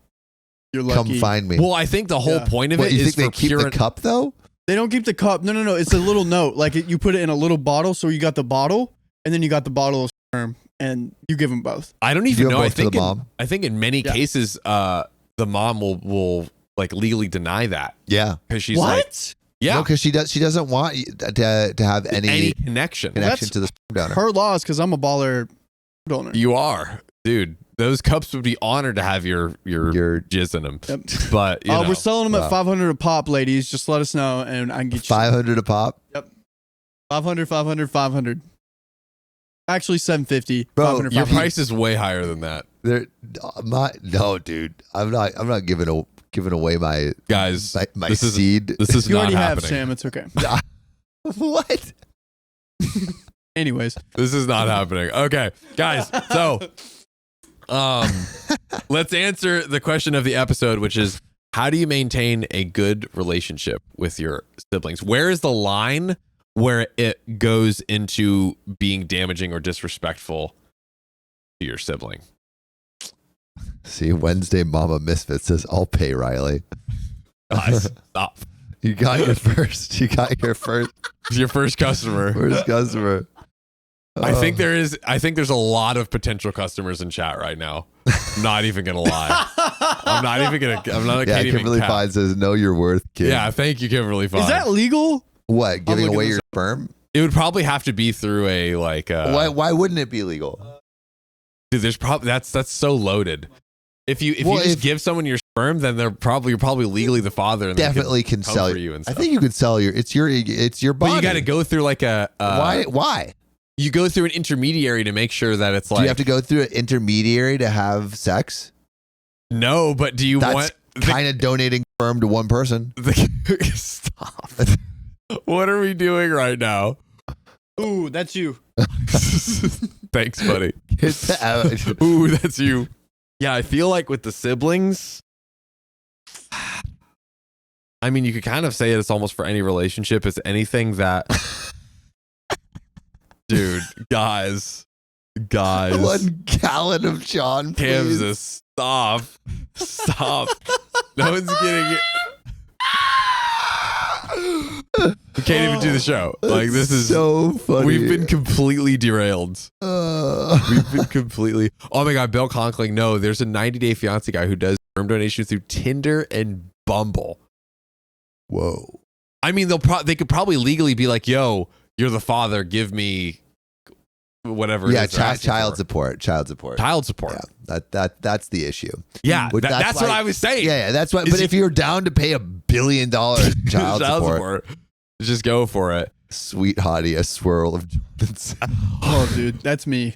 You're lucky. Come find me." Well, I think the whole point of it you is think they keep the cup though? They don't keep the cup. No. It's a little note. You put it in a little bottle. So you got the bottle, and then you got the bottle of sperm, and you give them both. I don't even know. I think the mom. I think in many cases, the mom will legally deny that. Yeah, because she's yeah, because she doesn't want to have any connection to the sperm donor. Her loss, because I'm a baller donor. You are, dude. Those cups would be honored to have your jizz in them. Yep. But we're selling them at 500 a pop, ladies. Just let us know, and I can get you 500 a pop. Yep, 500. Actually, 750. Bro, your price is way higher than that. No, dude. I'm not giving away my guys. My seed. This is you not already happening. have, Sam. It's okay. What? Anyways, this is not happening. Okay, guys. So, Let's answer the question of the episode, which is, how do you maintain a good relationship with your siblings? Where is the line where it goes into being damaging or disrespectful to your sibling? See, Wednesday Mama Misfit says, I'll pay Riley. Guys, stop. You got your first. You got your first. Your first customer. First customer. I think there's a lot of potential customers in chat right now. I'm not even gonna lie. I'm not Yeah, Kimberly Fine says, know your worth, kid. Yeah, thank you, Kimberly Fine. Is that legal? What? Giving looking away this your sperm? It would probably have to be through a like. Why wouldn't it be legal? Dude, there's probably that's so loaded. If you just give someone your sperm, then you're probably legally the father. And Definitely can sell you and I stuff. think you could sell it's your body. But you got to go through like a. Why? You go through an intermediary to make sure that it's like. Do you have to go through an intermediary to have sex? No, but do you want kind of donating sperm to one person? Stop. What are we doing right now? Ooh, that's you. Thanks, buddy. Get out. Ooh, that's you. Yeah, I feel like with the siblings, I mean, you could kind of say it's almost for any relationship. It's anything that, dude, guys. 1 gallon of John, please. Kansas, stop. No one's getting it. We can't even do the show. Like, this is so funny. We've been completely derailed. We've been completely. Oh my God, Bill Conkling. No, there's a 90-day fiance guy who does sperm donations through Tinder and Bumble. Whoa. I mean, they could probably legally be like, "Yo, you're the father. Give me whatever." Yeah, it is child support. Child support. Yeah, that's the issue. Yeah, that's what I was saying. Yeah, that's what. But if you're down to pay $1 billion child support, just go for it. Sweet hottie, a swirl of Jonathan. Oh, dude, that's me.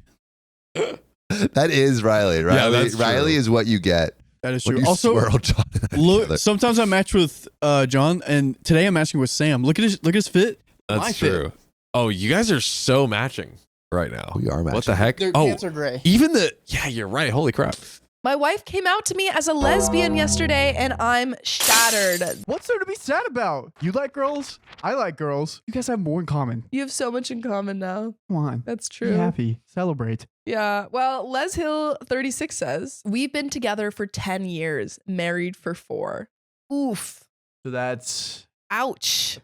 That is Riley. Riley is what you get. That is when true. you Also, swirl Jonathan look. Sometimes I match with John, and today I'm matching with Sam. Look at his fit. That's true. Fit. Oh, you guys are so matching right now. We are matching. What the heck? Their pants are gray. Even yeah, you're right. Holy crap. My wife came out to me as a lesbian yesterday, and I'm shattered. What's there to be sad about? You like girls? I like girls. You guys have more in common. You have so much in common now. Come on. That's true. Be happy. Celebrate. Yeah. Well, Les Hill 36 says, we've been together for 10 years, married for 4. Oof. So that's... Ouch.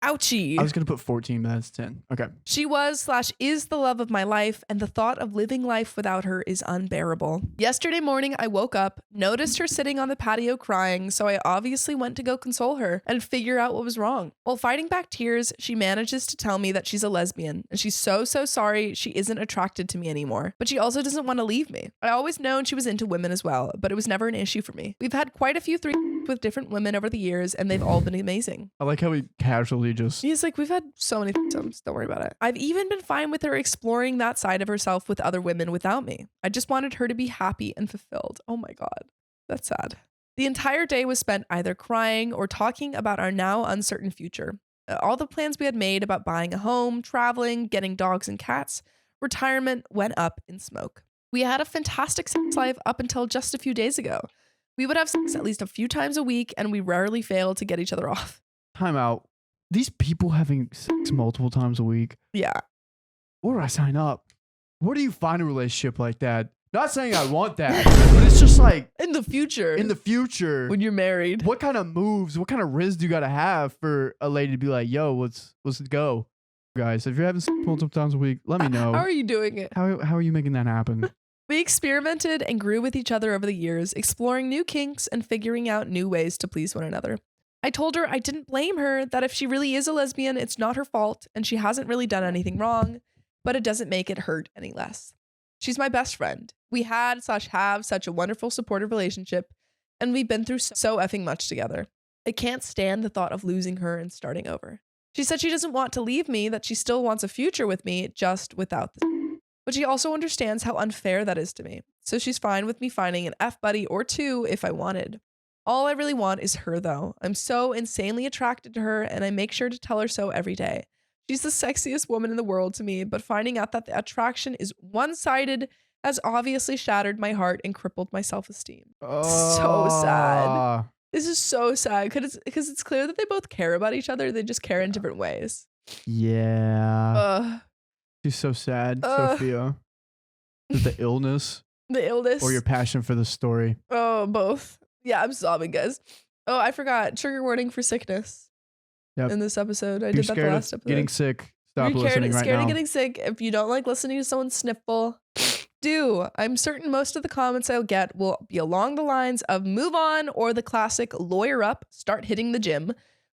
Ouchie. I was going to put 14, but that's 10. Okay. She was/is the love of my life, and the thought of living life without her is unbearable. Yesterday morning, I woke up, noticed her sitting on the patio crying, so I obviously went to go console her and figure out what was wrong. While fighting back tears, she manages to tell me that she's a lesbian, and she's so sorry she isn't attracted to me anymore. But she also doesn't want to leave me. I always known she was into women as well, but it was never an issue for me. We've had quite a few threesomes with different women over the years, and they've all been amazing. I like how we casually just... He's like, we've had so many threesomes. Don't worry about it. I've even been fine with her exploring that side of herself with other women without me. I just wanted her to be happy and fulfilled. Oh my God. That's sad. The entire day was spent either crying or talking about our now uncertain future. All the plans we had made about buying a home, traveling, getting dogs and cats, retirement went up in smoke. We had a fantastic sex life up until just a few days ago. We would have sex at least a few times a week, and we rarely failed to get each other off. Time out. These people having sex multiple times a week. Yeah. Where do I sign up? Where do you find a relationship like that? Not saying I want that, but it's just like In the future, when you're married, what kind of moves, what kind of riz do you got to have for a lady to be like, yo, let's go, guys? If you're having sex multiple times a week, let me know. How are you doing it? How are you making that happen? We experimented and grew with each other over the years, exploring new kinks and figuring out new ways to please one another. I told her I didn't blame her, that if she really is a lesbian, it's not her fault, and she hasn't really done anything wrong, but it doesn't make it hurt any less. She's my best friend. We had/have such a wonderful, supportive relationship, and we've been through so effing much together. I can't stand the thought of losing her and starting over. She said she doesn't want to leave me, that she still wants a future with me, just without this. But she also understands how unfair that is to me, so she's fine with me finding an F-buddy or 2 if I wanted. All I really want is her, though. I'm so insanely attracted to her, and I make sure to tell her so every day. She's the sexiest woman in the world to me, but finding out that the attraction is one-sided has obviously shattered my heart and crippled my self-esteem. Oh, So sad. This is so sad because it's clear that they both care about each other. They just care in different ways. Yeah. She's so sad, Sophia. Is the illness The illness. or your passion for the story? Oh, both. Yeah, I'm sobbing, guys. Oh, I forgot. Trigger warning for sickness. Yep. In this episode. I You're did that the scared last of episode. getting sick. Stop You're listening right scared now. of getting sick. If you don't like listening to someone sniffle, do. I'm certain most of the comments I'll get will be along the lines of move on or the classic lawyer up, start hitting the gym.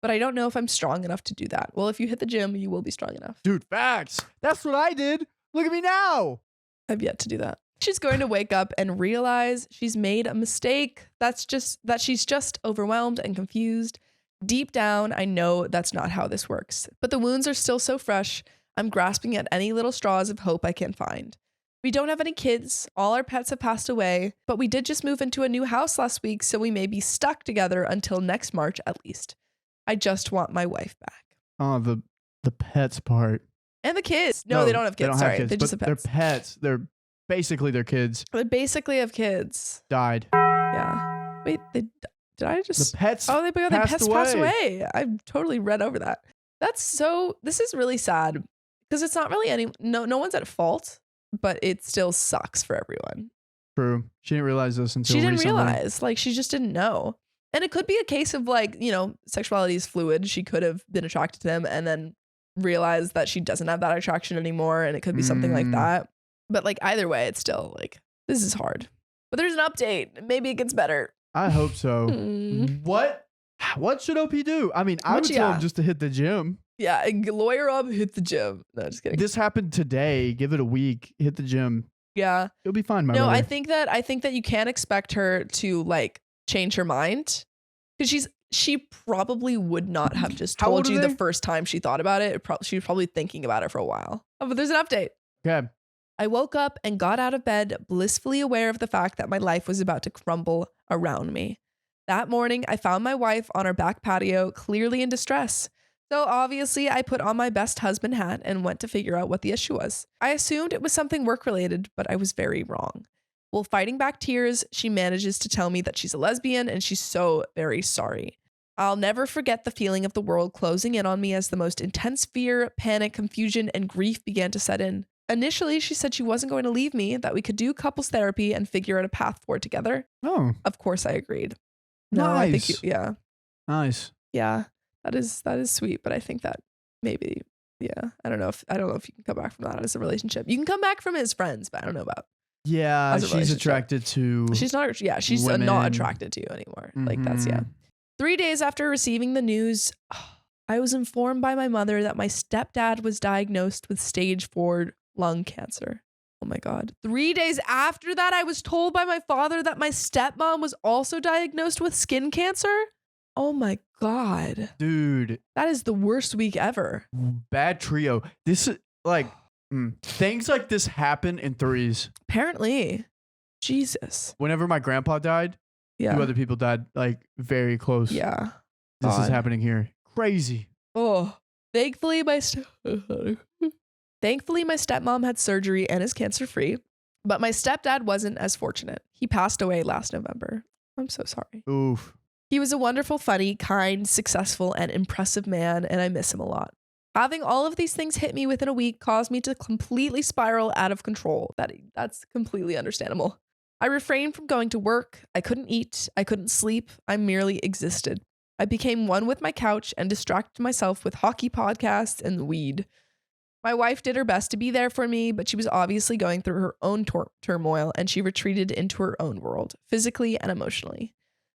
But I don't know if I'm strong enough to do that. Well, if you hit the gym, you will be strong enough. Dude, facts. That's what I did. Look at me now. I've yet to do that. She's going to wake up and realize she's made a mistake. That she's just overwhelmed and confused. Deep down, I know that's not how this works. But the wounds are still so fresh, I'm grasping at any little straws of hope I can find. We don't have any kids. All our pets have passed away, but we did just move into a new house last week, so we may be stuck together until next March at least. I just want my wife back. Oh, the pets part. And the kids. No, they don't have kids. Sorry, they just have but pets. They're pets. They're basically their kids. They basically have kids. Died. Yeah. Wait, did I just... The pets Oh, they passed away. away. I totally read over that. This is really sad because it's not really no one's at fault, but it still sucks for everyone. True. She didn't realize this until She didn't recently. realize, like she just didn't know. And it could be a case of like, sexuality is fluid. She could have been attracted to him and then realized that she doesn't have that attraction anymore. And it could be something like that. But like either way, it's still like, this is hard. But there's an update. Maybe it gets better. I hope so. What should OP do? I mean, I would tell him just to hit the gym. Yeah, lawyer up, hit the gym. No, just kidding. This happened today. Give it a week. Hit the gym. Yeah. You'll be fine, my No, brother. I think that you can't expect her to like change her mind because she probably would not have just How told old are you the they? first time she thought about it. She was probably thinking about it for a while. Oh, but there's an update. Okay. I woke up and got out of bed, blissfully aware of the fact that my life was about to crumble around me. That morning, I found my wife on our back patio, clearly in distress. So obviously, I put on my best husband hat and went to figure out what the issue was. I assumed it was something work-related, but I was very wrong. While fighting back tears, she manages to tell me that she's a lesbian and she's so very sorry. I'll never forget the feeling of the world closing in on me as the most intense fear, panic, confusion, and grief began to set in. Initially, she said she wasn't going to leave me, that we could do couples therapy and figure out a path forward together. Oh, Of course, I agreed. nice. Yeah. Nice. Yeah. That is sweet, but I think that maybe, yeah. I don't know if you can come back from that as a relationship. You can come back from his friends, but I don't know about. Yeah, As a she's relationship. attracted to. She's not. Yeah, she's women. not attracted to you anymore. Like that's yeah. 3 days after receiving the news, I was informed by my mother that my stepdad was diagnosed with stage 4 lung cancer. Oh my God. 3 days after that, I was told by my father that my stepmom was also diagnosed with skin cancer. Oh my God. Dude, That is the worst week ever. bad trio. This is like things like this happen in threes. Apparently. Jesus. Whenever my grandpa died, Yeah. 2 other people died like very close. Yeah. This is God. happening here. Crazy. Oh, thankfully my stepmom had surgery and is cancer-free, but my stepdad wasn't as fortunate. He passed away last November. I'm so sorry. Oof. He was a wonderful, funny, kind, successful, and impressive man, and I miss him a lot. Having all of these things hit me within a week caused me to completely spiral out of control. That's completely understandable. I refrained from going to work. I couldn't eat. I couldn't sleep. I merely existed. I became one with my couch and distracted myself with hockey podcasts and weed. My wife did her best to be there for me, but she was obviously going through her own turmoil, and she retreated into her own world, physically and emotionally.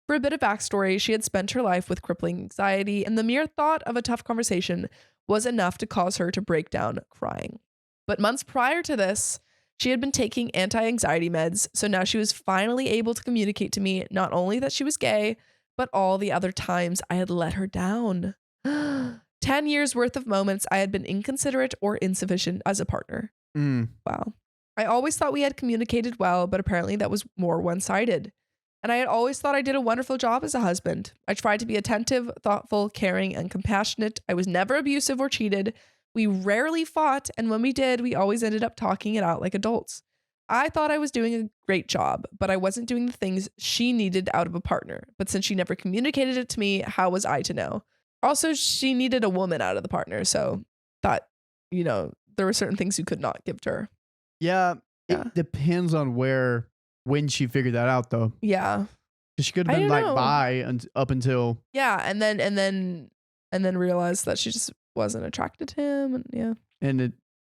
For a bit of backstory, she had spent her life with crippling anxiety, and the mere thought of a tough conversation was enough to cause her to break down crying. But months prior to this, she had been taking anti-anxiety meds, so now she was finally able to communicate to me not only that she was gay, but all the other times I had let her down. 10 years worth of moments I had been inconsiderate or insufficient as a partner. Wow. I always thought we had communicated well, but apparently that was more one-sided. And I had always thought I did a wonderful job as a husband. I tried to be attentive, thoughtful, caring, and compassionate. I was never abusive or cheated. We rarely fought, and when we did, we always ended up talking it out like adults. I thought I was doing a great job, but I wasn't doing the things she needed out of a partner. But since she never communicated it to me, how was I to know? Also, she needed a woman out of the partner. So that, there were certain things you could not give to her. Yeah. Yeah. It depends on when she figured that out, though. Yeah. 'Cause she could have I been don't like know. bi up until. Yeah. And then realized that she just wasn't attracted to him. And yeah. And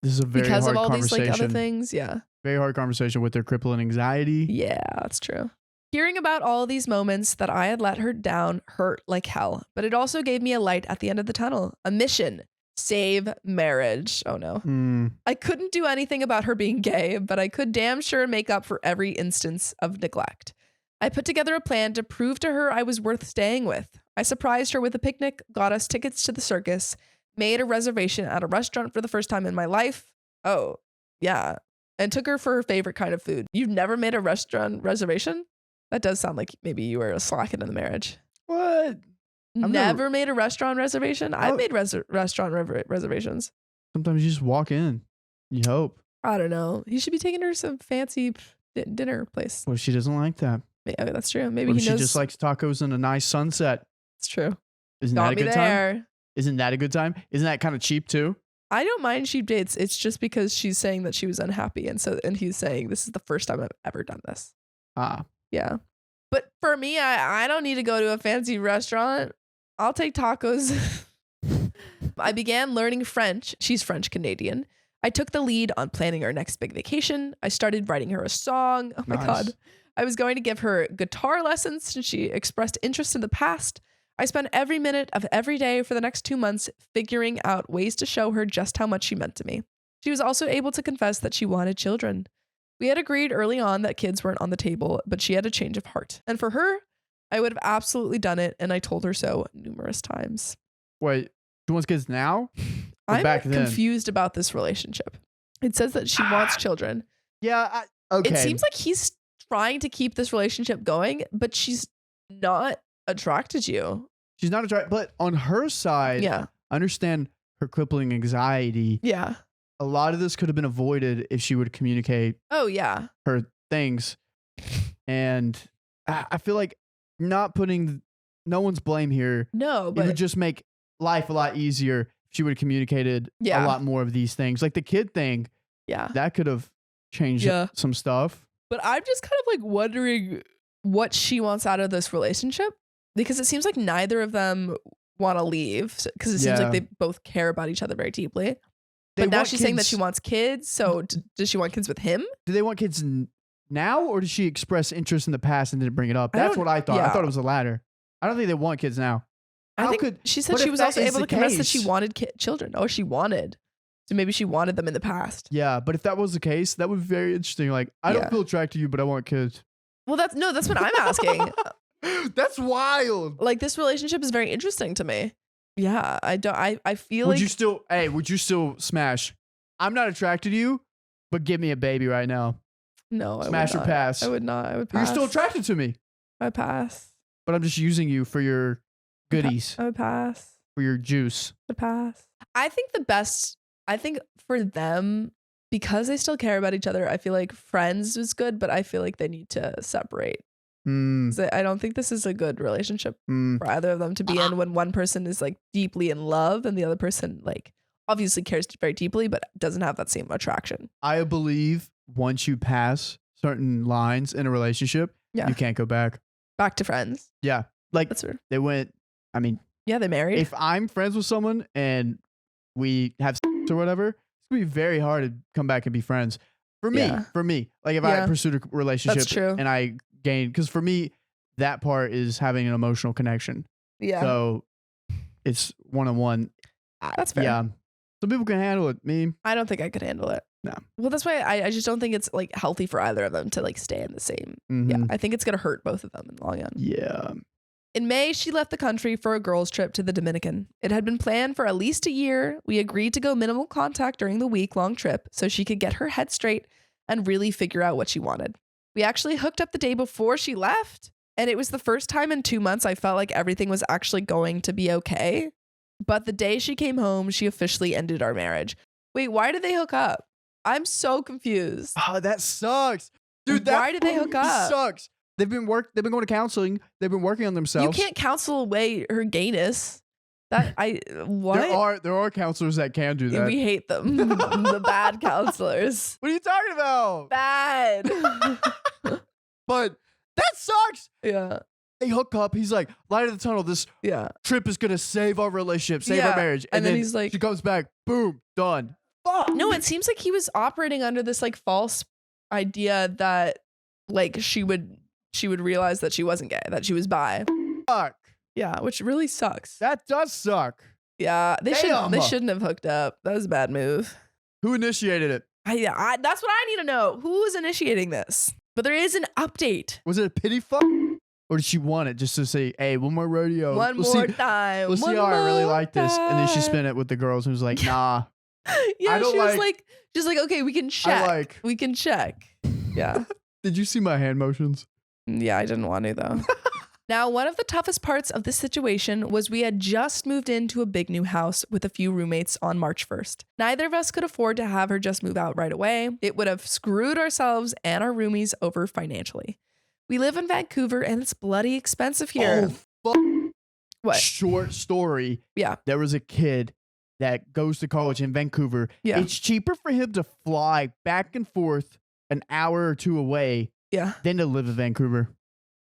this is a very Because hard of all these conversation. like other things. Yeah. Very hard conversation with their crippling anxiety. Yeah, that's true. Hearing about all these moments that I had let her down hurt like hell, but it also gave me a light at the end of the tunnel. A mission. Save marriage. Oh no. I couldn't do anything about her being gay, but I could damn sure make up for every instance of neglect. I put together a plan to prove to her I was worth staying with. I surprised her with a picnic, got us tickets to the circus, made a reservation at a restaurant for the first time in my life. Oh, yeah. And took her for her favorite kind of food. You've never made a restaurant reservation? That does sound like maybe you were slacking in the marriage. What? Never made a restaurant reservation? I've Oh. made restaurant reservations. Sometimes you just walk in. You hope. I don't know. He should be taking her to some fancy dinner place. Well, she doesn't like that. Maybe that's true. Maybe What if he she knows. just likes tacos and a nice sunset? It's true. Isn't Got that a me good time? there. Isn't that a good time? Isn't that kind of cheap too? I don't mind cheap dates. It's just because she's saying that she was unhappy, and he's saying this is the first time I've ever done this. Ah. Yeah. But for me, I don't need to go to a fancy restaurant. I'll take tacos. I began learning French. She's French Canadian. I took the lead on planning our next big vacation. I started writing her a song. Oh my Nice. God. I was going to give her guitar lessons since she expressed interest in the past. I spent every minute of every day for the next 2 months figuring out ways to show her just how much she meant to me. She was also able to confess that she wanted children. We had agreed early on that kids weren't on the table, but she had a change of heart. And for her, I would have absolutely done it, and I told her so numerous times. Wait, she wants kids now? Or I'm back then? confused about this relationship. It says that she wants children. Yeah. Okay. It seems like he's trying to keep this relationship going, but she's not attracted to you. She's not attracted, but on her side, Yeah. I understand her crippling anxiety. Yeah. A lot of this could have been avoided if she would communicate Oh, yeah. her things. And I feel like not putting no one's blame here. No, It would but just make life a lot easier if she would have communicated Yeah. a lot more of these things. Like the kid thing, yeah. that could have changed Yeah. some stuff. But I'm just kind of like wondering what she wants out of this relationship, because it seems like neither of them want to leave, because it seems Yeah. like they both care about each other very deeply. They But now want she's saying that kids- she wants kids. So does she want kids with him? Do they want kids now, or did she express interest in the past and didn't bring it up? I That's don't- what I thought. I yeah. thought it was the latter. I don't think they want kids now. I How think could- she said but she if was that also is able the to confess that she case- wanted children. Oh, she wanted. So maybe she wanted them in the past. Yeah, but if that was the case, that would be very interesting. Like, I don't Yeah. feel attracted to you, but I want kids. Well, that's what I'm asking. That's wild. Like, this relationship is very interesting to me. Yeah, I feel Would like you still smash? I'm not attracted to you, but give me a baby right now. no, Smash I or would not. pass? I would not. I would pass. You're still attracted to me, I pass. but I'm just using you for your goodies, I would pass. for your juice. To pass. I think for them, because they still care about each other, I feel like friends is good, but I feel like they need to separate. Mm, 'Cause I don't think this is a good relationship mm. for either of them to be in, when one person is like deeply in love and the other person like obviously cares very deeply but doesn't have that same attraction. I believe once you pass certain lines in a relationship, Yeah. you can't go back. Back to friends. Yeah, like That's weird. they went. I mean, Yeah, they married. if I'm friends with someone and we have sex or whatever, it's gonna be very hard to come back and be friends. For me, Yeah. like if I Yeah. pursued a relationship true. and I gained, because for me, that part is having an emotional connection. yeah. So it's one-on-one. That's fair. Yeah, some people can handle it. Me, I don't think I could handle it. No. Well, that's why I just don't think it's like healthy for either of them to like stay in the same. Yeah. mhm. I think it's gonna hurt both of them in the long end. Yeah. In May, she left the country for a girls' trip to the Dominican. It had been planned for at least a year. We agreed to go minimal contact during the week-long trip so she could get her head straight and really figure out what she wanted. We actually hooked up the day before she left, and it was the first time in 2 months I felt like everything was actually going to be okay. But the day she came home, she officially ended our marriage. Wait, why did they hook up? I'm so confused. Oh, that sucks. Dude, that Why did they hook up? sucks. They've been going to counseling. They've been working on themselves. You can't counsel away her gayness. What? There are counselors that can do that. We hate them. The bad counselors. What are you talking about? Bad. But that sucks. Yeah. They hook up. He's like, light of the tunnel. This Yeah. trip is gonna save our relationship, save our Yeah. marriage. And then he's like- she comes back. Boom, done. Fuck. No, it seems like he was operating under this like false idea that like she would realize that she wasn't gay, that she was bi. Fuck. Yeah, which really sucks. That does suck. Yeah, they Damn. shouldn't have hooked up. That was a bad move. Who initiated it? That's what I need to know. Who is initiating this? But there is an update. Was it a pity fuck? Or did she want it just to say, hey, one more rodeo? One We'll more see, time. We'll see one how I really more like this. And then she time. spent it with the girls and was like, nah. Yeah, I don't she was like- just like, okay, we can check. like- We can check. Yeah. Did you see my hand motions? Yeah, I didn't want to though. Now, one of the toughest parts of this situation was we had just moved into a big new house with a few roommates on March 1st. Neither of us could afford to have her just move out right away. It would have screwed ourselves and our roomies over financially. We live in Vancouver and it's bloody expensive here. Oh, fuck. What? Short story. Yeah. There was a kid that goes to college in Vancouver. Yeah. It's cheaper for him to fly back and forth an hour or two away Yeah. than to live in Vancouver.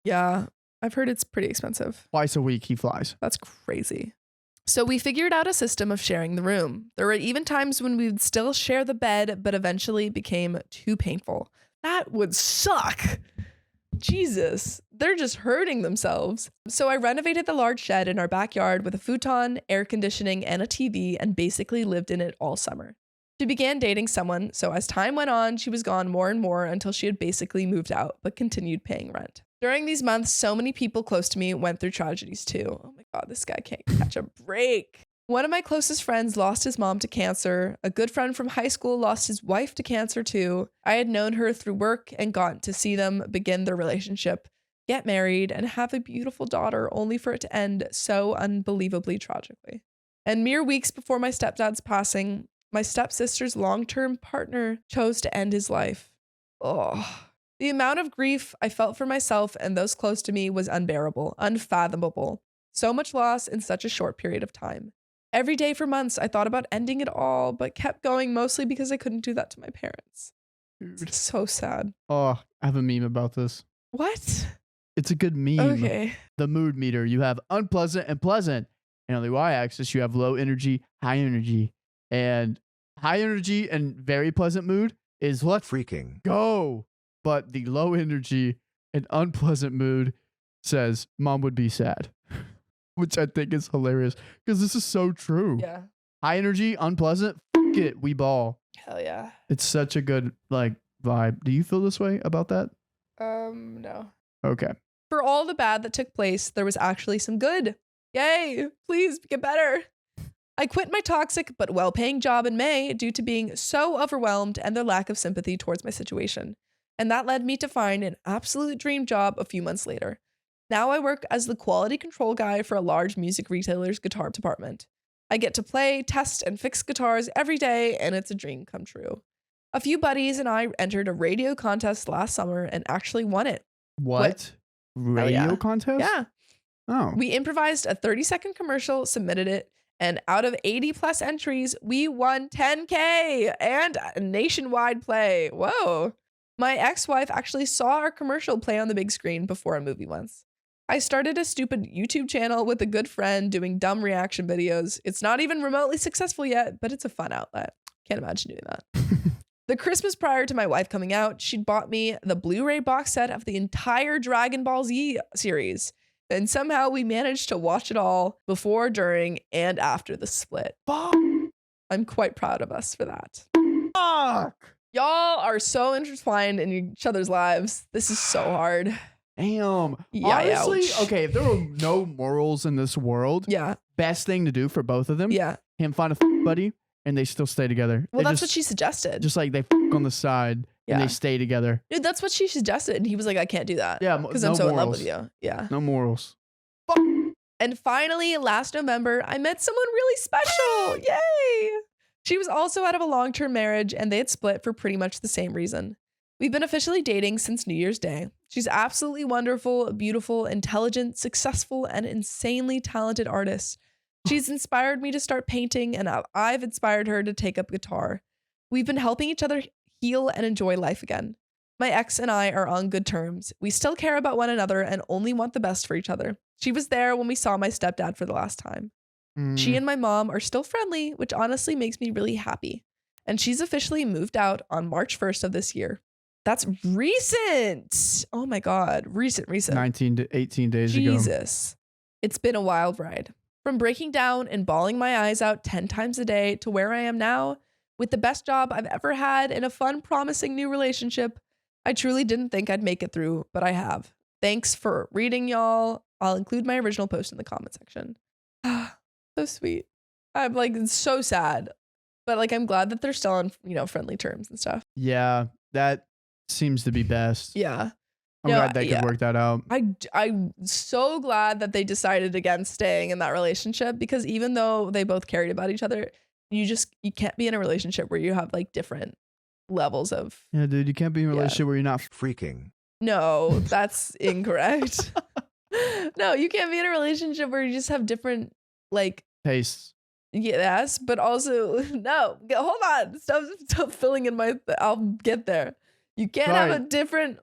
Yeah. I've heard it's pretty expensive. Twice a week he flies. That's crazy. So we figured out a system of sharing the room. There were even times when we would still share the bed, but eventually it became too painful. That would suck. Jesus, they're just hurting themselves. So I renovated the large shed in our backyard with a futon, air conditioning, and a TV, and basically lived in it all summer. She began dating someone, so as time went on, she was gone more and more until she had basically moved out, but continued paying rent. During these months, so many people close to me went through tragedies too. Oh my God, this guy can't catch a break. One of my closest friends lost his mom to cancer. A good friend from high school lost his wife to cancer too. I had known her through work and gotten to see them begin their relationship, get married, and have a beautiful daughter, only for it to end so unbelievably tragically. And mere weeks before my stepdad's passing, my stepsister's long-term partner chose to end his life. Oh. The amount of grief I felt for myself and those close to me was unbearable, unfathomable. So much loss in such a short period of time. Every day for months, I thought about ending it all, but kept going mostly because I couldn't do that to my parents. It's so sad. Oh, I have a meme about this. What? It's a good meme. Okay. The mood meter. You have unpleasant and pleasant. And on the y-axis, you have low energy, high energy. And high energy and very pleasant mood is let's Freaking. go. But the low energy and unpleasant mood says mom would be sad, which I think is hilarious because this is so true. Yeah. High energy, unpleasant, f it, we ball. Hell yeah. It's such a good like vibe. Do you feel this way about that? No. Okay. For all the bad that took place, there was actually some good. Yay. Please get better. I quit my toxic but well-paying job in May due to being so overwhelmed and their lack of sympathy towards my situation. And that led me to find an absolute dream job a few months later. Now I work as the quality control guy for a large music retailer's guitar department. I get to play, test, and fix guitars every day, and it's a dream come true. A few buddies and I entered a radio contest last summer and actually won it. What? Radio yeah. contest? Yeah. Oh. We improvised a 30-second commercial, submitted it, and out of 80 plus entries, we won $10K and a nationwide play. Whoa. My ex-wife actually saw our commercial play on the big screen before a movie once. I started a stupid YouTube channel with a good friend doing dumb reaction videos. It's not even remotely successful yet, but it's a fun outlet. Can't imagine doing that. The Christmas prior to my wife coming out, she'd bought me the Blu-ray box set of the entire Dragon Ball Z series. And somehow we managed to watch it all before, during, and after the split. I'm quite proud of us for that. Fuck. Y'all are so intertwined in each other's lives. This is so hard. Damn. Yeah, Honestly, ouch. okay, if there were no morals in this world, Yeah. best thing to do for both of them, Yeah. him find a buddy and they still stay together. Well, They that's what just- she suggested. Just like they on the side Yeah. and they stay together. Dude, that's what she suggested. And he was like, I can't do that. Yeah, Because no I'm so in love morals. with you. Yeah. No morals. And finally, last November, I met someone really special. Yay. She was also out of a long-term marriage and they had split for pretty much the same reason. We've been officially dating since New Year's Day. She's absolutely wonderful, beautiful, intelligent, successful, and insanely talented artist. She's inspired me to start painting and I've inspired her to take up guitar. We've been helping each other heal and enjoy life again. My ex and I are on good terms. We still care about one another and only want the best for each other. She was there when we saw my stepdad for the last time. She and my mom are still friendly, which honestly makes me really happy. And she's officially moved out on March 1st of this year. That's recent. Oh my God. Recent. 19 to 18 days ago. Jesus. It's been a wild ride. From breaking down and bawling my eyes out 10 times a day to where I am now, with the best job I've ever had in a fun, promising new relationship. I truly didn't think I'd make it through, but I have. Thanks for reading, y'all. I'll include my original post in the comment section. So sweet. I'm like so sad, but like I'm glad that they're still on, friendly terms and stuff. Yeah, that seems to be best. Yeah. I'm glad they could work that out. I'm so glad that they decided against staying in that relationship, because even though they both cared about each other, you can't be in a relationship where you have like different levels of. Yeah, dude, you can't be in a relationship where you're not freaking. No, that's incorrect. No, you can't be in a relationship where you just have different like tastes. Yes, but also no. Hold on, stop filling in my. I'll get there. You can't have a different.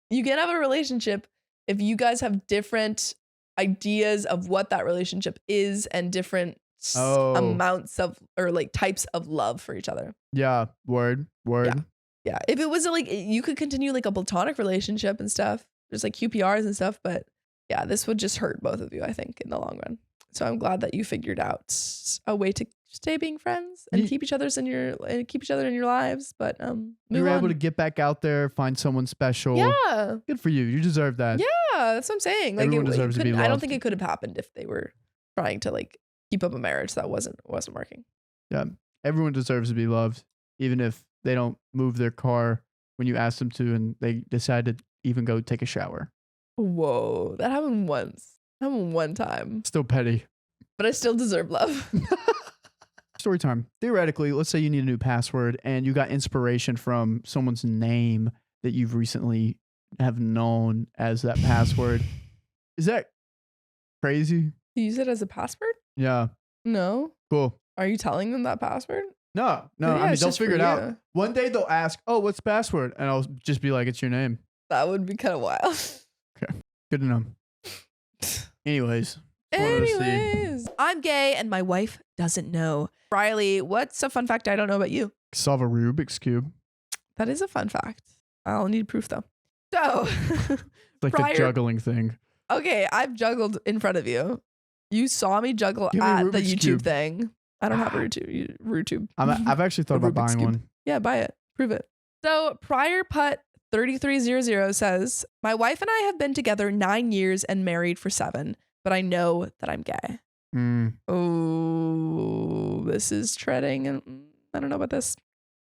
You can't have a relationship if you guys have different ideas of what that relationship is and different amounts of or like types of love for each other. Yeah, word. Yeah. If it was like you could continue like a platonic relationship and stuff, there's like QPRs and stuff, but yeah, this would just hurt both of you, I think, in the long run. So I'm glad that you figured out a way to stay being friends and keep each other in your lives. But you were able to get back out there, find someone special. Yeah, good for you. You deserve that. Yeah, that's what I'm saying. Like everyone deserves to be loved. I don't think it could have happened if they were trying to like keep up a marriage that wasn't working. Yeah, everyone deserves to be loved, even if they don't move their car when you ask them to, and they decide to even go take a shower. Whoa, that happened once. That happened one time. Still petty. But I still deserve love. Story time. Theoretically, let's say you need a new password and you got inspiration from someone's name that you've recently have known as that password. Is that crazy? You use it as a password? Yeah. No. Cool. Are you telling them that password? No. Yeah, I mean, they'll just figure it for out. you. One day they'll ask, "Oh, what's the password?" And I'll just be like, "It's your name." That would be kind of wild. Okay. Good to know. Anyways, I'm gay and my wife doesn't know. Riley, what's a fun fact I don't know about you? solve a Rubik's Cube. That is a fun fact. I'll need proof though. So, It's like the juggling thing. Okay, I've juggled in front of you. You saw me juggle Give me a at the Rubik's YouTube Cube. thing. I don't have a YouTube. I've actually thought A about Rubik's buying Cube. one. Yeah, buy it. Prove it. So prior putt 3300 says, my wife and I have been together 9 years and married for 7, but I know that I'm gay. Oh, this is treading. And I don't know about this.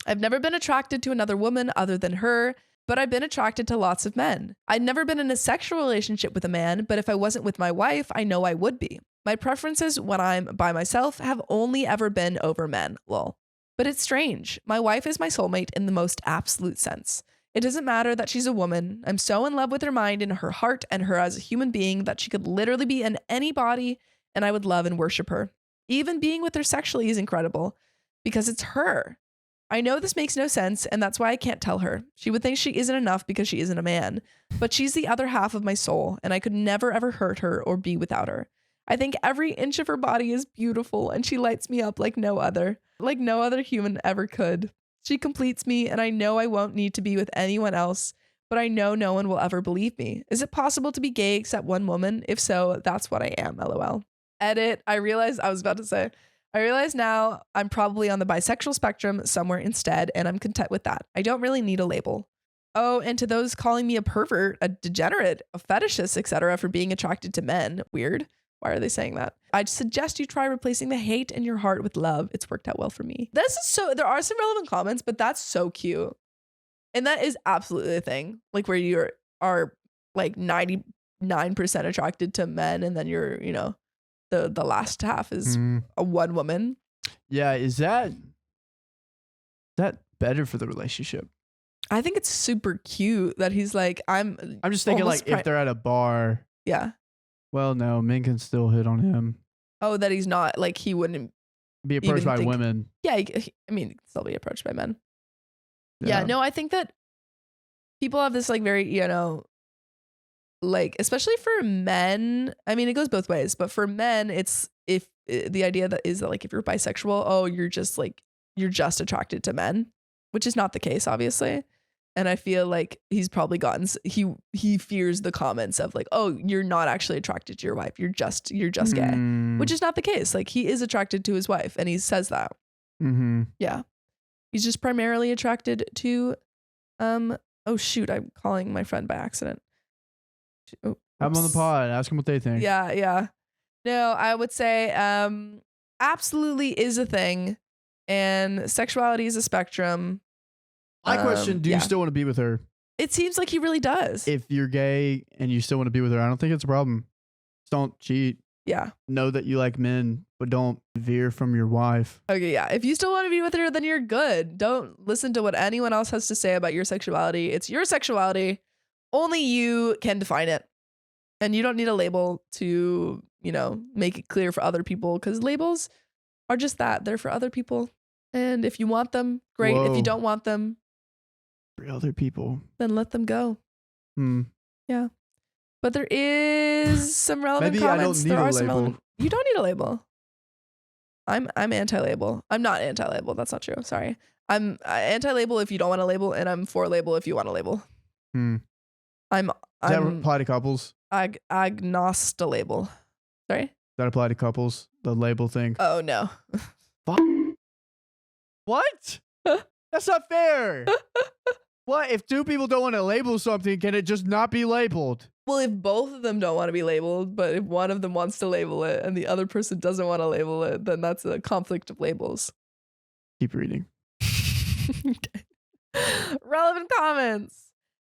I've never been attracted to another woman other than her, but I've been attracted to lots of men. I'd never been in a sexual relationship with a man, but if I wasn't with my wife, I know I would be. My preferences when I'm by myself have only ever been over men, lol. But it's strange. My wife is my soulmate in the most absolute sense. It doesn't matter that she's a woman. I'm so in love with her mind and her heart and her as a human being that she could literally be in any body and I would love and worship her. Even being with her sexually is incredible because it's her. I know this makes no sense and that's why I can't tell her. She would think she isn't enough because she isn't a man, but she's the other half of my soul and I could never ever hurt her or be without her. I think every inch of her body is beautiful and she lights me up like no other human ever could. She completes me and I know I won't need to be with anyone else, but I know no one will ever believe me. Is it possible to be gay except one woman? If so, that's what I am, lol. Edit. I realize now I'm probably on the bisexual spectrum somewhere instead, and I'm content with that. I don't really need a label. Oh, and to those calling me a pervert, a degenerate, a fetishist, etc. for being attracted to men, weird. Why are they saying that? I'd suggest you try replacing the hate in your heart with love. It's worked out well for me. This is there are some relevant comments, but that's so cute. And that is absolutely a thing. Like where you are like 99% attracted to men and then you're, the last half is a one woman. Yeah, is that that better for the relationship? I think it's super cute that he's like, I'm just thinking almost like if they're at a bar. yeah. Well, no, men can still hit on him. Oh, that he's not like he wouldn't. Be approached even by think- women. Yeah, I mean, he can still be approached by men. Yeah, no, I think that people have this like very, like especially for men. I mean, it goes both ways, but for men, it's if the idea that is that like if you're bisexual, oh, you're just attracted to men, which is not the case, obviously. And I feel like he's probably gotten he fears the comments of like, oh, you're not actually attracted to your wife, you're just gay, which is not the case. Like he is attracted to his wife, and he says that. Mm-hmm. Yeah. He's just primarily attracted to, oh shoot, I'm calling my friend by accident. Oh, Have them on the oops. pod. Ask them what they think. Yeah. No, I would say, absolutely is a thing, and sexuality is a spectrum. My question, do you yeah. still want to be with her? It seems like he really does. If you're gay and you still want to be with her, I don't think it's a problem. Just don't cheat. Yeah. Know that you like men, but don't veer from your wife. Okay, yeah. If you still want to be with her, then you're good. Don't listen to what anyone else has to say about your sexuality. It's your sexuality. Only you can define it. And you don't need a label to, make it clear for other people, because labels are just that. They're for other people. And if you want them, great. If Whoa. you don't want them, For other people. then let them go. Yeah. But there is some relevant Maybe I don't comments. need There a are some label. relevant. You don't need a label. I'm anti-label. I'm not anti-label. That's not true. Sorry. I'm anti-label if you don't want a label, and I'm for label if you want a label. Does I'm that apply to couples? agnostic-label. Sorry? Does that apply to couples? The label thing? Oh, no. What? That's not fair. What? If two people don't want to label something, can it just not be labeled? Well, if both of them don't want to be labeled, but if one of them wants to label it and the other person doesn't want to label it, then that's a conflict of labels. Keep reading. Okay. Relevant comments.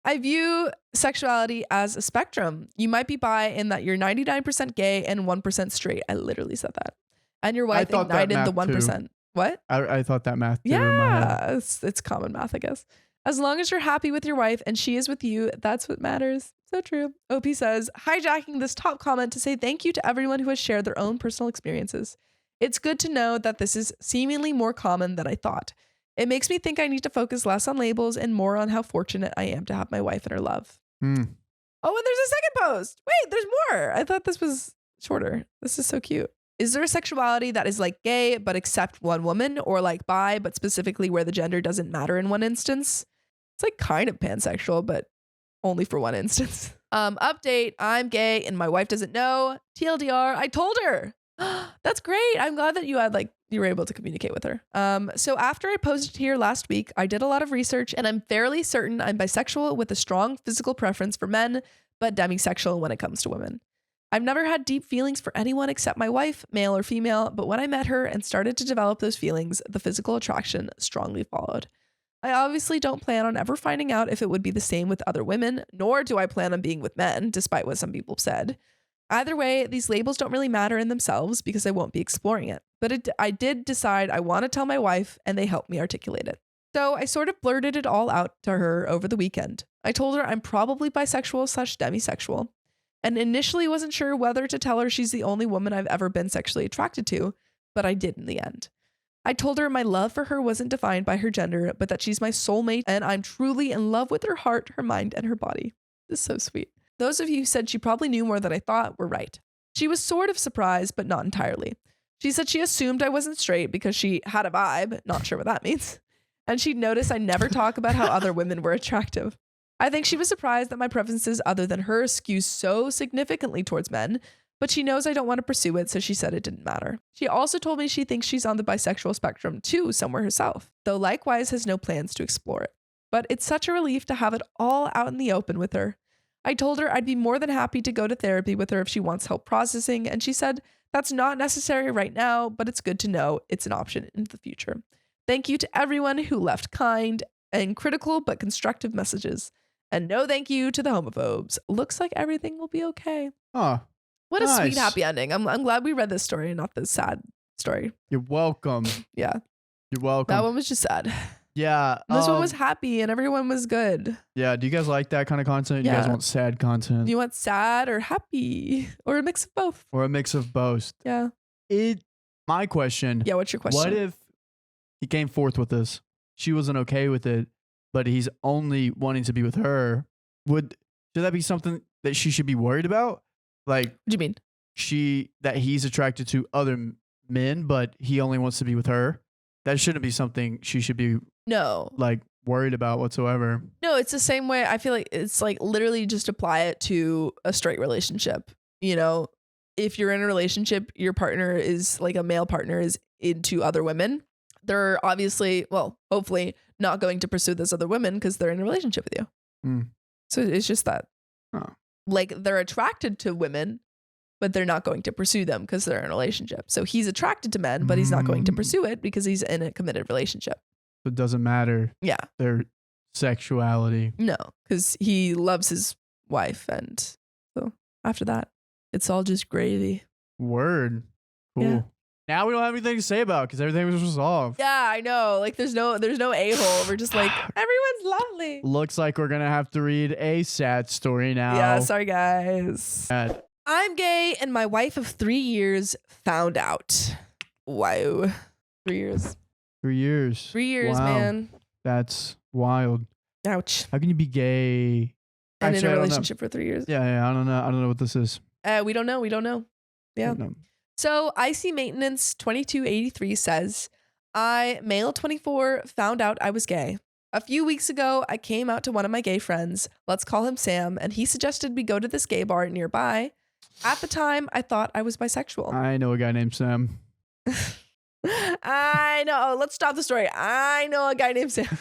I view sexuality as a spectrum. You might be bi in that you're 99% gay and 1% straight. I literally said that. And your wife thought that ignited the math, 1%. What? I thought that math too in my head. Yeah, it's common math, I guess. As long as you're happy with your wife and she is with you, that's what matters. So true. OP says, hijacking this top comment to say thank you to everyone who has shared their own personal experiences. It's good to know that this is seemingly more common than I thought. It makes me think I need to focus less on labels and more on how fortunate I am to have my wife and her love. Oh, and there's a second post. Wait, there's more. I thought this was shorter. This is so cute. Is there a sexuality that is like gay but except one woman, or like bi but specifically where the gender doesn't matter in one instance? It's like kind of pansexual, but only for one instance. Update, I'm gay and my wife doesn't know. TLDR, I told her. That's great. I'm glad that you were able to communicate with her. So after I posted here last week, I did a lot of research and I'm fairly certain I'm bisexual with a strong physical preference for men, but demisexual when it comes to women. I've never had deep feelings for anyone except my wife, male or female, but when I met her and started to develop those feelings, the physical attraction strongly followed. I obviously don't plan on ever finding out if it would be the same with other women, nor do I plan on being with men, despite what some people said. Either way, these labels don't really matter in themselves because I won't be exploring it. But I did decide I want to tell my wife, and they helped me articulate it. So I sort of blurted it all out to her over the weekend. I told her I'm probably bisexual/demisexual, and initially wasn't sure whether to tell her she's the only woman I've ever been sexually attracted to, but I did in the end. I told her my love for her wasn't defined by her gender, but that she's my soulmate and I'm truly in love with her heart, her mind, and her body. This is so sweet. Those of you who said she probably knew more than I thought were right. She was sort of surprised, but not entirely. She said she assumed I wasn't straight because she had a vibe, not sure what that means, and she'd noticed I never talk about how other women were attractive. I think she was surprised that my preferences other than hers skew so significantly towards men, but she knows I don't want to pursue it, so she said it didn't matter. She also told me she thinks she's on the bisexual spectrum too, somewhere herself, though likewise has no plans to explore it. But it's such a relief to have it all out in the open with her. I told her I'd be more than happy to go to therapy with her if she wants help processing, and she said that's not necessary right now, but it's good to know it's an option in the future. Thank you to everyone who left kind and critical but constructive messages. And no thank you to the homophobes. Looks like everything will be okay. Oh, What a nice. sweet, happy ending. I'm glad we read this story and not the sad story. You're welcome. Yeah, You're welcome. that one was just sad. Yeah. This one was happy and everyone was good. Yeah. Do you guys like that kind of content? Do you guys Yeah. want sad content? Do you want sad or happy or a mix of both? Or a mix of both? Yeah. My question. Yeah. What's your question? What if he came forth with this? She wasn't okay with it, but he's only wanting to be with her. Should that be something that she should be worried about? Like, What do you mean? that he's attracted to other men, but he only wants to be with her. That shouldn't be something she should be No. like worried about whatsoever. No, it's the same way. I feel like it's like literally just apply it to a straight relationship. You know, if you're in a relationship, your partner is like a male partner is into other women. They're obviously, well, hopefully not going to pursue those other women because they're in a relationship with you. Mm. So it's just that. Oh. Like they're attracted to women, but they're not going to pursue them because they're in a relationship. So he's attracted to men, but he's not going to pursue it because he's in a committed relationship. It doesn't matter Yeah. their sexuality. No, because he loves his wife. And so after that, it's all just gravy. Word. Cool. Yeah. Now we don't have anything to say about because everything was resolved. Yeah, I know. Like there's no a-hole. We're just like, everyone's lovely. Looks like we're gonna have to read a sad story now. Yeah, sorry guys. Sad. I'm gay and my wife of 3 years found out. Wow. 3 years. 3 years. 3 years, Wow. man. That's wild. Ouch. How can you be gay? And Actually, in I a don't know. relationship for 3 years. Yeah, I don't know. I don't know what this is. We don't know. I Yeah. don't know. So IC Maintenance 2283 says, I, male 24, found out I was gay. A few weeks ago, I came out to one of my gay friends, let's call him Sam, and he suggested we go to this gay bar nearby. At the time, I thought I was bisexual. I know a guy named Sam. I know. Let's stop the story. I know a guy named Sam.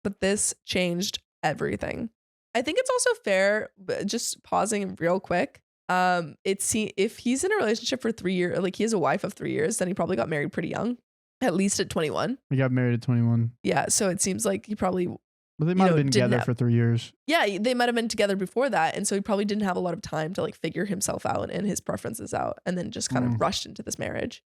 But this changed everything. I think it's also fair, but just pausing real quick. If he's in a relationship for 3 years, like he has a wife of 3 years, then he probably got married pretty young, at least at 21. He got married at 21. Yeah, so it seems like he probably, But they might have been didn't together have- for 3 years. yeah, they might have been together before that, and so he probably didn't have a lot of time to like figure himself out and his preferences out, and then just kind of rushed into this marriage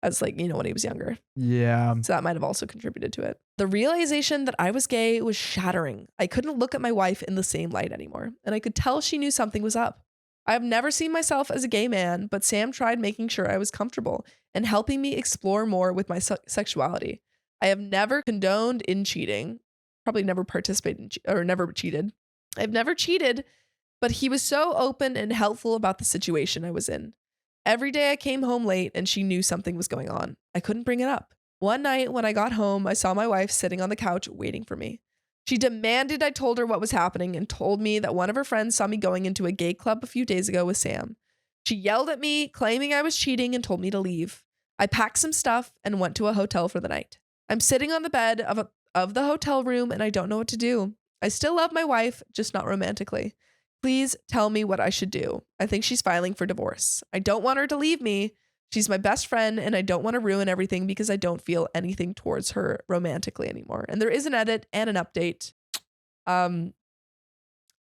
as like, when he was younger. Yeah. So that might have also contributed to it. The realization that I was gay was shattering. I couldn't look at my wife in the same light anymore, and I could tell she knew something was up. I have never seen myself as a gay man, but Sam tried making sure I was comfortable and helping me explore more with my sexuality. I have never condoned in cheating, probably never participated in or never cheated. I've never cheated, but he was so open and helpful about the situation I was in. Every day I came home late and she knew something was going on. I couldn't bring it up. One night when I got home, I saw my wife sitting on the couch waiting for me. She demanded I told her what was happening and told me that one of her friends saw me going into a gay club a few days ago with Sam. She yelled at me, claiming I was cheating, and told me to leave. I packed some stuff and went to a hotel for the night. I'm sitting on the bed of the hotel room and I don't know what to do. I still love my wife, just not romantically. Please tell me what I should do. I think she's filing for divorce. I don't want her to leave me. She's my best friend and I don't want to ruin everything because I don't feel anything towards her romantically anymore. And there is an edit and an update.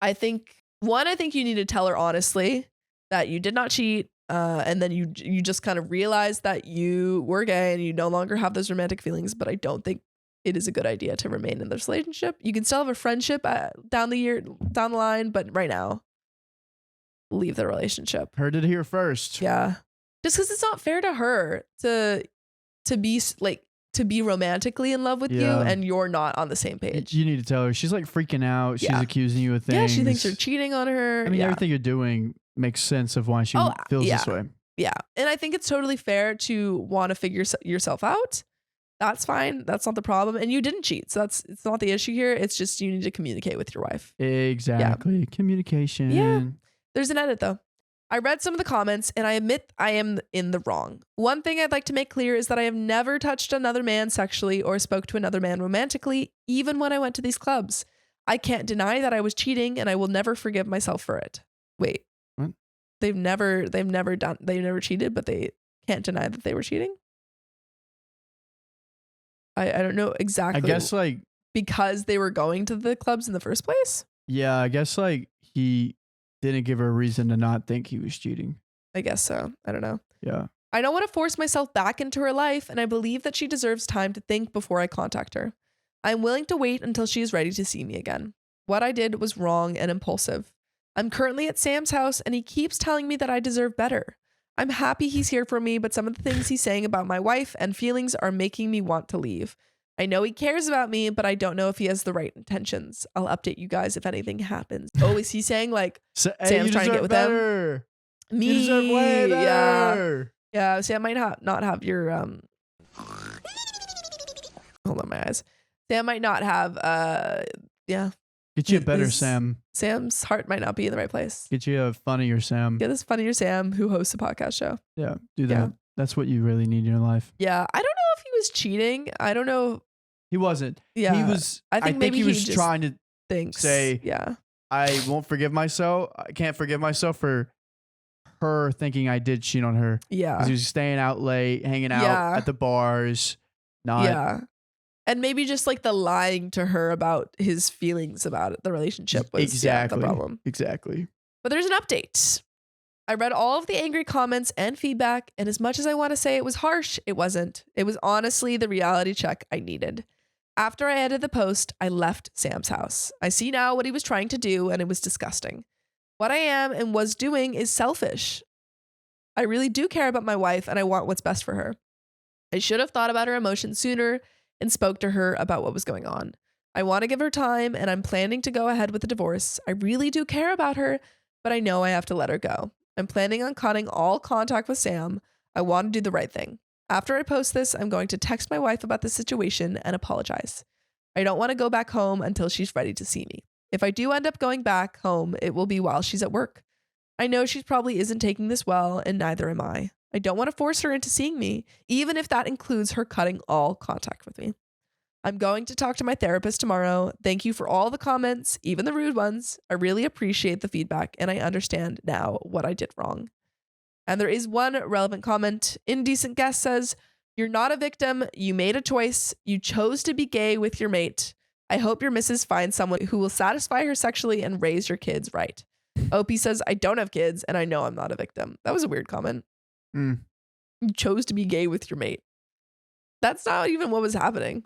I think you need to tell her honestly that you did not cheat. And then you just kind of realize that you were gay and you no longer have those romantic feelings. But I don't think it is a good idea to remain in this relationship. You can still have a friendship down the line, but right now, leave the relationship. Heard it here first. Yeah. Just because it's not fair to her to be romantically in love with you Yeah. and you're not on the same page. You need to tell her. She's like freaking out. She's Yeah. accusing you of things. Yeah, she thinks you're cheating on her. I mean, yeah. everything you're doing makes sense of why she feels this way. Yeah. And I think it's totally fair to want to figure yourself out. That's fine. That's not the problem. And you didn't cheat. So it's not the issue here. It's just you need to communicate with your wife. Exactly. Communication. Yeah. There's an edit though. I read some of the comments and I admit I am in the wrong. One thing I'd like to make clear is that I have never touched another man sexually or spoke to another man romantically, even when I went to these clubs. I can't deny that I was cheating and I will never forgive myself for it. Wait. What? They've never cheated, but they can't deny that they were cheating? I don't know exactly. I guess like, because they were going to the clubs in the first place? yeah, I guess like he didn't give her a reason to not think he was cheating. I guess so. I don't know. Yeah. I don't want to force myself back into her life, and I believe that she deserves time to think before I contact her. I'm willing to wait until she is ready to see me again. What I did was wrong and impulsive. I'm currently at Sam's house, and he keeps telling me that I deserve better. I'm happy he's here for me, but some of the things he's saying about my wife and feelings are making me want to leave. I know he cares about me, but I don't know if he has the right intentions. I'll update you guys if anything happens. Oh, is he saying like Sam's trying to get with them? Me, You deserve way better. Yeah. Sam might not have your hold on my eyes. Sam might not have Get you a better Sam. Sam's heart might not be in the right place. Get you a funnier Sam. Get this funnier Sam who hosts a podcast show. Yeah, do that. Yeah. That's what you really need in your life. Yeah, I don't know if he was cheating. I don't know. He wasn't. Yeah, He was. I think maybe he was he just trying to thinks. say, yeah, I won't forgive myself. I can't forgive myself for her thinking I did cheat on her. yeah, 'Cause he was staying out late, hanging out Yeah. at the bars. Not. yeah. And maybe just like the lying to her about his feelings about it, the relationship was Exactly. the problem. Exactly. But there's an update. I read all of the angry comments and feedback, and as much as I want to say it was harsh, it wasn't. It was honestly the reality check I needed. After I edited the post, I left Sam's house. I see now what he was trying to do, and it was disgusting. What I am and was doing is selfish. I really do care about my wife, and I want what's best for her. I should have thought about her emotions sooner and spoke to her about what was going on. I want to give her time, and I'm planning to go ahead with the divorce. I really do care about her, but I know I have to let her go. I'm planning on cutting all contact with Sam. I want to do the right thing. After I post this, I'm going to text my wife about the situation and apologize. I don't want to go back home until she's ready to see me. If I do end up going back home, it will be while she's at work. I know she probably isn't taking this well, and neither am I. I don't want to force her into seeing me, even if that includes her cutting all contact with me. I'm going to talk to my therapist tomorrow. Thank you for all the comments, even the rude ones. I really appreciate the feedback, and I understand now what I did wrong. And there is one relevant comment. Indecent Guest says, "You're not a victim. You made a choice. You chose to be gay with your mate. I hope your missus finds someone who will satisfy her sexually and raise your kids right." OP says, "I don't have kids, and I know I'm not a victim." That was a weird comment. Mm. You chose to be gay with your mate. That's not even what was happening.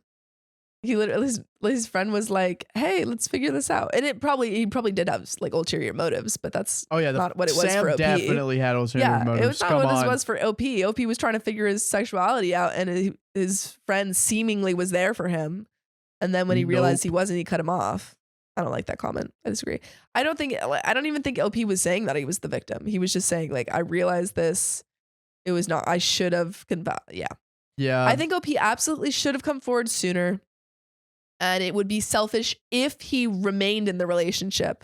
He literally, his friend was like, "Hey, let's figure this out." And he probably did have like ulterior motives, but that's not what it was Sam for OP. definitely had ulterior motives. It was not Come what on. this was for OP. OP was trying to figure his sexuality out, and his friend seemingly was there for him. And then when he realized he wasn't, he cut him off. I don't like that comment. I disagree. I don't even think OP was saying that he was the victim. He was just saying like, I realized this. It was not. I should have. Yeah. I think OP absolutely should have come forward sooner. And it would be selfish if he remained in the relationship,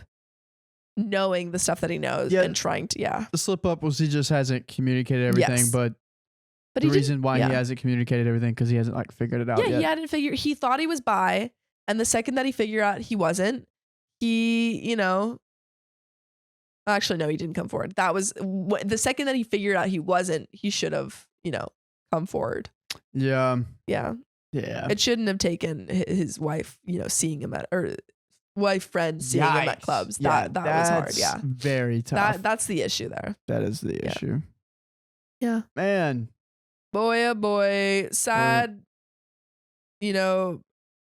knowing the stuff that he knows and trying to. The slip up was he just hasn't communicated everything, Yes. but the reason why he hasn't communicated everything because he hasn't like figured it out yet. He hadn't figured. He thought he was bi, and the second that he figured out he wasn't, actually no, he didn't come forward. That was the second that he figured out he wasn't. He should have, come forward. Yeah. Yeah. Yeah. It shouldn't have taken his wife, seeing him or wife friend seeing him at clubs. That was hard. Yeah. Very tough. That's the issue there. That is the issue. Yeah. Man. Boy, oh boy. Sad,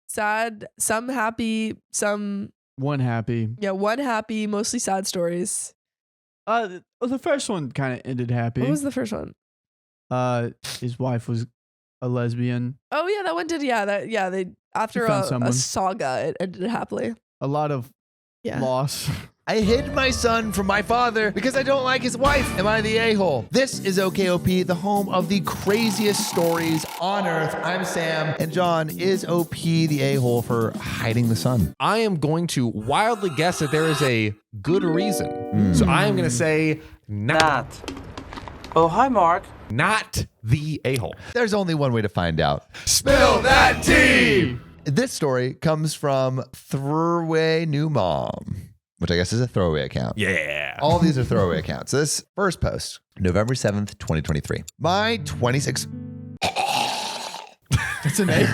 sad, some happy, some. One happy. Yeah. One happy, mostly sad stories. The first one kind of ended happy. What was the first one? His wife was a lesbian. Oh yeah, that one did. They after a saga, it ended happily. A lot of loss. I hid my son from my father because I don't like his wife. Am I the a-hole? This is OKOP, the home of the craziest stories on earth. I'm Sam, and John, is OP the a-hole for hiding the son? I am going to wildly guess that there is a good reason. So I am going to say not. Oh, hi, Mark. Not the a-hole. There's only one way to find out. Spill that tea! This story comes from Throwaway New Mom, which I guess is a throwaway account. Yeah. All these are throwaway accounts. So this first post, November 7th, 2023. My 26... It's an age.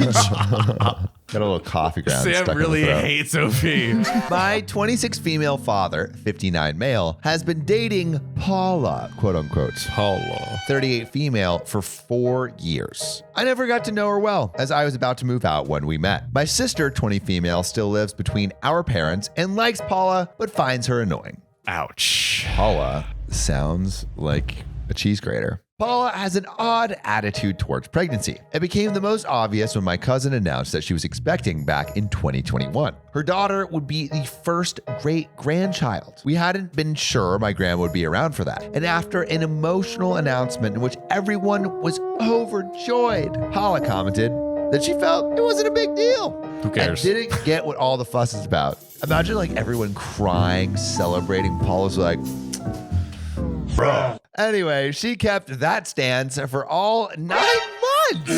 Got a little coffee ground. Sam stuck in the really throat. hates Sophie. My 26 female father, 59 male, has been dating Paula, quote unquote, Paula. 38 female, for 4 years. I never got to know her well, as I was about to move out when we met. My sister, 20 female, still lives between our parents and likes Paula, but finds her annoying. Ouch. Paula sounds like a cheese grater. Paula has an odd attitude towards pregnancy. It became the most obvious when my cousin announced that she was expecting back in 2021. Her daughter would be the first great-grandchild. We hadn't been sure my grandma would be around for that. And after an emotional announcement in which everyone was overjoyed, Paula commented that she felt it wasn't a big deal. Who cares? And didn't get what all the fuss is about. Imagine like everyone crying, celebrating. Paula's like, bruh. Anyway, she kept that stance for all 9 months.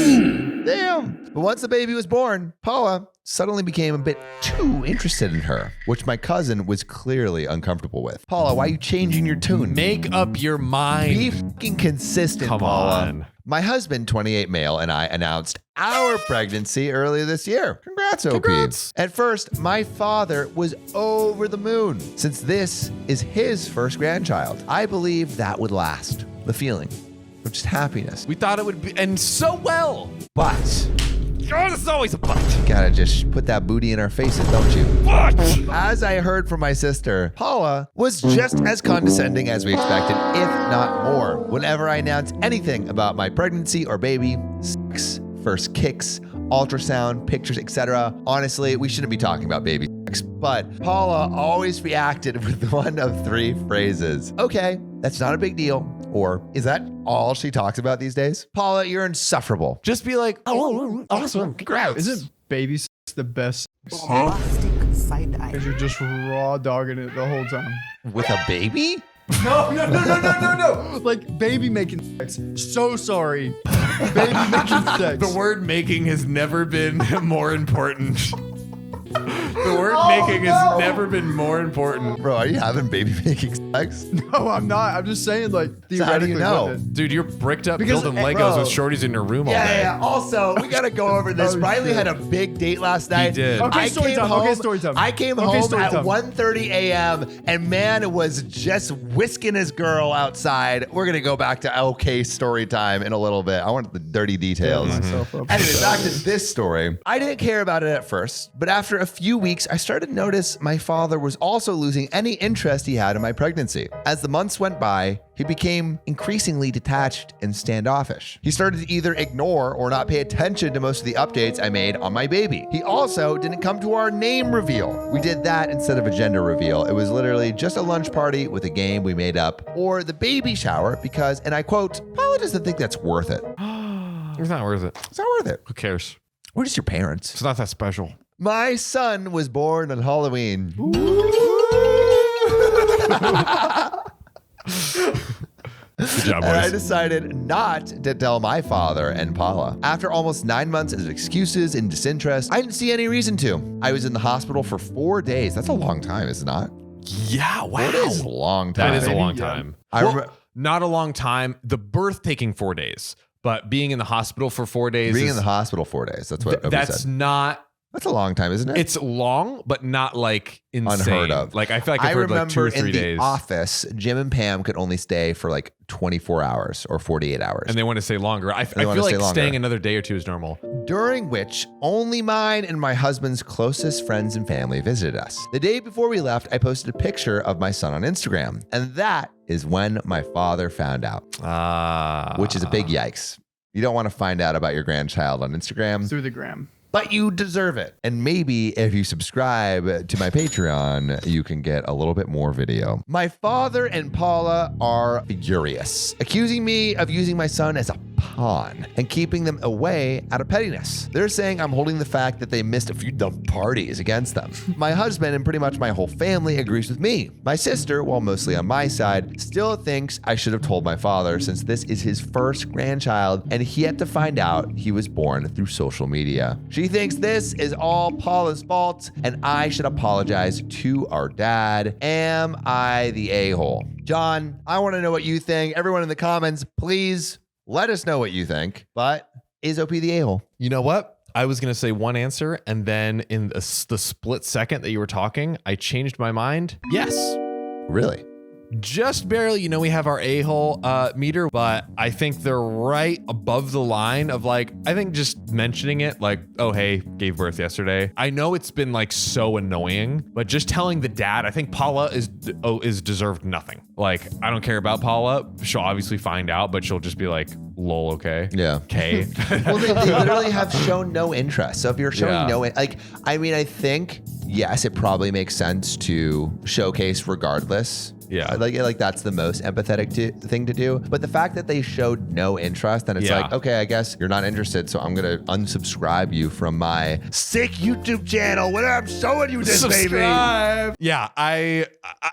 Damn. But once the baby was born, Paula suddenly became a bit too interested in her, which my cousin was clearly uncomfortable with. Paula, why are you changing your tune? Make up your mind. Be fucking consistent, Come Paula. on. My husband, 28 male, and I announced our pregnancy earlier this year. Congrats, OP. Congrats. At first, my father was over the moon since this is his first grandchild. I believe that would last. The feeling of just happiness. We thought it would be, and so well. But Oh, there's always a but. gotta just put that booty in our faces, don't you? But. As I heard from my sister, Paula was just as condescending as we expected, if not more. Whenever I announced anything about my pregnancy or baby, sex, first kicks, ultrasound, pictures, etc. Honestly, we shouldn't be talking about baby sex, but Paula always reacted with one of 3 phrases. Okay, that's not a big deal. Or is that all she talks about these days? Paula, you're insufferable. Just be like, oh, awesome. Congrats. Isn't baby sex the best? Bombastic side eye. Because you're just raw dogging it the whole time. With a baby? No. Like baby making sex. So sorry. Baby making sex. The word making has never been more important. The word making has never been more important. Bro, are you having baby making sex? No, I'm not. I'm just saying, like, So how do theoretically. you know? wouldn't. Dude, you're bricked up Because, building hey, Legos bro. with shorties in your room all day. Yeah. Also, we gotta go over this. Oh, Riley shit. had a big date last night. did. Okay, I story came time. home. Okay, story time. I came Okay, home story at time. 1:30 a.m. and man was just whisking his girl outside. We're gonna go back to OK story time in a little bit. I want the dirty details. Myself up. Anyway, back to this story. I didn't care about it at first, but after a few weeks, I started to notice my father was also losing any interest he had in my pregnancy. As the months went by, he became increasingly detached and standoffish. He started to either ignore or not pay attention to most of the updates I made on my baby. He also didn't come to our name reveal. We did that instead of a gender reveal. It was literally just a lunch party with a game we made up, or the baby shower because, and I quote, Paula doesn't think that's worth it. It's not worth it. It's not worth it. Who cares? We're just your parents. It's not that special. My son was born on Halloween. Good job, And I boys. decided not to tell my father and Paula. After almost 9 months of excuses and disinterest, I didn't see any reason to. I was in the hospital for 4 days. That's a long time, is it not? Yeah, wow. It is a long time. That is a Maybe, long yeah. time. I Well, remember not a long time. The birth taking 4 days, but being in the hospital for 4 days. being is, in the hospital 4 days. That's what Obi that's said. not. That's a long time, isn't it? It's long, but not like insane. Unheard of. Like I feel like I I've heard like 2 remember or 3 in the days, office, Jim and Pam could only stay for like 24 hours or 48 hours. and they want to stay longer. I they feel wanna like stay longer. staying another day or 2 is normal. During which only mine and my husband's closest friends and family visited us. The day before we left, I posted a picture of my son on Instagram, and that is when my father found out, which is a big yikes. You don't want to find out about your grandchild on Instagram, Through the gram. but you deserve it. And maybe if you subscribe to my Patreon, you can get a little bit more video. My father and Paula are furious, accusing me of using my son as a pawn and keeping them away out of pettiness. They're saying I'm holding the fact that they missed a few dumb parties against them. My husband and pretty much my whole family agrees with me. My sister, while mostly on my side, still thinks I should have told my father since this is his first grandchild and he had to find out he was born through social media. She thinks this is all Paula's fault and I should apologize to our dad. Am I the a-hole? John, I want to know what you think. Everyone in the comments, please let us know what you think. But is OP the a-hole? You know what? I was going to say one answer, and then in the split second that you were talking, I changed my mind. Yes. Really? Just barely. You know, we have our a-hole meter, but I think they're right above the line of like, I think just mentioning it like, oh, hey, gave birth yesterday. I know it's been like so annoying, but just telling the dad, I think Paula is deserved nothing. Like, I don't care about Paula. She'll obviously find out, but she'll just be like, lol, okay. Yeah. Okay. Well, they literally have shown no interest. So if you're showing Yeah. I think, yes, it probably makes sense to showcase regardless. Yeah. Like that's the most empathetic thing to do. But the fact that they showed no interest, and it's Yeah. like, okay, I guess you're not interested, so I'm going to unsubscribe you from my sick YouTube channel when I'm showing you this, baby. Yeah, I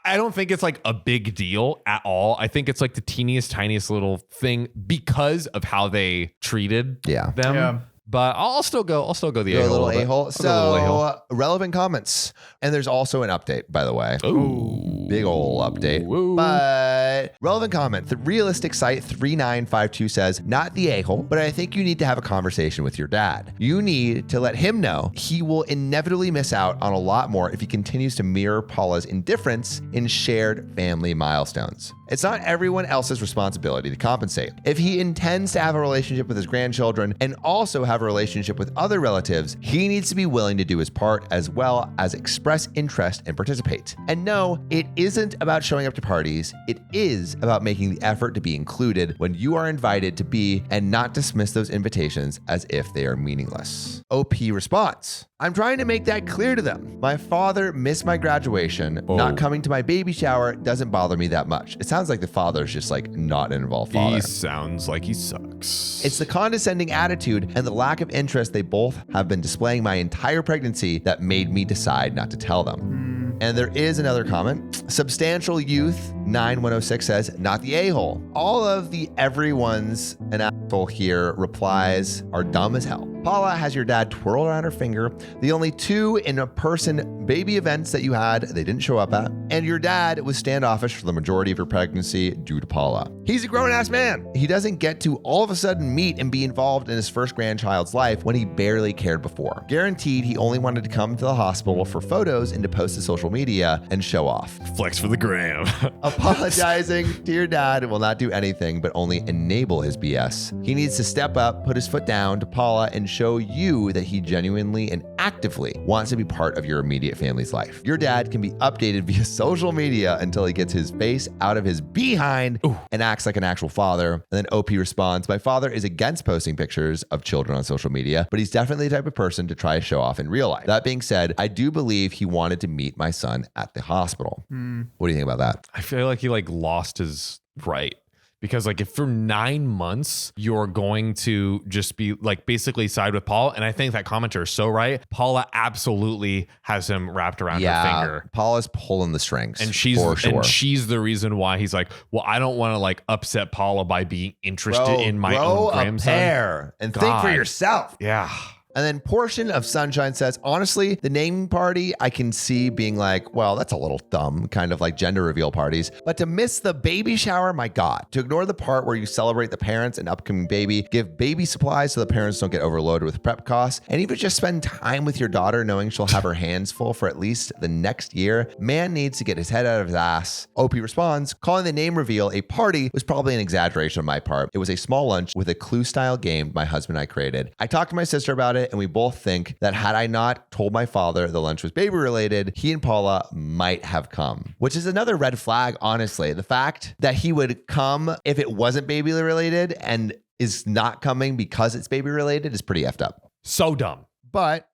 don't think it's like a big deal at all. I think it's like the tiniest little thing because of how they treated them. Yeah. But I'll still go the Go a a-hole. little but a-hole. I'll go a little a-hole. So relevant comments. And there's also an update, by the way. Ooh. Big ol' update. Ooh. But relevant comment. The realistic site 3952 says, not the a-hole, but I think you need to have a conversation with your dad. You need to let him know he will inevitably miss out on a lot more if he continues to mirror Paula's indifference in shared family milestones. It's not everyone else's responsibility to compensate. If he intends to have a relationship with his grandchildren and also have a relationship with other relatives, he needs to be willing to do his part as well as express interest and participate. And no, it isn't about showing up to parties. It is about making the effort to be included when you are invited to be and not dismiss those invitations as if they are meaningless. OP response. I'm trying to make that clear to them. My father missed my graduation. Not coming to my baby shower doesn't bother me that much. It sounds like the father's just like not an involved father. He sounds like he sucks. It's the condescending attitude and the lack of interest they both have been displaying my entire pregnancy that made me decide not to tell them. And there is another comment. Substantial Youth 9106 says, not the a-hole. All of the everyone's an asshole here replies are dumb as hell. Paula has your dad twirled around her finger. The only two in-person baby events that you had, they didn't show up at. And your dad was standoffish for the majority of your pregnancy due to Paula. He's a grown-ass man. He doesn't get to all of a sudden meet and be involved in his first grandchild's life when he barely cared before. Guaranteed he only wanted to come to the hospital for photos and to post to social media and show off. Flex for the gram. Apologizing to your dad will not do anything but only enable his BS. He needs to step up, put his foot down to Paula, and show you that he genuinely and actively wants to be part of your immediate family's life. Your dad can be updated via social media until he gets his face out of his behind and acts like an actual father. And then OP responds, my father is against posting pictures of children on social media, but he's definitely the type of person to try to show off in real life. That being said, I do believe he wanted to meet my son at the hospital. What do you think about that? I feel like he like lost his right. Because like if for 9 months you're going to just be like basically side with Paul, and I think that commenter is so right. Paula absolutely has him wrapped around her finger. Paula's pulling the strings, and she's the reason why he's like, well, I don't want to like upset Paula by being interested in my own grandson. Pair and think for yourself. Yeah. And then Portion of Sunshine says, honestly, the naming party, I can see being like, well, that's a little dumb, kind of like gender reveal parties. But to miss the baby shower, my God. To ignore the part where you celebrate the parents and upcoming baby, give baby supplies so the parents don't get overloaded with prep costs, and even just spend time with your daughter knowing she'll have her hands full for at least the next year, man needs to get his head out of his ass. OP responds, calling the name reveal a party was probably an exaggeration on my part. It was a small lunch with a Clue-style game my husband and I created. I talked to my sister about it, and we both think that had I not told my father the lunch was baby related, he and Paula might have come, which is another red flag, honestly. The fact that he would come if it wasn't baby related and is not coming because it's baby related is pretty effed up. So dumb. But,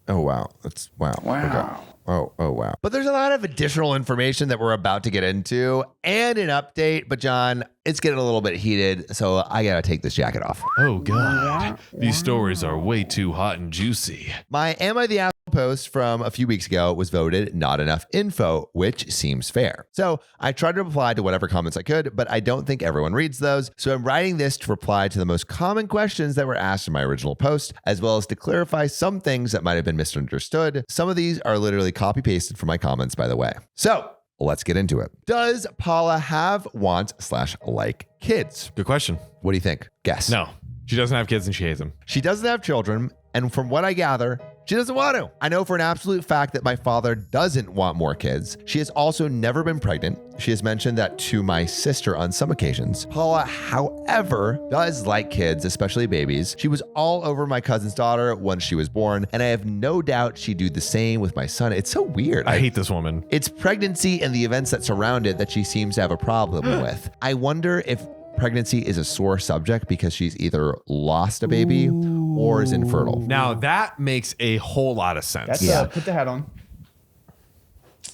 oh wow. That's wow. Okay. Oh wow. But there's a lot of additional information that we're about to get into and an update. But John, it's getting a little bit heated, so I gotta take this jacket off. Oh God. These stories are way too hot and juicy. My Am I the Asshole post from a few weeks ago was voted not enough info, which seems fair. So I tried to reply to whatever comments I could, but I don't think everyone reads those. So I'm writing this to reply to the most common questions that were asked in my original post, as well as to clarify some things that might have been misunderstood. Some of these are literally copy pasted from my comments, by the way. So let's get into it. Does Paula have want/like kids? Good question. What do you think? Guess. No. She doesn't have kids and she hates them. She doesn't have children, and from what I gather, she doesn't want to. I know for an absolute fact that my father doesn't want more kids. She has also never been pregnant. She has mentioned that to my sister on some occasions. Paula, however, does like kids, especially babies. She was all over my cousin's daughter when she was born, and I have no doubt she'd do the same with my son. It's so weird. I hate this woman. It's pregnancy and the events that surround it that she seems to have a problem with. I wonder if pregnancy is a sore subject because she's either lost a baby or is infertile. Now that makes a whole lot of sense. Yeah. Put the hat on.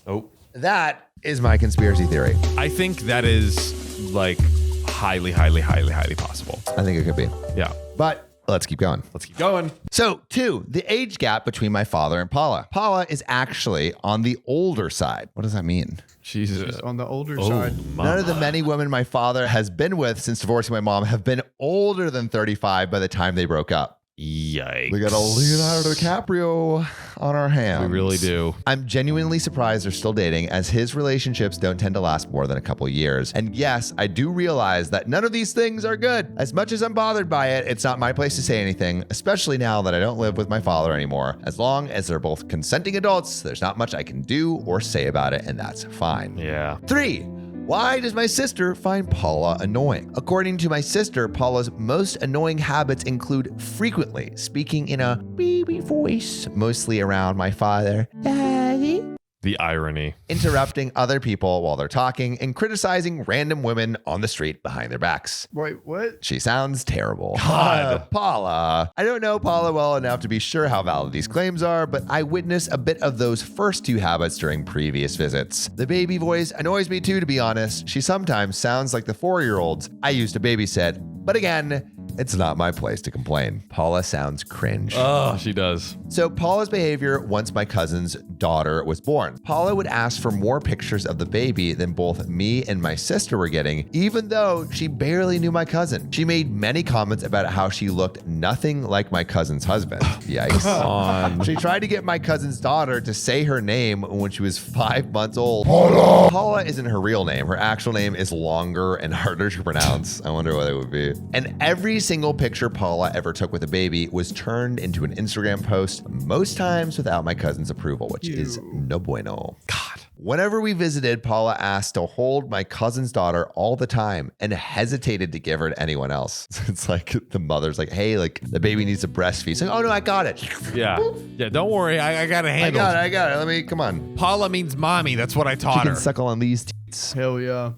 Oh, That is my conspiracy theory. I think that is like highly, highly, highly, highly possible. I think it could be. Yeah. But let's keep going. Let's keep going. So, 2, the age gap between my father and Paula. Paula is actually on the older side. What does that mean? Jesus. On the older Oh, side. None of the many women my father has been with since divorcing my mom have been older than 35 by the time they broke up. Yikes. We got a Leonardo DiCaprio on our hands. We really do. I'm genuinely surprised they're still dating, as his relationships don't tend to last more than a couple years. And yes, I do realize that none of these things are good. As much as I'm bothered by it, it's not my place to say anything, especially now that I don't live with my father anymore. As long as they're both consenting adults, there's not much I can do or say about it, and that's fine. Yeah. 3. Why does my sister find Paula annoying? According to my sister, Paula's most annoying habits include frequently speaking in a baby voice, mostly around my father, Daddy, The irony. interrupting other people while they're talking, and criticizing random women on the street behind their backs. Wait, what? She sounds terrible. God. Paula. I don't know Paula well enough to be sure how valid these claims are, but I witnessed a bit of those first 2 habits during previous visits. The baby voice annoys me too, to be honest. She sometimes sounds like the 4-year-olds I used to babysit, but again, it's not my place to complain. Paula sounds cringe. Oh, she does. So Paula's behavior once my cousin's daughter was born. Paula would ask for more pictures of the baby than both me and my sister were getting, even though she barely knew my cousin. She made many comments about how she looked nothing like my cousin's husband. Yikes. She tried to get my cousin's daughter to say her name when she was 5 months old. Paula isn't her real name. Her actual name is longer and harder to pronounce. I wonder what it would be. And every single picture Paula ever took with a baby was turned into an Instagram post, most times without my cousin's approval, which is no bueno. God. Whenever we visited, Paula asked to hold my cousin's daughter all the time and hesitated to give her to anyone else. It's like the mother's like, hey, like the baby needs to breastfeed. She's like, oh no, I got it. Yeah. Yeah, don't worry. I got it handled. I got it. Let me, come on. Paula means mommy. That's what I She taught can her. suckle on these teats. Hell yeah.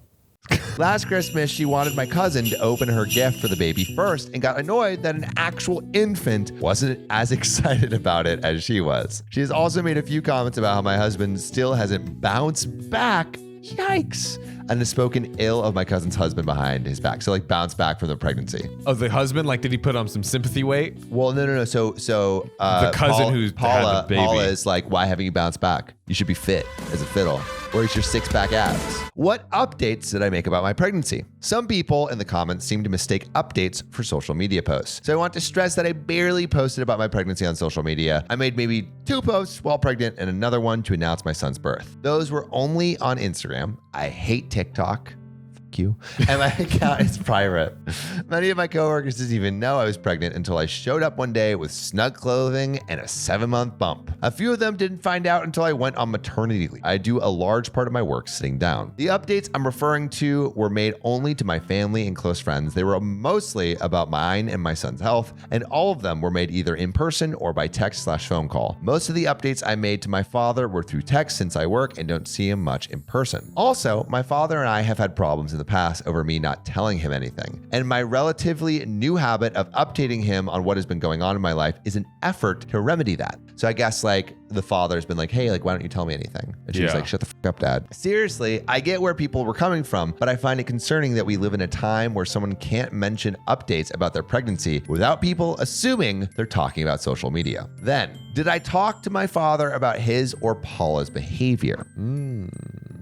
Last Christmas, she wanted my cousin to open her gift for the baby first and got annoyed that an actual infant wasn't as excited about it as she was. She has also made a few comments about how my husband still hasn't bounced back. Yikes. And has spoken ill of my cousin's husband behind his back. So like bounced back from the pregnancy. Oh, the husband? Like, did he put on some sympathy weight? Well, no. So The cousin who's had Paula, the baby. Paula is like, why haven't you bounced back? You should be fit as a fiddle. Where's your 6-pack abs? What updates did I make about my pregnancy? Some people in the comments seem to mistake updates for social media posts. So I want to stress that I barely posted about my pregnancy on social media. I made maybe 2 posts while pregnant and another one to announce my son's birth. Those were only on Instagram. I hate TikTok. You. And my account is private. Many of my coworkers didn't even know I was pregnant until I showed up one day with snug clothing and a 7-month bump. A few of them didn't find out until I went on maternity leave. I do a large part of my work sitting down. The updates I'm referring to were made only to my family and close friends. They were mostly about mine and my son's health, and all of them were made either in person or by text/phone call. Most of the updates I made to my father were through text since I work and don't see him much in person. Also, my father and I have had problems in the past over me not telling him anything. And my relatively new habit of updating him on what has been going on in my life is an effort to remedy that. So I guess like the father's been like, hey, like, why don't you tell me anything? And she's like, shut the fuck up, Dad. Seriously, I get where people were coming from, but I find it concerning that we live in a time where someone can't mention updates about their pregnancy without people assuming they're talking about social media. Then, did I talk to my father about his or Paula's behavior?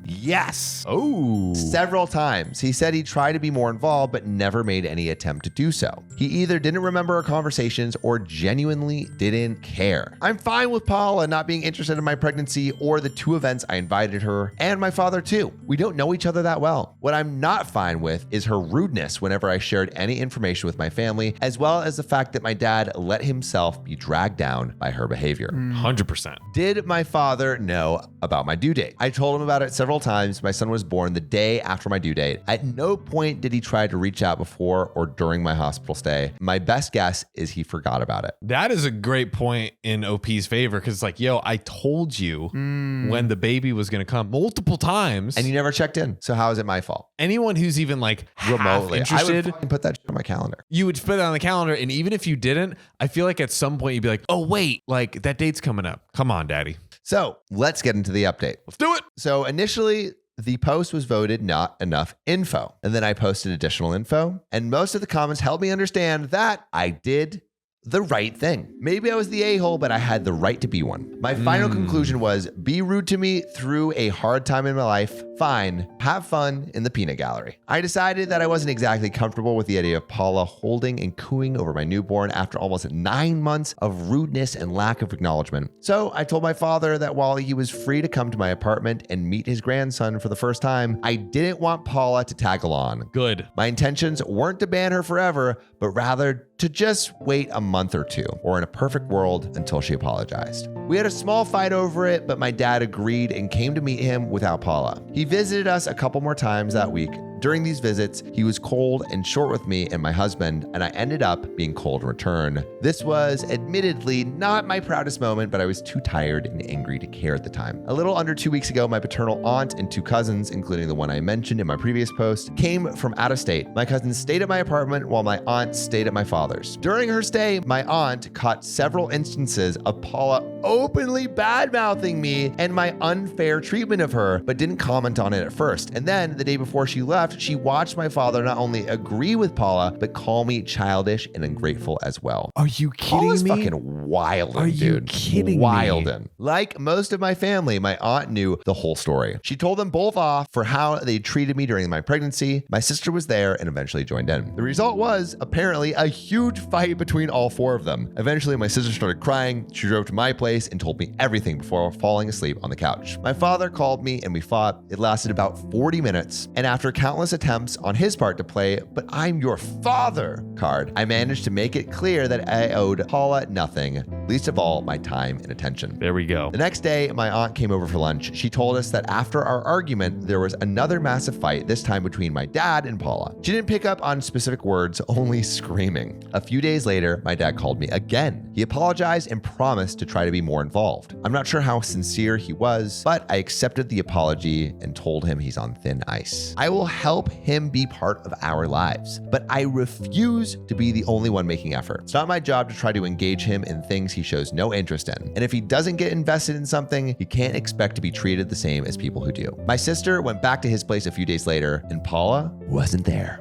Yes. Oh. Several times. He said he tried to be more involved, but never made any attempt to do so. He either didn't remember our conversations or genuinely didn't care. I'm fine with Paula not being interested in my pregnancy or the 2 events I invited her, and my father too. We don't know each other that well. What I'm not fine with is her rudeness whenever I shared any information with my family, as well as the fact that my dad let himself be dragged down by her behavior. 100%. Did my father know about my due date? I told him about it several times. My son was born the day after my due date. At no point did he try to reach out before or during my hospital stay. My best guess is he forgot about it. That is a great point in OP's favor because it's like, yo, I told you when the baby was going to come multiple times. And you never checked in. So how is it my fault? Anyone who's even like Remotely. half I would interested, fucking put that shit on my calendar. you would put it on the calendar. And even if you didn't, I feel like at some point you'd be like, oh, wait, like that date's coming up. Come on, daddy. So let's get into the update. Let's do it. So initially, the post was voted not enough info. And then I posted additional info. And most of the comments helped me understand that I did the right thing. Maybe I was the a-hole, but I had the right to be one. My final conclusion was be rude to me through a hard time in my life. Fine. Have fun in the peanut gallery. I decided that I wasn't exactly comfortable with the idea of Paula holding and cooing over my newborn after almost 9 months of rudeness and lack of acknowledgement. So I told my father that while he was free to come to my apartment and meet his grandson for the first time, I didn't want Paula to tag along. Good. My intentions weren't to ban her forever, but rather to just wait a month or 2, or in a perfect world until she apologized. We had a small fight over it, but my dad agreed and came to meet him without Paula. He visited us a couple more times that week. During these visits, he was cold and short with me and my husband, and I ended up being cold in return. This was admittedly not my proudest moment, but I was too tired and angry to care at the time. A little under 2 weeks ago, my paternal aunt and 2 cousins, including the one I mentioned in my previous post, came from out of state. My cousins stayed at my apartment while my aunt stayed at my father's. During her stay, my aunt caught several instances of Paula openly bad-mouthing me and my unfair treatment of her, but didn't comment on it at first. And then the day before she left, she watched my father not only agree with Paula, but call me childish and ungrateful as well. Are you kidding Paula's me? fucking wildin', Are you dude. kidding me? Wildin'. Like most of my family, my aunt knew the whole story. She told them both off for how they treated me during my pregnancy. My sister was there and eventually joined in. The result was apparently a huge fight between all 4 of them. Eventually, my sister started crying. She drove to my place and told me everything before falling asleep on the couch. My father called me and we fought. It lasted about 40 minutes. And after countless attempts on his part to play, "But I'm your father" card, I managed to make it clear that I owed Paula nothing, least of all my time and attention. There we go. The next day, my aunt came over for lunch. She told us that after our argument, there was another massive fight, this time between my dad and Paula. She didn't pick up on specific words, only screaming. A few days later, my dad called me again. He apologized and promised to try to be more involved. I'm not sure how sincere he was, but I accepted the apology and told him he's on thin ice. I will help him be part of our lives, but I refuse to be the only one making effort. It's not my job to try to engage him in things he shows no interest in. And if he doesn't get invested in something, he can't expect to be treated the same as people who do. My sister went back to his place a few days later, and Paula wasn't there.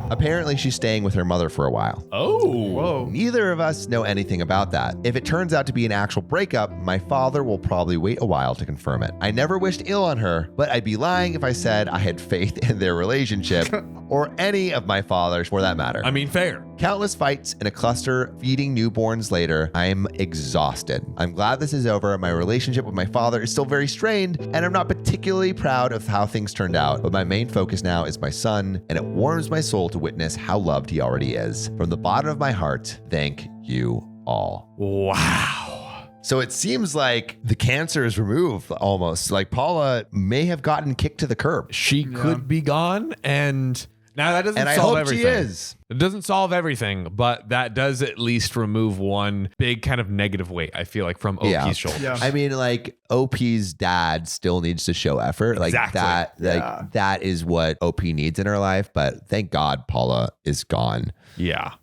Apparently, she's staying with her mother for a while. Oh. Whoa. Neither of us know anything about that. If it turns out to be an actual breakup, my father will probably wait a while to confirm it. I never wished ill on her, but I'd be lying if I said I had faith in their relationship or any of my fathers for that matter. I mean, fair. Countless fights and a cluster feeding newborns later, I'm exhausted. I'm glad this is over. My relationship with my father is still very strained, and I'm not particularly proud of how things turned out, but my main focus now is my son, and it warms my soul to witness how loved he already is. From the bottom of my heart, thank you all. Wow. So it seems like the cancer is removed almost. Like Paula may have gotten kicked to the curb. She could be gone, and now that doesn't And I solve hope everything. she is. It doesn't solve everything, but that does at least remove one big kind of negative weight, I feel like, from OP's Yeah. shoulders. Yeah. I mean, like OP's dad still needs to show effort. Like Exactly. that is what OP needs in her life. But thank God Paula is gone. Yeah.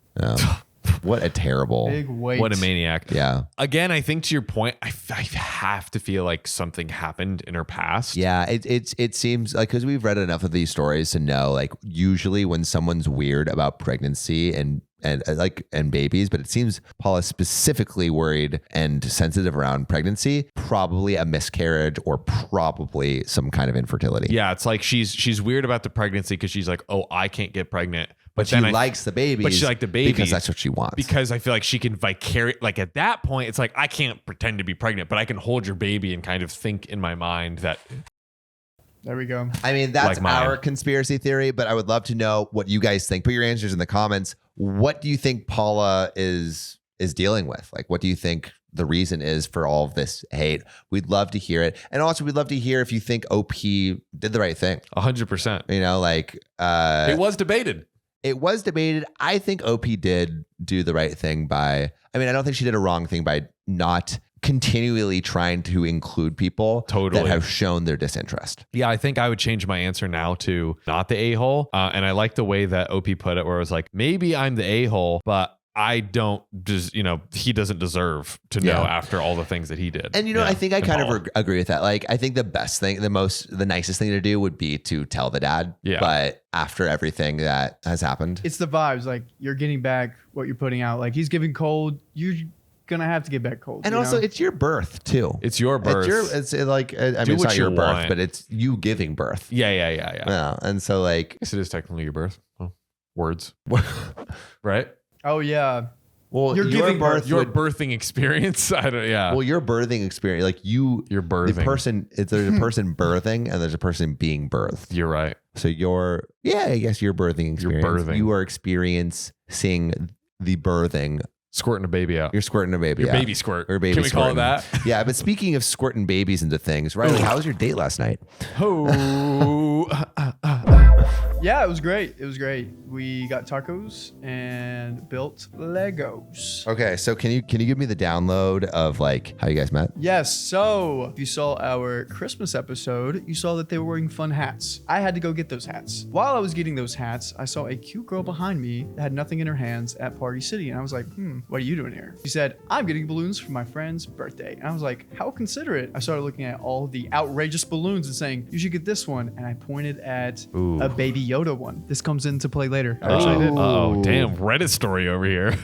What a terrible. Big weight. What a maniac. Yeah. Again, I think to your point, I have to feel like something happened in her past. Yeah, it seems like, because we've read enough of these stories to know, like, usually when someone's weird about pregnancy and and babies, but it seems Paula's specifically worried and sensitive around pregnancy, probably a miscarriage or probably some kind of infertility. Yeah, it's like she's weird about the pregnancy because she's like, oh, I can't get pregnant. But she likes the babies. But she likes the babies because that's what she wants. Because I feel like she can vicarious. Like at that point, it's like I can't pretend to be pregnant, but I can hold your baby and kind of think in my mind that. There we go. I mean, that's Like our conspiracy theory, but I would love to know what you guys think. Put your answers in the comments. What do you think Paula is dealing with? Like, what do you think the reason is for all of this hate? We'd love to hear it. And also, we'd love to hear if you think OP did the right thing. 100%. You know, like... it was debated. It was debated. I think OP did do the right thing by... I mean, I don't think she did a wrong thing by not continually trying to include people that have shown their disinterest. Yeah, I think I would change my answer now to not the a-hole. And I like the way that OP put it, where it was like, maybe I'm the a-hole, but I don't just, he doesn't deserve to know after all the things that he did. And, I think I kind of agree with that. Like, I think the best thing, the nicest thing to do would be to tell the dad. Yeah. But after everything that has happened, It's the vibes. Like, you're getting back what you're putting out. Like, he's giving cold. You're going to have to get back cold. and also it's your birth too. It's your birth. It's like, I mean, it's what not your you birth, want. but it's you giving birth. Yeah. Yeah. And so like, I guess it is technically your birth. Oh, words. Right? Oh, yeah. well, You're your giving birth Your would- birthing experience. I don't, yeah. well, your birthing experience, like you're birthing. the person, there's a person birthing and there's a person being birthed. You're right. So I guess your birthing experience. birthing. You are experiencing the birthing. Squirting a baby out. You're squirting a baby. Your out. baby squirt. Or baby Can we call it squirting. that? Yeah, but speaking of squirting babies into things, Riley, how was your date last night? Oh. Yeah, it was great. It was great. We got tacos and built Legos. Okay, so can you give me the download of like how you guys met? Yes, so if you saw our Christmas episode, you saw that they were wearing fun hats. I had to go get those hats. While I was getting those hats, I saw a cute girl behind me that had nothing in her hands at Party City. And I was like, what are you doing here? She said, I'm getting balloons for my friend's birthday. And I was like, how considerate. I started looking at all the outrageous balloons and saying, you should get this one. And I pointed at a Baby Yoda one. This comes into play later. I actually did. Oh, damn. Reddit story over here.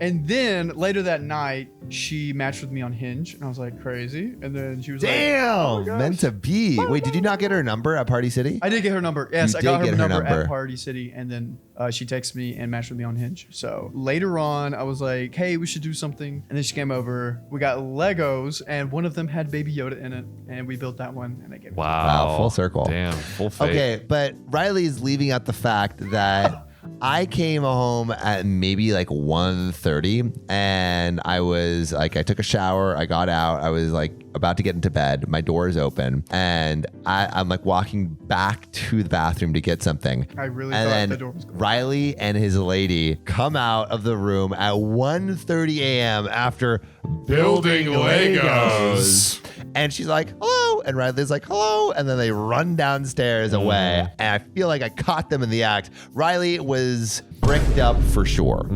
And then later that night, she matched with me on Hinge, and I was like, crazy. And then she was like, oh my gosh. Meant to be. Wait, did you not get her number at Party City? I did get her number. Yes, You I got did her get her number number. at Party City, and then she texted me and matched with me on Hinge. So later on, I was like, hey, we should do something. And then she came over. We got Legos, and one of them had Baby Yoda in it, and we built that one, and I gave it. Wow. Full circle. Damn. Full fate. Okay, but Riley's leaving out the fact that I came home at maybe like 1:30 and I was like, I took a shower, I got out, I was like about to get into bed, my door is open, and I'm like walking back to the bathroom to get something. I really and thought then the door was closed. Riley and his lady come out of the room at 1:30 a.m. after building Legos. And she's like, hello. And Riley's like, hello. And then they run downstairs away. And I feel like I caught them in the act. Riley was bricked up for sure.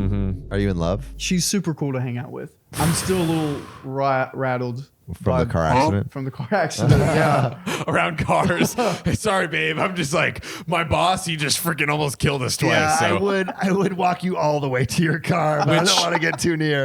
Are you in love? She's super cool to hang out with. I'm still a little rattled. From the car accident? From the car accident, yeah. Around cars. Hey, sorry, babe. I'm just like, my boss, he just freaking almost killed us twice. Yeah, so. I would walk you all the way to your car, but I don't want to get too near.